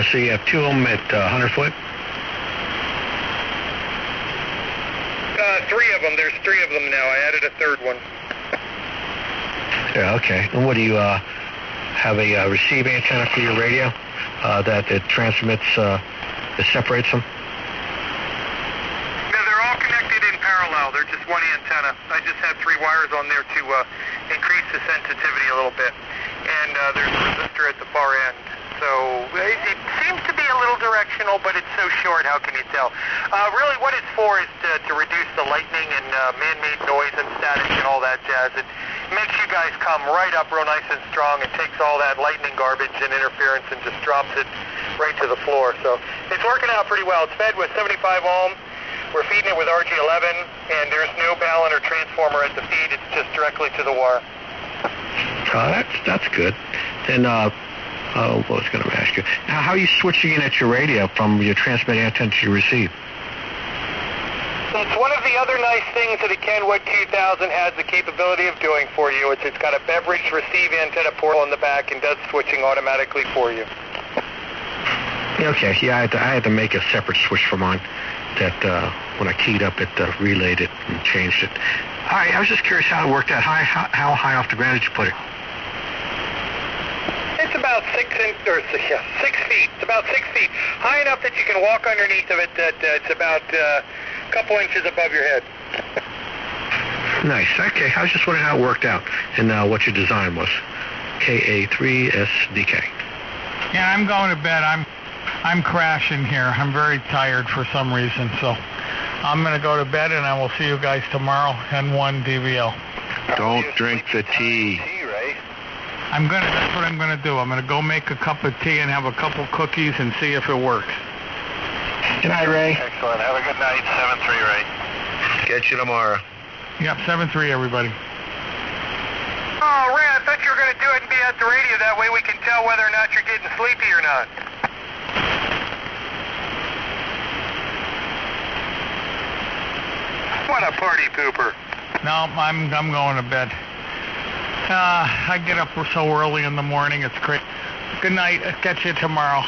So you have 2 of them at 100 foot? 3 of them. There's 3 of them now. I added a 3rd one. Yeah, okay. And what do you have a receive antenna for your radio that transmits, that separates them? No, they're all connected in parallel. They're just one antenna. I just have 3 wires on there to increase the sensitivity a little bit. And there's a resistor at the far end. So it seems to be a little directional, but it's so short, how can you tell? Really what it's for is to reduce the lightning and man-made noise and static and all that jazz. It makes you guys come right up real nice and strong and takes all that lightning garbage and interference and just drops it right to the floor. So it's working out pretty well. It's fed with 75 ohm. We're feeding it with RG11, and there's no balun or transformer at the feed. It's just directly to the wire. That's good. Then what was I going to ask you? Now, how are you switching in at your radio from your transmit antenna to your receive? It's one of the other nice things that a Kenwood 2000 has the capability of doing for you. It's got a beverage receive antenna port on the back and does switching automatically for you. Okay, yeah, I had to make a separate switch for mine that when I keyed up it relayed it and changed it. All right, I was just curious how it worked out. How high off the ground did you put it? It's about 6 feet. It's about 6 feet. High enough that you can walk underneath of it. That it's about a couple inches above your head. Nice. Okay, I was just wondering how it worked out and what your design was. KA3SDK. Yeah, I'm going to bed. I'm crashing here. I'm very tired for some reason, so I'm going to go to bed, and I will see you guys tomorrow, N1 DVL. Don't drink the tea. That's what I'm going to do. I'm going to go make a cup of tea and have a couple cookies and see if it works. Good night, Ray. Excellent. Have a good night. 7-3, Ray. Catch you tomorrow. Yep, 7-3, everybody. Oh, Ray, I thought you were going to do it and be at the radio. That way we can tell whether or not you're getting sleepy or not. What a party pooper. No, I'm going to bed. I get up so early in the morning. It's great. Good night. I'll catch you tomorrow.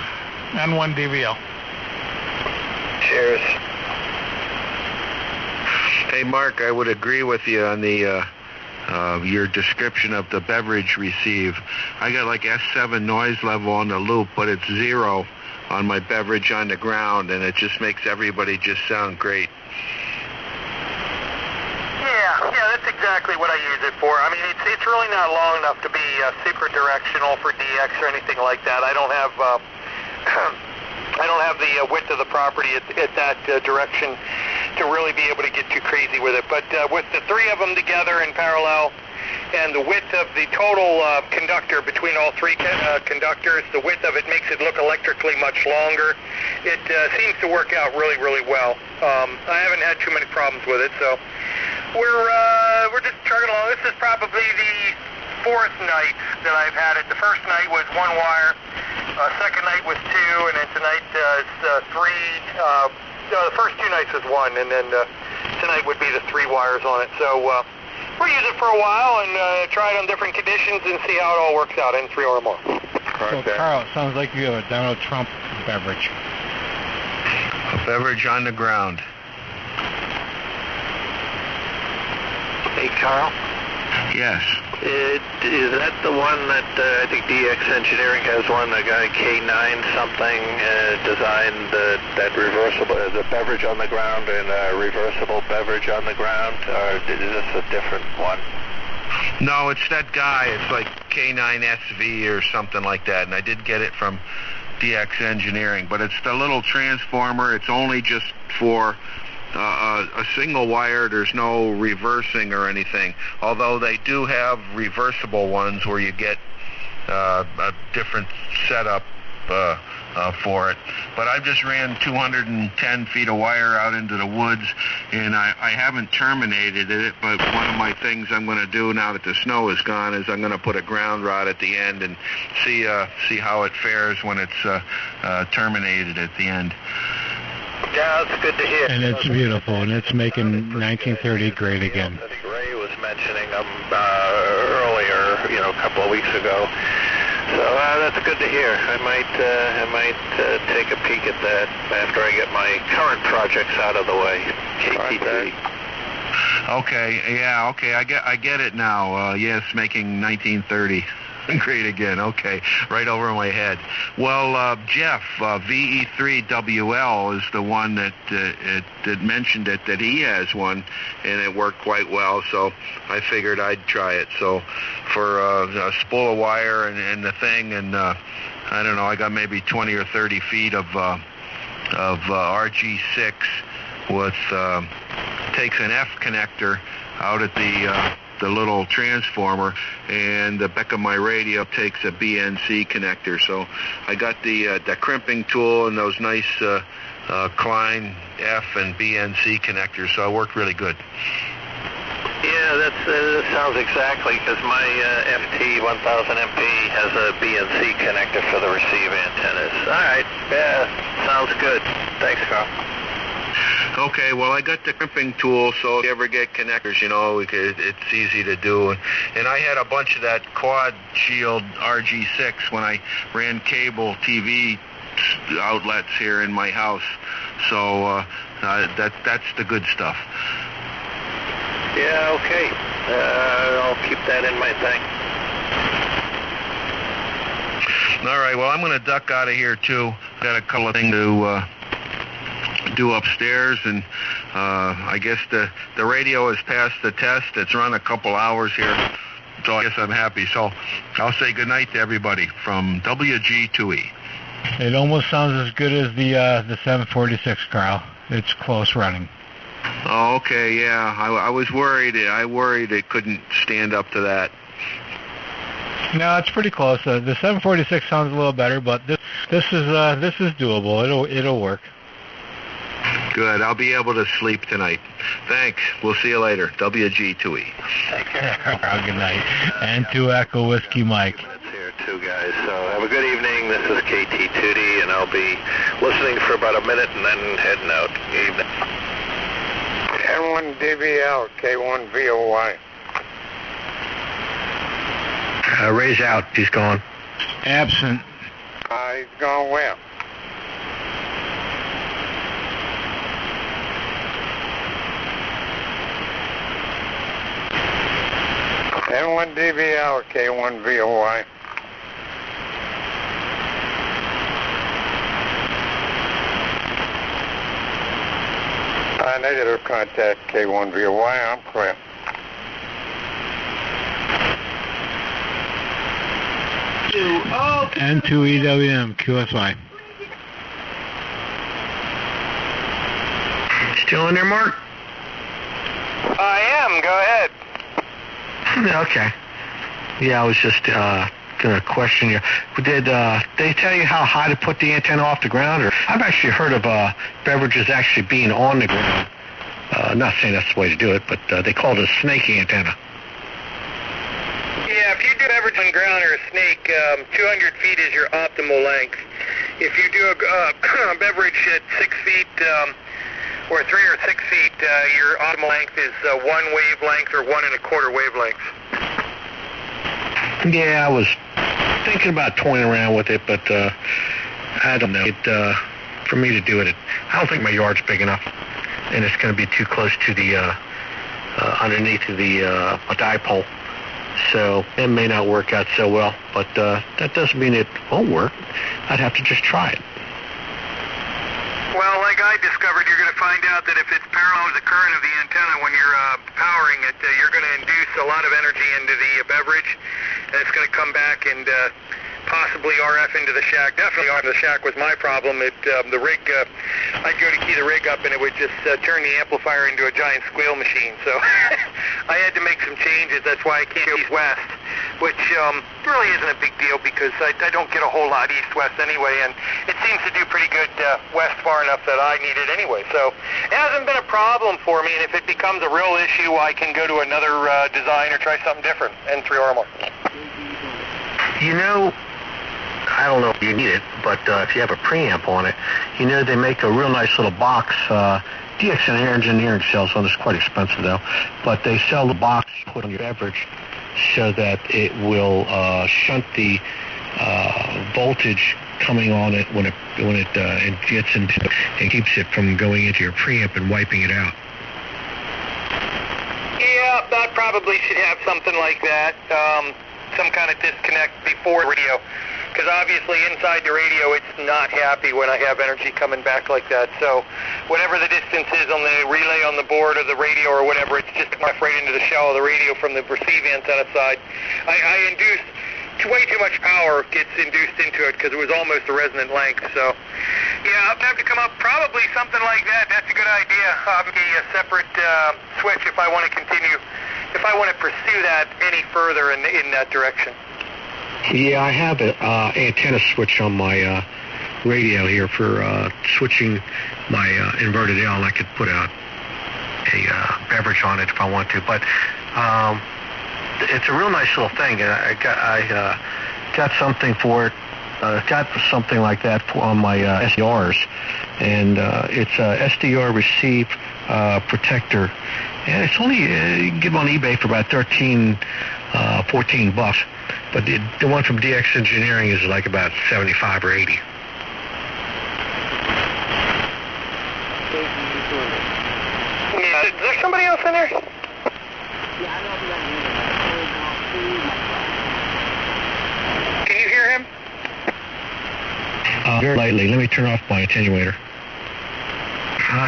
N1 DVL. Cheers. Hey, Mark, I would agree with you on the your description of the beverage receive. I got like S7 noise level on the loop, but it's 0 on my beverage on the ground, and it just makes everybody just sound great. Yeah, that's exactly what I use it for. I mean, it's really not long enough to be super directional for DX or anything like that. I don't have the width of the property at that direction to really be able to get too crazy with it. But with the 3 of them together in parallel and the width of the total conductor between all 3 conductors, the width of it makes it look electrically much longer. It seems to work out really, really well. I haven't had too many problems with it, so we're just chugging along. This is probably the 4th night that I've had it. The first night was 1 wire. Second night was 2, and then tonight is 3. The first 2 nights was 1, and then tonight would be the 3 wires on it. So we'll use it for a while and try it on different conditions and see how it all works out in 3 or more. So, Carl, it sounds like you have a Donald Trump beverage. A beverage on the ground. Hey, Carl. Yes. Is that the one that I think DX Engineering has one, a guy K9 something designed that reversible, the beverage on the ground and reversible beverage on the ground? Or is this a different one? No, it's that guy. It's like K9SV or something like that, and I did get it from DX Engineering, but it's the little transformer. It's only just for a single wire. There's no reversing or anything, although they do have reversible ones where you get a different setup for it. But I just ran 210 feet of wire out into the woods, and I haven't terminated it, but one of my things I'm going to do now that the snow is gone is I'm going to put a ground rod at the end and see how it fares when it's terminated at the end. Yeah, that's good to hear. And it's beautiful, and it's making 1930 great again. Ray was mentioning them earlier, a couple of weeks ago. So that's good to hear. I might take a peek at that after I get my current projects out of the way. KTT. Okay, yeah, okay, I get it now. Yes, making 1930 great again. Okay, right over my head. Well, Jeff, VE3WL is the one that mentioned it, that he has one, and it worked quite well, so I figured I'd try it. So for a spool of wire and the thing, and I don't know, I got maybe 20 or 30 feet of RG6 with, takes an F connector out at the little transformer, and the back of my radio takes a BNC connector. So I got the crimping tool and those nice Klein F and BNC connectors, so it worked really good. Yeah, that sounds exactly, because my FT1000MP has a BNC connector for the receive antennas. All right, yeah, sounds good. Thanks, Carl. Okay, well, I got the crimping tool, so if you ever get connectors, it's easy to do. And I had a bunch of that Quad Shield RG6 when I ran cable TV outlets here in my house. So that's the good stuff. Yeah, okay. I'll keep that in my thing. All right, well, I'm going to duck out of here, too. Got a couple of things to do upstairs, and I guess the radio has passed the test. It's run a couple hours here, so I guess I'm happy. So I'll say goodnight to everybody from WG2E. It almost sounds as good as the 746, Carl. It's close running. Oh, okay, yeah. I was worried. I worried it couldn't stand up to that. No, it's pretty close. The 746 sounds a little better, but this is doable. It'll work. Good. I'll be able to sleep tonight. Thanks. We'll see you later. WG2E. Take care. Good night. And to Echo Whiskey Mike. That's here too, guys. So have a good evening. This is KT2D, and I'll be listening for about a minute and then heading out. Evening. N1DBL, K1VOY. Ray's out. He's gone. Absent. He's gone well. N1DBL, K1VOY. Negative contact, K1VOY. I'm clear. N2EWM, QSY. Still in there, Mark? I am. Go ahead. Okay. Yeah, I was just going to question you. Did they tell you how high to put the antenna off the ground? Or I've actually heard of beverages actually being on the ground. Not saying that's the way to do it, but they call it a snake antenna. Yeah, if you do beverage on ground or a snake, 200 feet is your optimal length. If you do a beverage at 6 feet or 3 or 6 feet, your optimal length is 1 wavelength or 1 1/4 wavelength. Yeah, I was thinking about toying around with it, but I don't know. For me to do it, I don't think my yard's big enough, and it's going to be too close to the underneath of the dipole. So it may not work out so well, but that doesn't mean it won't work. I'd have to just try it. Well, like I discovered, you're going to find out that if it's parallel to the current of the antenna when you're powering it, you're going to induce a lot of energy into the beverage, and it's going to come back and possibly RF into the shack. Definitely RF into the shack was my problem. The rig, I'd go to key the rig up and it would just turn the amplifier into a giant squeal machine. So I had to make some changes. That's why I can't go east-west, which really isn't a big deal because I don't get a whole lot east-west anyway, and it seems to do pretty good west far enough that I need it anyway. So it hasn't been a problem for me, and if it becomes a real issue, I can go to another design or try something different, N3 or more. You know, I don't know if you need it, but if you have a preamp on it, you know they make a real nice little box. DX Engineering sells one. It's quite expensive though, but they sell the box you put on your beverage so that it will shunt the voltage coming on it when it gets into and keeps it from going into your preamp and wiping it out. Yeah, that probably should have something like that. Some kind of disconnect before radio. Because obviously inside the radio it's not happy when I have energy coming back like that. So whatever the distance is on the relay on the board or the radio or whatever, it's just right into the shell of the radio from the receive antenna side. I induced way too much power gets induced into it because it was almost a resonant length. So yeah, I'll have to come up probably something like that. That's a good idea. Obviously a separate switch if I want to continue, if I want to pursue that any further in that direction. Yeah, I have an antenna switch on my radio here for switching my inverted L, and I could put a beverage on it if I want to. But it's a real nice little thing. I got something for it. Got something like that on my SDRs, and it's a SDR receive protector, and it's only you can get them on eBay for about $13, $14. But the one from DX Engineering is like about 75 or 80. Yeah, is there somebody else in there? Can you hear him? Very lightly. Let me turn off my attenuator.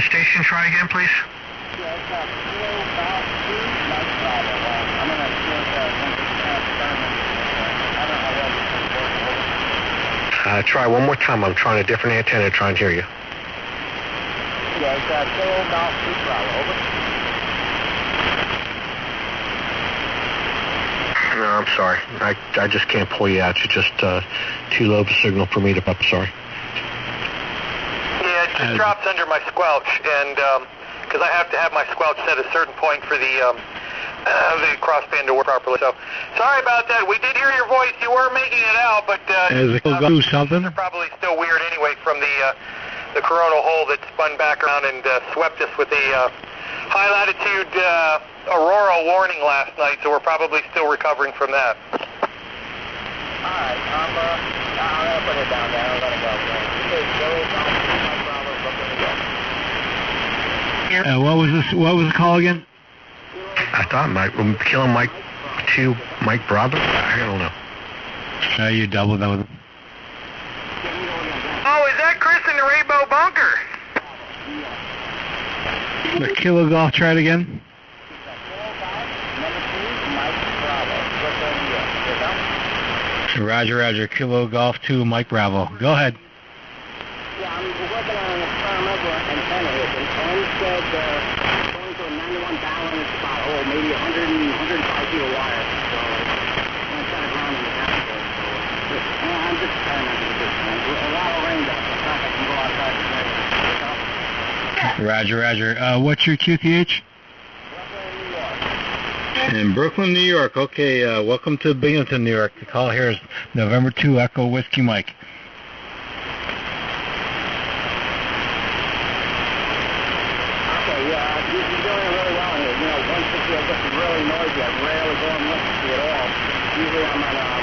Station, try again, please. Try one more time. I'm trying a different antenna to try and hear you. Yeah, it's Kilo Golf 2 Bravo, over. No, I'm sorry. I just can't pull you out. You're just too low of a signal for me to... I'm sorry. Yeah, it just drops under my squelch, and because I have to have my squelch set at a certain point for the crossband to work properly. So sorry about that. We did hear your voice. You were making it out, but Is it do something? they're probably still weird anyway from the coronal hole that spun back around and swept us with a high latitude aurora warning last night. So we're probably still recovering from that. All right, I'm gonna put it down there. I'll let it go. Kilo Golf 2 Bravo, What was this? What was the call again? I thought Kilo Mike 2 Mike Bravo. I don't know. You doubled that with him. Oh, is that Chris in the Rainbow Bunker? The Kilo Golf, try it again. Roger, Roger. Kilo Golf 2 Mike Bravo. Go ahead. Yeah, I'm working on an experimental antenna here. And said going to a 91 balance about, maybe 105 feet of wire. So I'm going to turn it around in the house. So I'm just experimenting with this one. A lot of rain down. I can go outside and Roger, Roger. What's your QTH? In Brooklyn, New York. Okay, welcome to Binghamton, New York. The call here is November 2 Echo Whiskey Mike. Okay, yeah, you're doing really well here. You know, 160 gets really noisy. I rarely go on 160 at all. Usually I'm on,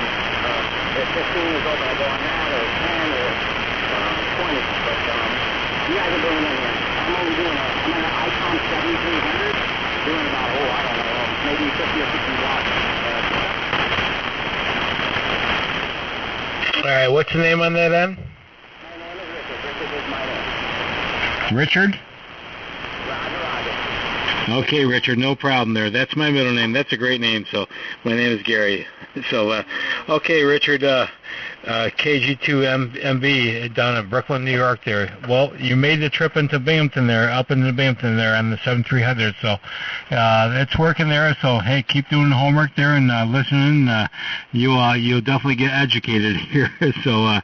if 15 is open, I go on that, or 10, or 20. But you guys are doing it here. I'm only doing I'm on an Icon 7300, doing about, I don't know, maybe 50 or 60 watts. All right, what's the name on that end? My name is Richard. Richard is my name. Richard? Roger, Roger. Okay, Richard, no problem there. That's my middle name. That's a great name. So my name is Gary. So, okay, Richard, KG2MB down in Brooklyn, New York there. Well, you made the trip into Binghamton there, up into Binghamton there on the 7300. So it's working there. So, hey, keep doing the homework there and listening. You'll definitely get educated here. So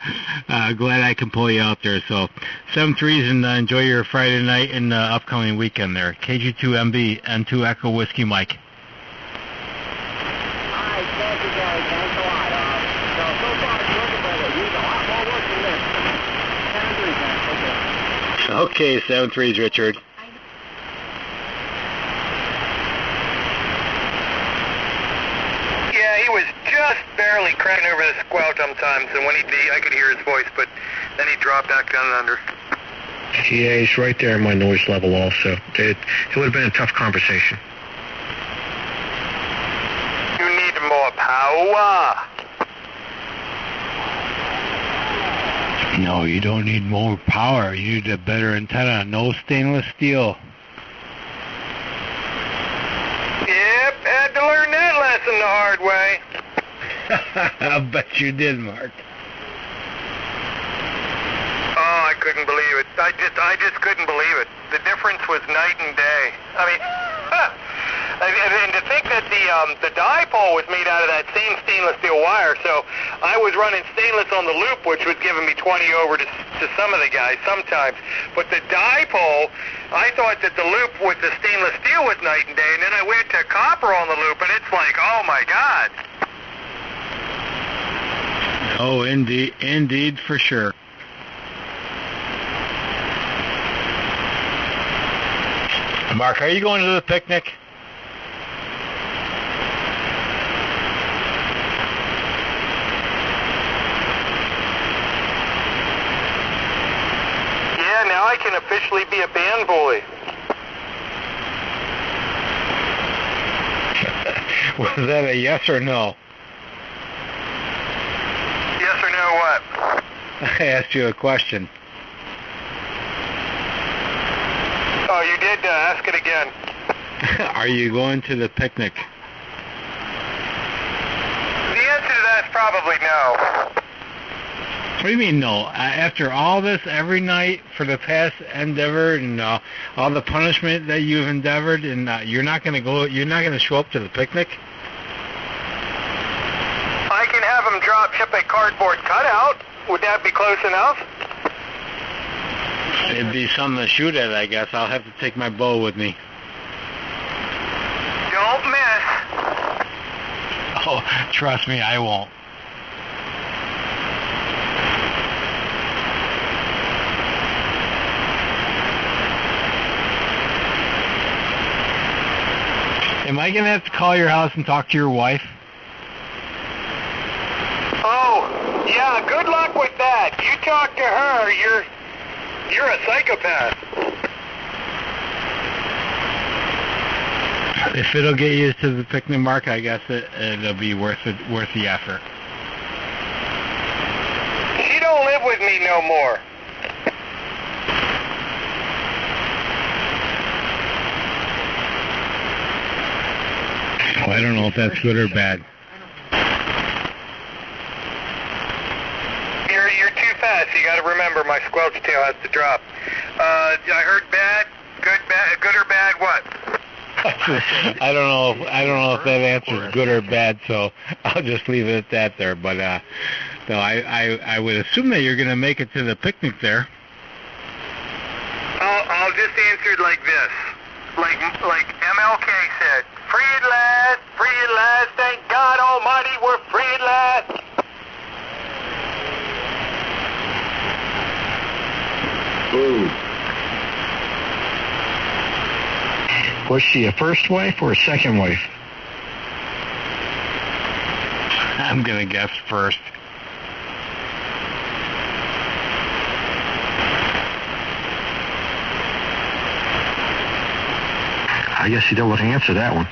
glad I can pull you out there. So 73s and enjoy your Friday night and upcoming weekend there. KG2MB, N2 Echo Whiskey Mike. All right, thank you, Gary. Thanks a lot. So far it's working, but it needs a lot more work than this. 7-3, okay. Okay, 73s, Richard. Yeah, he was just barely cracking over the squelch sometimes, and when I could hear his voice, but then he dropped back down under. Yeah, he's right there in my noise level also. It would have been a tough conversation. You need more power. No, you don't need more power. You need a better antenna. No stainless steel. Yep, had to learn that lesson the hard way. I bet you did, Mark. Oh, I couldn't believe it. I just couldn't believe it. The difference was night and day. I mean, and to think that the dipole was made out of that same stainless steel wire, so I was running stainless on the loop, which was giving me 20 over to some of the guys sometimes. But the dipole, I thought that the loop with the stainless steel was night and day, and then I went to copper on the loop, and it's like, oh my God. Oh, indeed, for sure. Mark, are you going to the picnic? Yeah, now I can officially be a band boy. Was that a yes or no? Yes or no what? I asked you a question. Oh, you did ask it again. Are you going to the picnic? The answer to that's probably no. What do you mean no? After all this, every night for the past endeavor and all the punishment that you've endeavored, and you're not going to go. You're not going to show up to the picnic. I can have him drop ship a cardboard cutout. Would that be close enough? It'd be something to shoot at, I guess. I'll have to take my bow with me. Don't miss. Oh, trust me, I won't. Am I going to have to call your house and talk to your wife? Oh, yeah, good luck with that. You talk to her, you're a psychopath. If it'll get you to the picnic, Mark, I guess it'll be worth the effort. She don't live with me no more. Well, I don't know if that's good or bad. You're too fast. You got to remember, my squelch tail has to drop. I heard bad, good or bad. What? I don't know if that answer is good or bad, so I'll just leave it at that there. But no, I would assume that you're going to make it to the picnic there. I'll just answer it like this, like MLK said, free at last, thank God Almighty, we're free at last. Ooh. Was she a first wife or a second wife? I'm going to guess first. I guess you don't want to answer that one.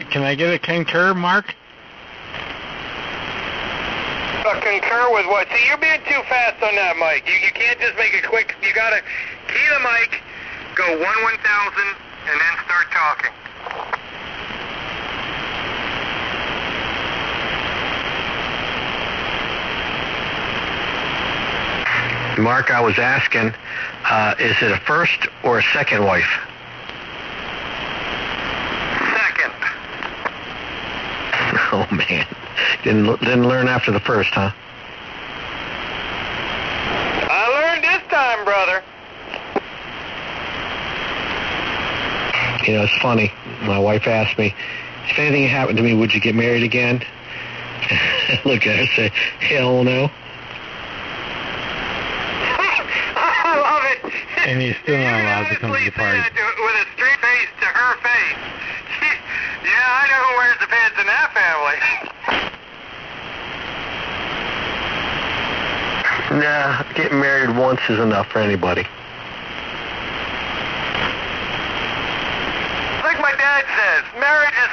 Can I get a concur, Mark? A concur with what? See, you're being too fast on that, Mike. You can't just make it quick. You gotta key the mic, go 1/1000, and then start talking. Mark, I was asking, is it a first or a second wife? Second. Oh man, didn't learn after the first, huh? I learned this time, brother. You know, it's funny. My wife asked me, if anything happened to me, would you get married again? Look at her and say, hell no. I love it. And he's still not allowed to come to the party. With a straight face to her face. Yeah, I know who wears the pants in that family. Nah, getting married once is enough for anybody. Like my dad says, marriage is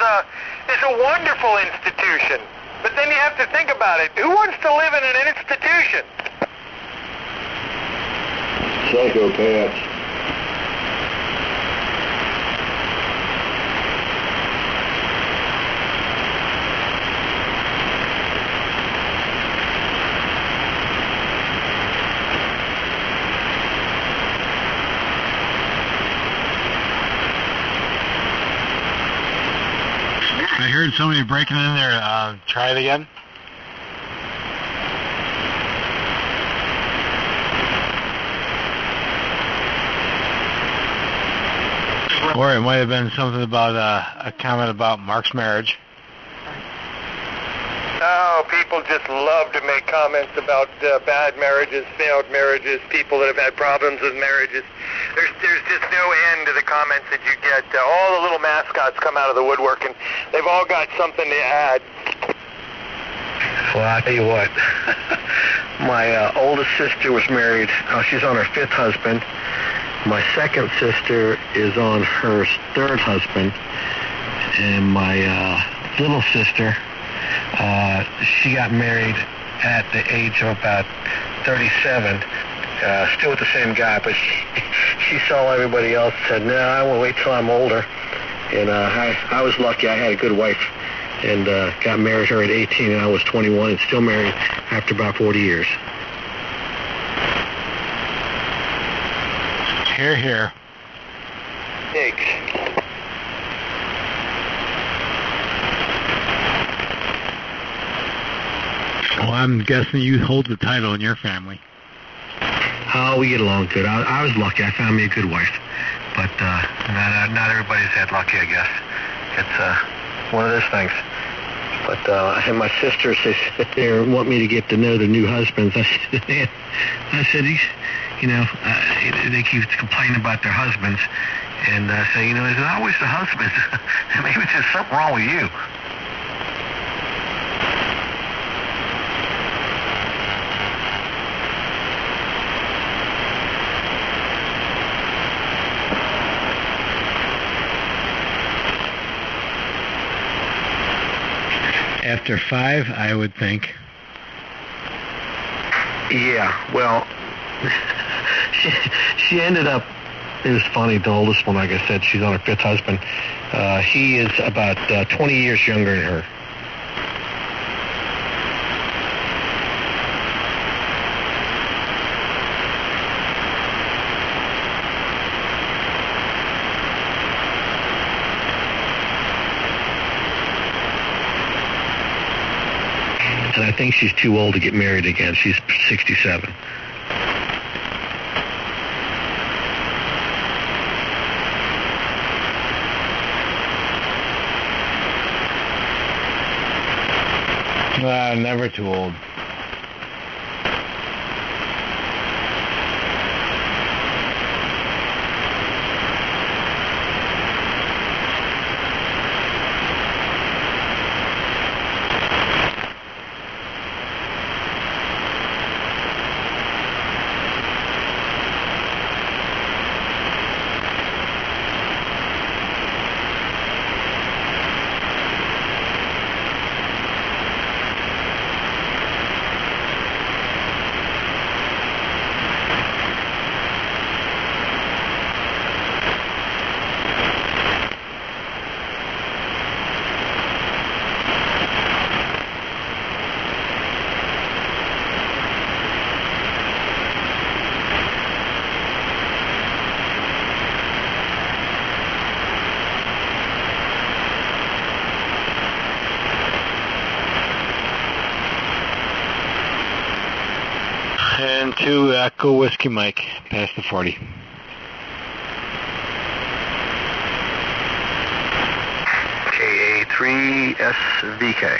a wonderful institution. But then you have to think about it. Who wants to live in an institution? Psychopaths. I heard somebody breaking in there. Try it again. Or it might have been something about a comment about Mark's marriage. Oh, people just love to make comments about bad marriages, failed marriages, people that have had problems with marriages. There's just no end to the comments that you get. All the little mascots come out of the woodwork, and they've all got something to add. Well, I tell you what, my oldest sister was married. She's on her fifth husband. My second sister is on her third husband, and my little sister, she got married at the age of about 37, still with the same guy, but she saw everybody else and said, no, I will wait till I'm older. And I was lucky. I had a good wife, and got married her at 18, and I was 21, and still married after about 40 years. Hear, hear. Thanks. Well, I'm guessing you hold the title in your family. Oh, we get along good. I was lucky. I found me a good wife. But not everybody's that lucky, I guess. It's one of those things. But and my sisters, they want me to get to know the new husbands. I said, man, they keep complaining about their husbands. And I say, it's always the husbands. Maybe there's something wrong with you. After 5, I would think. Yeah, well, she ended up, it was funny, the oldest one, like I said, she's on her fifth husband. He is about 20 years younger than her. And I think she's too old to get married again. She's 67. Never too old. And 2 Echo Whiskey Mike, past the 40. KA3SVK.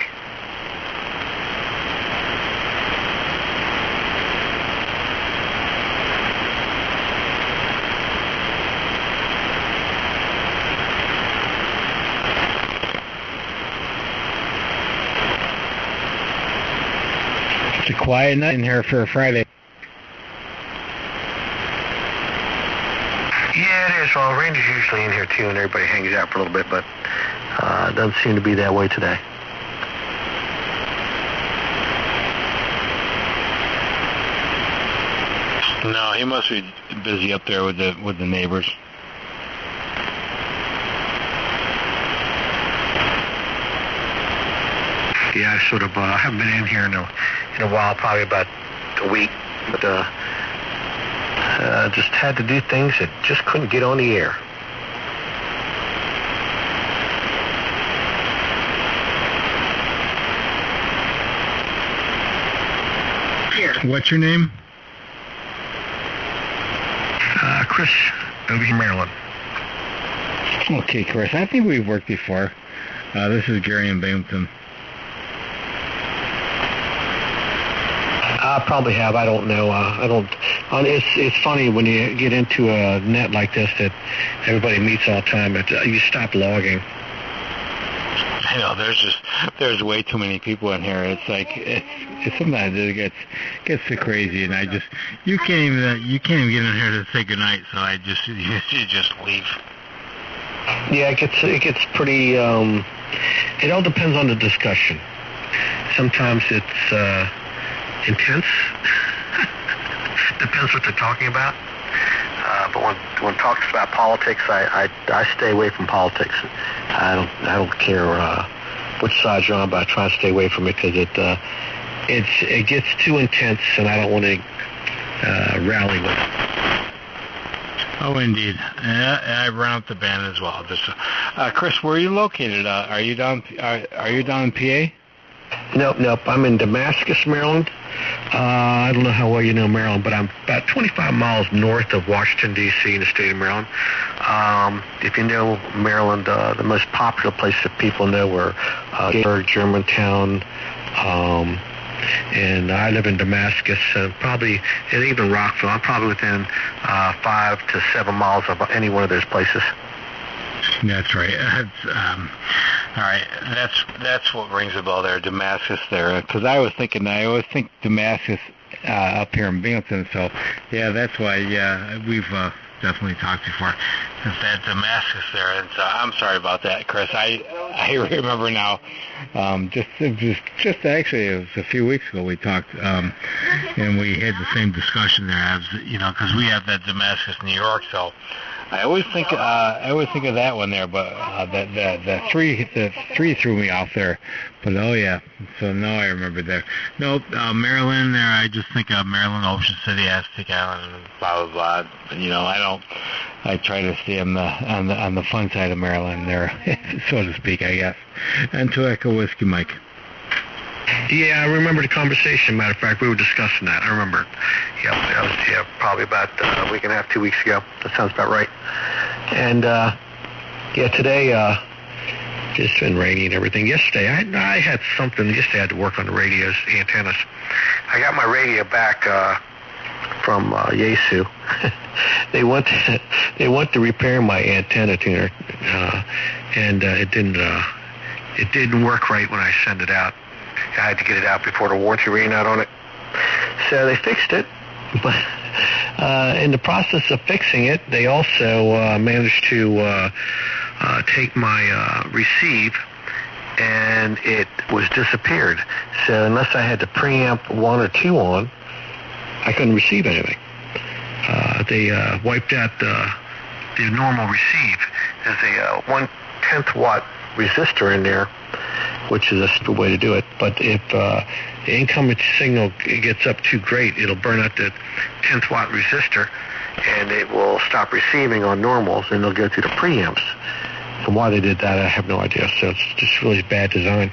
It's a quiet night in here for a Friday. Yeah, it is. Well, Randy's usually in here too, and everybody hangs out for a little bit, but it doesn't seem to be that way today. No, he must be busy up there with the neighbors. Yeah, I sort of haven't been in here in a while, probably about a week, but just had to do things that just couldn't get on the air. Here. What's your name? Chris, over here in Maryland. Okay, Chris. I think we've worked before. This is Gary in Binghamton. I probably have. I don't know. I don't. It's funny when you get into a net like this that everybody meets all the time. You stop logging. I know there's way too many people in here. It's like it's sometimes it gets too crazy, and you can't even get in here to say goodnight. So you just leave. Yeah, it gets pretty. It all depends on the discussion. Sometimes it's intense. Depends what they're talking about. But when talks about politics, I stay away from politics. I don't care which side you're on, but I try to stay away from it because it gets too intense, and I don't want to rally with it. Oh, indeed. I run up the band as well. Chris, where are you located? Are you down in PA? Nope. I'm in Damascus, Maryland. I don't know how well you know Maryland, but I'm about 25 miles north of Washington, D.C. in the state of Maryland. If you know Maryland, the most popular places that people know are Gettysburg, Germantown, and I live in Damascus, and even Rockville. I'm probably within 5 to 7 miles of any one of those places. That's right. All right. That's what rings a bell there, Damascus there. Because I always think Damascus up here in Binghamton. So, yeah, that's why. Yeah, we've definitely talked before. That Damascus there. And I'm sorry about that, Chris. I remember now. Just actually, it was a few weeks ago we talked, and we had the same discussion there. As because we have that Damascus, New York. So. I always think of that one there, but the three threw me off there. But oh yeah, so now I remember there. Nope, Maryland there. I just think of Maryland, Ocean City, Aztec Island, and blah blah blah. But, I try to stay on the fun side of Maryland there, so to speak, I guess. And to Echo Whiskey Mike. Yeah, I remember the conversation. Matter of fact, we were discussing that. I remember. Yeah, that was probably about a week and a half, 2 weeks ago. That sounds about right. And today it's been rainy and everything. Yesterday, I had something. Yesterday, I had to work on the radios, the antennas. I got my radio back from Yaesu. They went to repair my antenna tuner, and it didn't work right when I sent it out. I had to get it out before the warranty ran out on it. So they fixed it, but in the process of fixing it, they also managed to take my receive, and it was disappeared. So unless I had the preamp 1 or 2 on, I couldn't receive anything. They wiped out the normal receive. There's a 1/10 watt resistor in there, which is a stupid way to do it. But if the incoming signal gets up too great, it'll burn out the 10th watt resistor, and it will stop receiving on normals, and they'll go to the preamps. And why they did that, I have no idea. So it's just really bad design.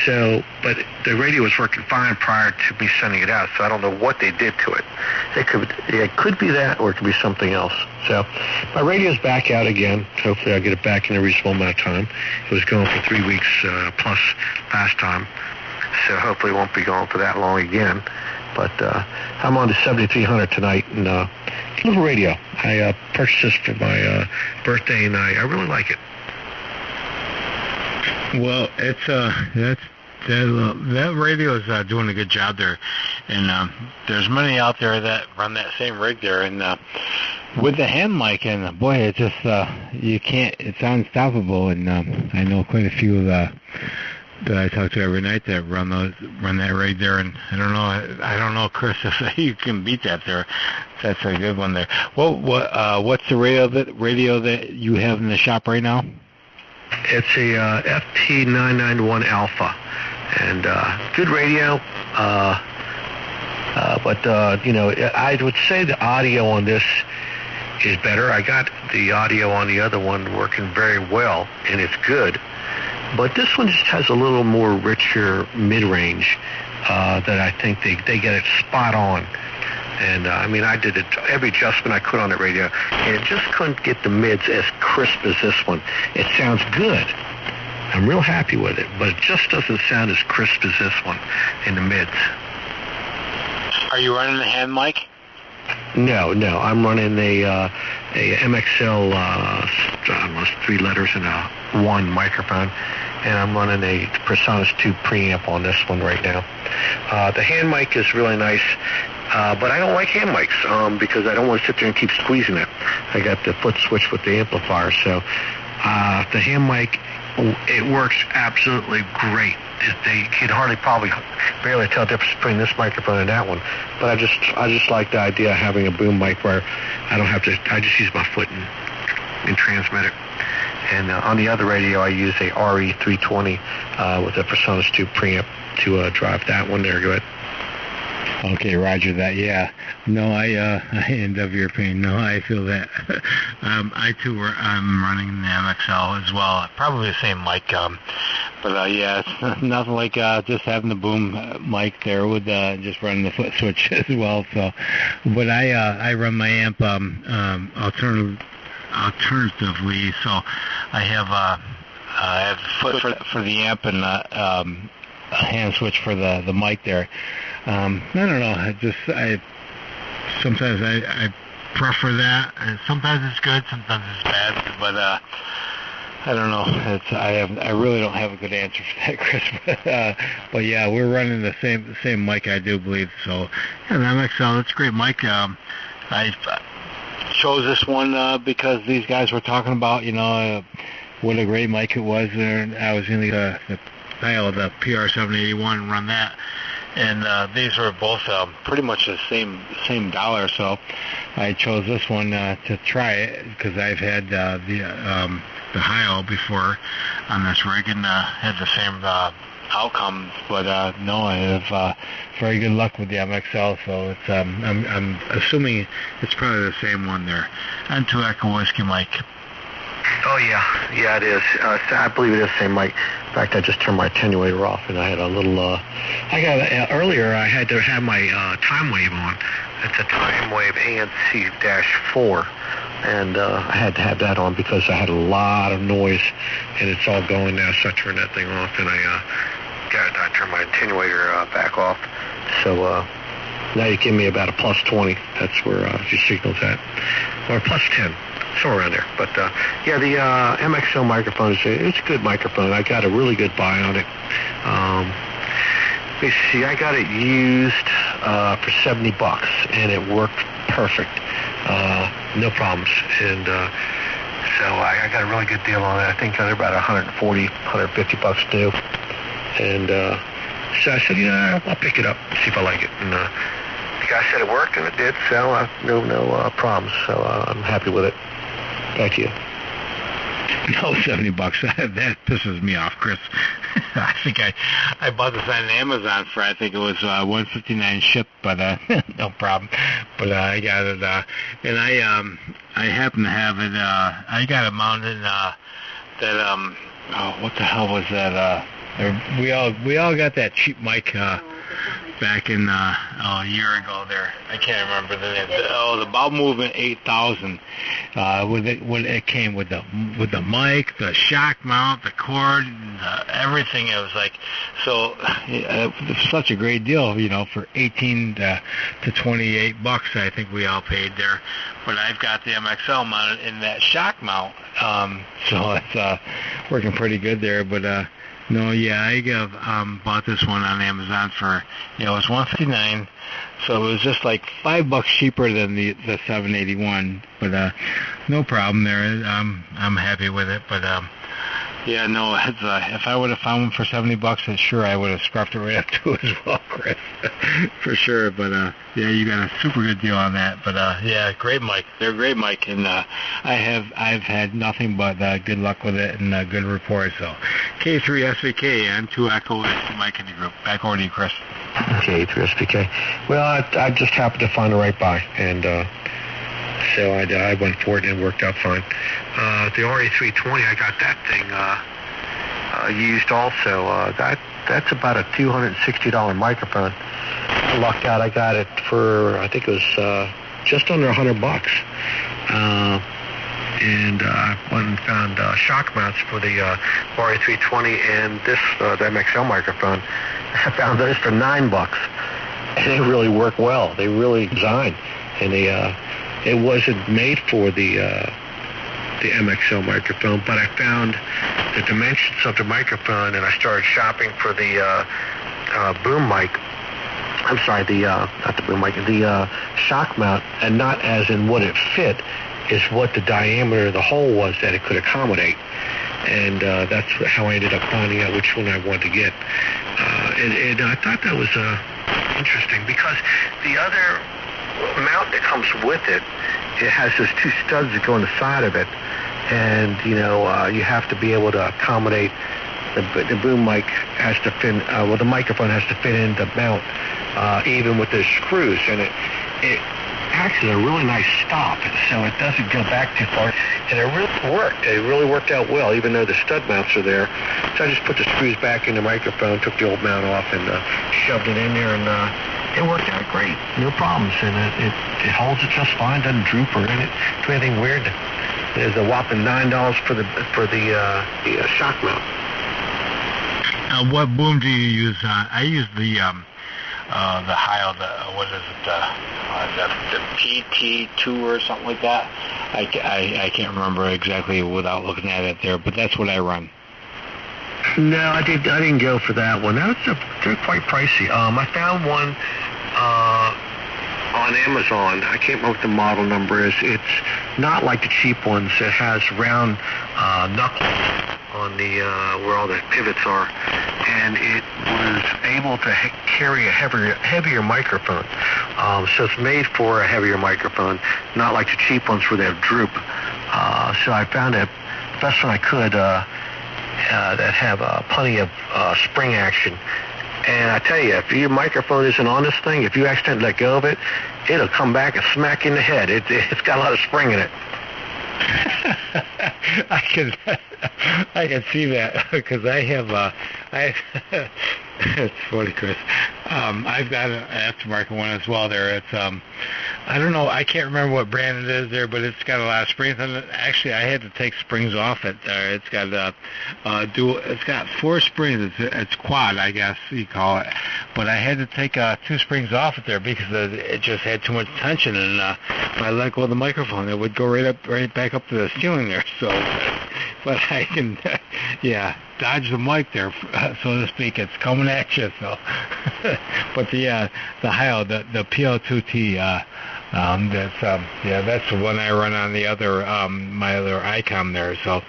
So, but the radio was working fine prior to me sending it out, so I don't know what they did to it. It could be that, or it could be something else. So, my radio's back out again. Hopefully I'll get it back in a reasonable amount of time. It was going for 3 weeks plus last time, so hopefully it won't be going for that long again. But I'm on the 7300 tonight, and little radio. I purchased this for my birthday, and I really like it. Well, it's that radio is doing a good job there, and there's many out there that run that same rig there, and with the hand mic, and boy, it's just you can't. It's unstoppable, and I know quite a few that I talk to every night that run that rig there, and I don't know, Chris, if you can beat that there. That's a good one there. What's the radio that you have in the shop right now? It's a FT991 Alpha, and good radio. But I would say the audio on this is better. I got the audio on the other one working very well, and it's good. But this one just has a little more richer mid-range that I think they get it spot on. And I did every adjustment I could on the radio, and it just couldn't get the mids as crisp as this one. It sounds good. I'm real happy with it, but it just doesn't sound as crisp as this one in the mids. Are you running the hand mic? No. I'm running a MXL, almost 3 letters and a 1 microphone, and I'm running a PreSonus 2 preamp on this one right now. The hand mic is really nice. But I don't like hand mics because I don't want to sit there and keep squeezing it. I got the foot switch with the amplifier, so the hand mic, it works absolutely great. They can barely tell the difference between this microphone and that one. But I just like the idea of having a boom mic where I don't have to. I just use my foot and transmit it. And on the other radio, I use a RE320 with a PreSonus 2 preamp to drive that one there. Go ahead. Okay, roger that. Yeah, no, I end up your pain. No, I feel that. I too, I'm running the MXL as well. Probably the same mic, but yeah, it's nothing like just having the boom mic there with just running the foot switch as well. So, but I run my amp alternatively. So I have foot for the amp and a hand switch for the mic there. I don't know. Sometimes I prefer that. Sometimes it's good, sometimes it's bad. But I don't know. I really don't have a good answer for that, Chris. But yeah, we're running the same mic, I do believe. So yeah, the MXL, that's a great mic. I chose this one because these guys were talking about what a great mic it was. And I was in the pile of the PR781 and run that. And these are both pretty much the same dollar, so I chose this one to try it because I've had the Hi-O before on this rig and had the same outcomes. But no, I have very good luck with the MXL, so it's I'm assuming it's probably the same one there. And 2 Echo Whiskey mic. Oh yeah, it is. I believe it is the same mic. In fact, I just turned my attenuator off, and I had a little. Earlier I had to have my time wave on. It's a time wave ANC-4, and I had to have that on because I had a lot of noise, and it's all going now. So I turned that thing off, and I turned my attenuator back off. So now you give me about a plus 20. That's where your signal's at, or plus 10. Somewhere around there. But yeah, the MXL microphone it's a good microphone. I got a really good buy on it. Let me see, I got it used for $70, and it worked perfect. No problems. And so I got a really good deal on it. I think they're about $140, $150 new. And so I said, I'll pick it up, see if I like it. And the guy said it worked, and it did. So no problems. So I'm happy with it. Back to you. No, $70. That pisses me off, Chris. I think I bought this on Amazon for, I think it was $159 shipped, but no problem. But I got it, and I happen to have it. I got it mounted that. What the hell was that? we all got that cheap mic back in a year ago there. I can't remember the name. The Bowel Movement 8000. When it came with the mic, the shock mount, the cord, everything. It was like it was such a great deal, for 18 to 28 bucks. I think we all paid there. But I've got the MXL mounted in that shock mount, so it's working pretty good there. But no, yeah, I bought this one on Amazon for, it was $159, so it was just like $5 cheaper than the 781. But no problem there. I'm happy with it. But yeah, no, it's, if I would have found one for $70, sure I would have scruffed it right up to as well, Chris, for sure. But yeah, you got a super good deal on that. But yeah, great mic. They're a great mic, and I've had nothing but good luck with it and good reports. So K3SVK and 2 Echo is the mic in the group. Back over to you, Chris. K3SVK. Well, I just happened to find the right buy, and so I went for it and it worked out fine. The RA320, I got that thing used also. That's about a $260 microphone. I lucked out. I got it for, I think it was just under $100. And I went and found shock mounts for the RA320 and this the MXL microphone. I found those for $9, and they really work well. They really design, and it wasn't made for the MXL microphone, but I found the dimensions of the microphone, and I started shopping for the boom mic. I'm sorry, not the boom mic, the shock mount, and not as in what it fit, is what the diameter of the hole was that it could accommodate. And that's how I ended up finding out which one I wanted to get. And I thought that was interesting, because the other mount that comes with it, it has those 2 studs that go on the side of it, and you have to be able to accommodate the boom mic has to fit. The microphone has to fit in the mount, even with those screws, and it actually a really nice stop, so it doesn't go back too far, and it really worked. It really worked out well, even though the stud mounts are there. So I just put the screws back in the microphone, took the old mount off, and shoved it in there, and it worked out great, no problems, and it holds it just fine, doesn't droop or do anything weird. There's a whopping $9 for the shock mount. What boom do you use? I use the Heil, what is it, the PT2 or something like that. I can't remember exactly without looking at it there, but that's what I run. No, I didn't go for that one. They're quite pricey. I found one on Amazon. I can't remember what the model number is. It's not like the cheap ones. It has round knuckles on the where all the pivots are, and it was able to carry a heavier microphone. So it's made for a heavier microphone, not like the cheap ones where they have droop. So I found it best one I could that have plenty of spring action. And I tell you, if your microphone isn't on this thing, if you accidentally let go of it, it'll come back and smack you in the head. It's got a lot of spring in it. I can see that, because I have it's funny, Chris. I've got an aftermarket one as well there. It's I don't know, I can't remember what brand it is there, but it's got a lot of springs on it. Actually, I had to take springs off it. It's got it's got 4 springs. It's quad, I guess you call it. But I had to take 2 springs off it there because it just had too much tension, and if I let go of the microphone, it would go right back up to the ceiling there. So, but I can, dodge the mic there, so to speak. It's coming at you. So, but the Heil, the PL2T. That's the one I run on the other my other ICOM there. So,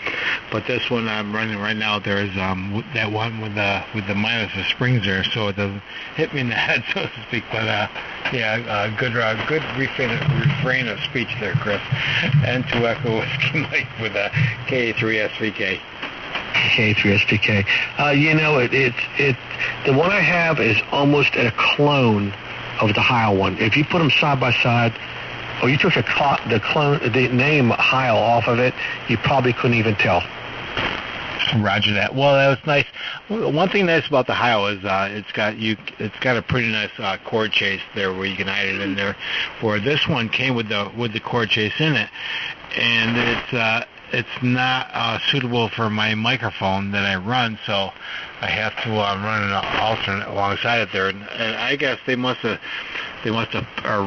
but this one I'm running right now, there's that one with the minus the springs there, so it doesn't hit me in the head, so to speak. But good refrain of speech there, Chris. And 2 Echo Whiskey Mike with a K3SVK. K3SVK. It's the one I have is almost a clone of the Heil one. If you put them side by side, or you took the name Heil off of it, you probably couldn't even tell. Roger that. Well, that was nice. One thing nice about the Heil is it's got a pretty nice cord chase there where you can hide it in there. Where this one came with the cord chase in it, and it's not suitable for my microphone that I run, so I have to run an alternate alongside it there. And I guess they must have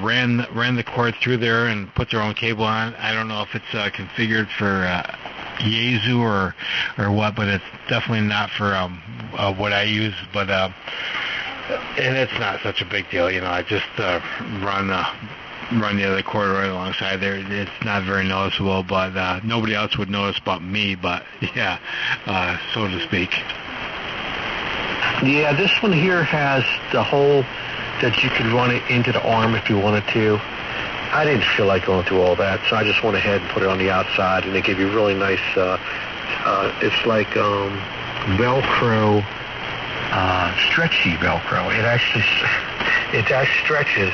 ran the cord through there and put their own cable on. I don't know if it's configured for Yaesu or what, but it's definitely not for what I use. But and it's not such a big deal, you know. I just run the other cord right alongside there. It's not very noticeable, but nobody else would notice but me. But yeah, so to speak. Yeah, this one here has the hole that you could run it into the arm if you wanted to. I didn't feel like going through all that, so I just went ahead and put it on the outside, and they give you really nice, it's like Velcro, stretchy Velcro. It actually stretches,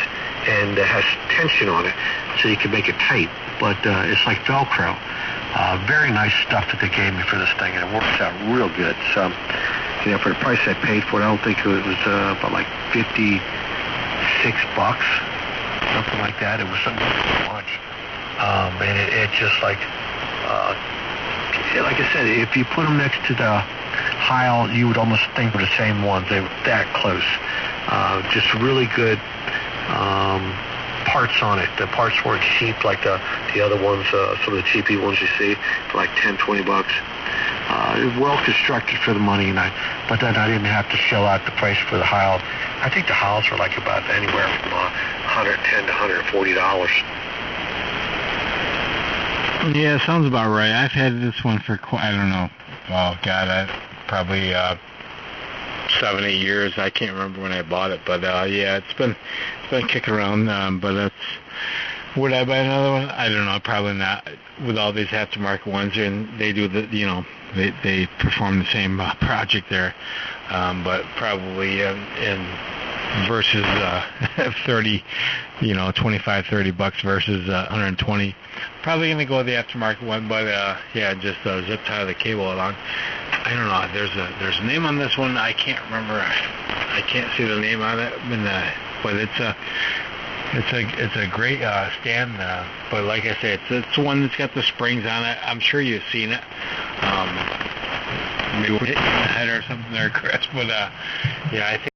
and it has tension on it, so you can make it tight, but it's like Velcro. Very nice stuff that they gave me for this thing, and it works out real good. So, you know, for the price I paid for it, I don't think it was about like $56, something like that. It was something so much. And it just like I said, if you put them next to the Heil, you would almost think they're the same ones. They were that close. Just really good parts on it. The parts weren't cheap like the other ones, some of the cheapy ones you see for like $10-20. Well constructed for the money, but then I didn't have to shell out the price for the Heil. I think the Heils are like about anywhere from $110 to $140. Yeah, sounds about right. I've had this one for I don't know. Oh God, probably 7-8 years. I can't remember when I bought it, but yeah, it's been kicking around. But that's. Would I buy another one? I don't know. Probably not. With all these aftermarket ones, and they do they perform the same project there, but probably in versus 30, $25-30 versus 120. Probably gonna go with the aftermarket one, but yeah, just zip tie the cable along. I don't know. There's a name on this one. I can't remember. I can't see the name on it, but it's a great stand, but like I say, it's one that's got the springs on it. I'm sure you've seen it. Maybe we're hitting the head or something there, Chris. But yeah, I think.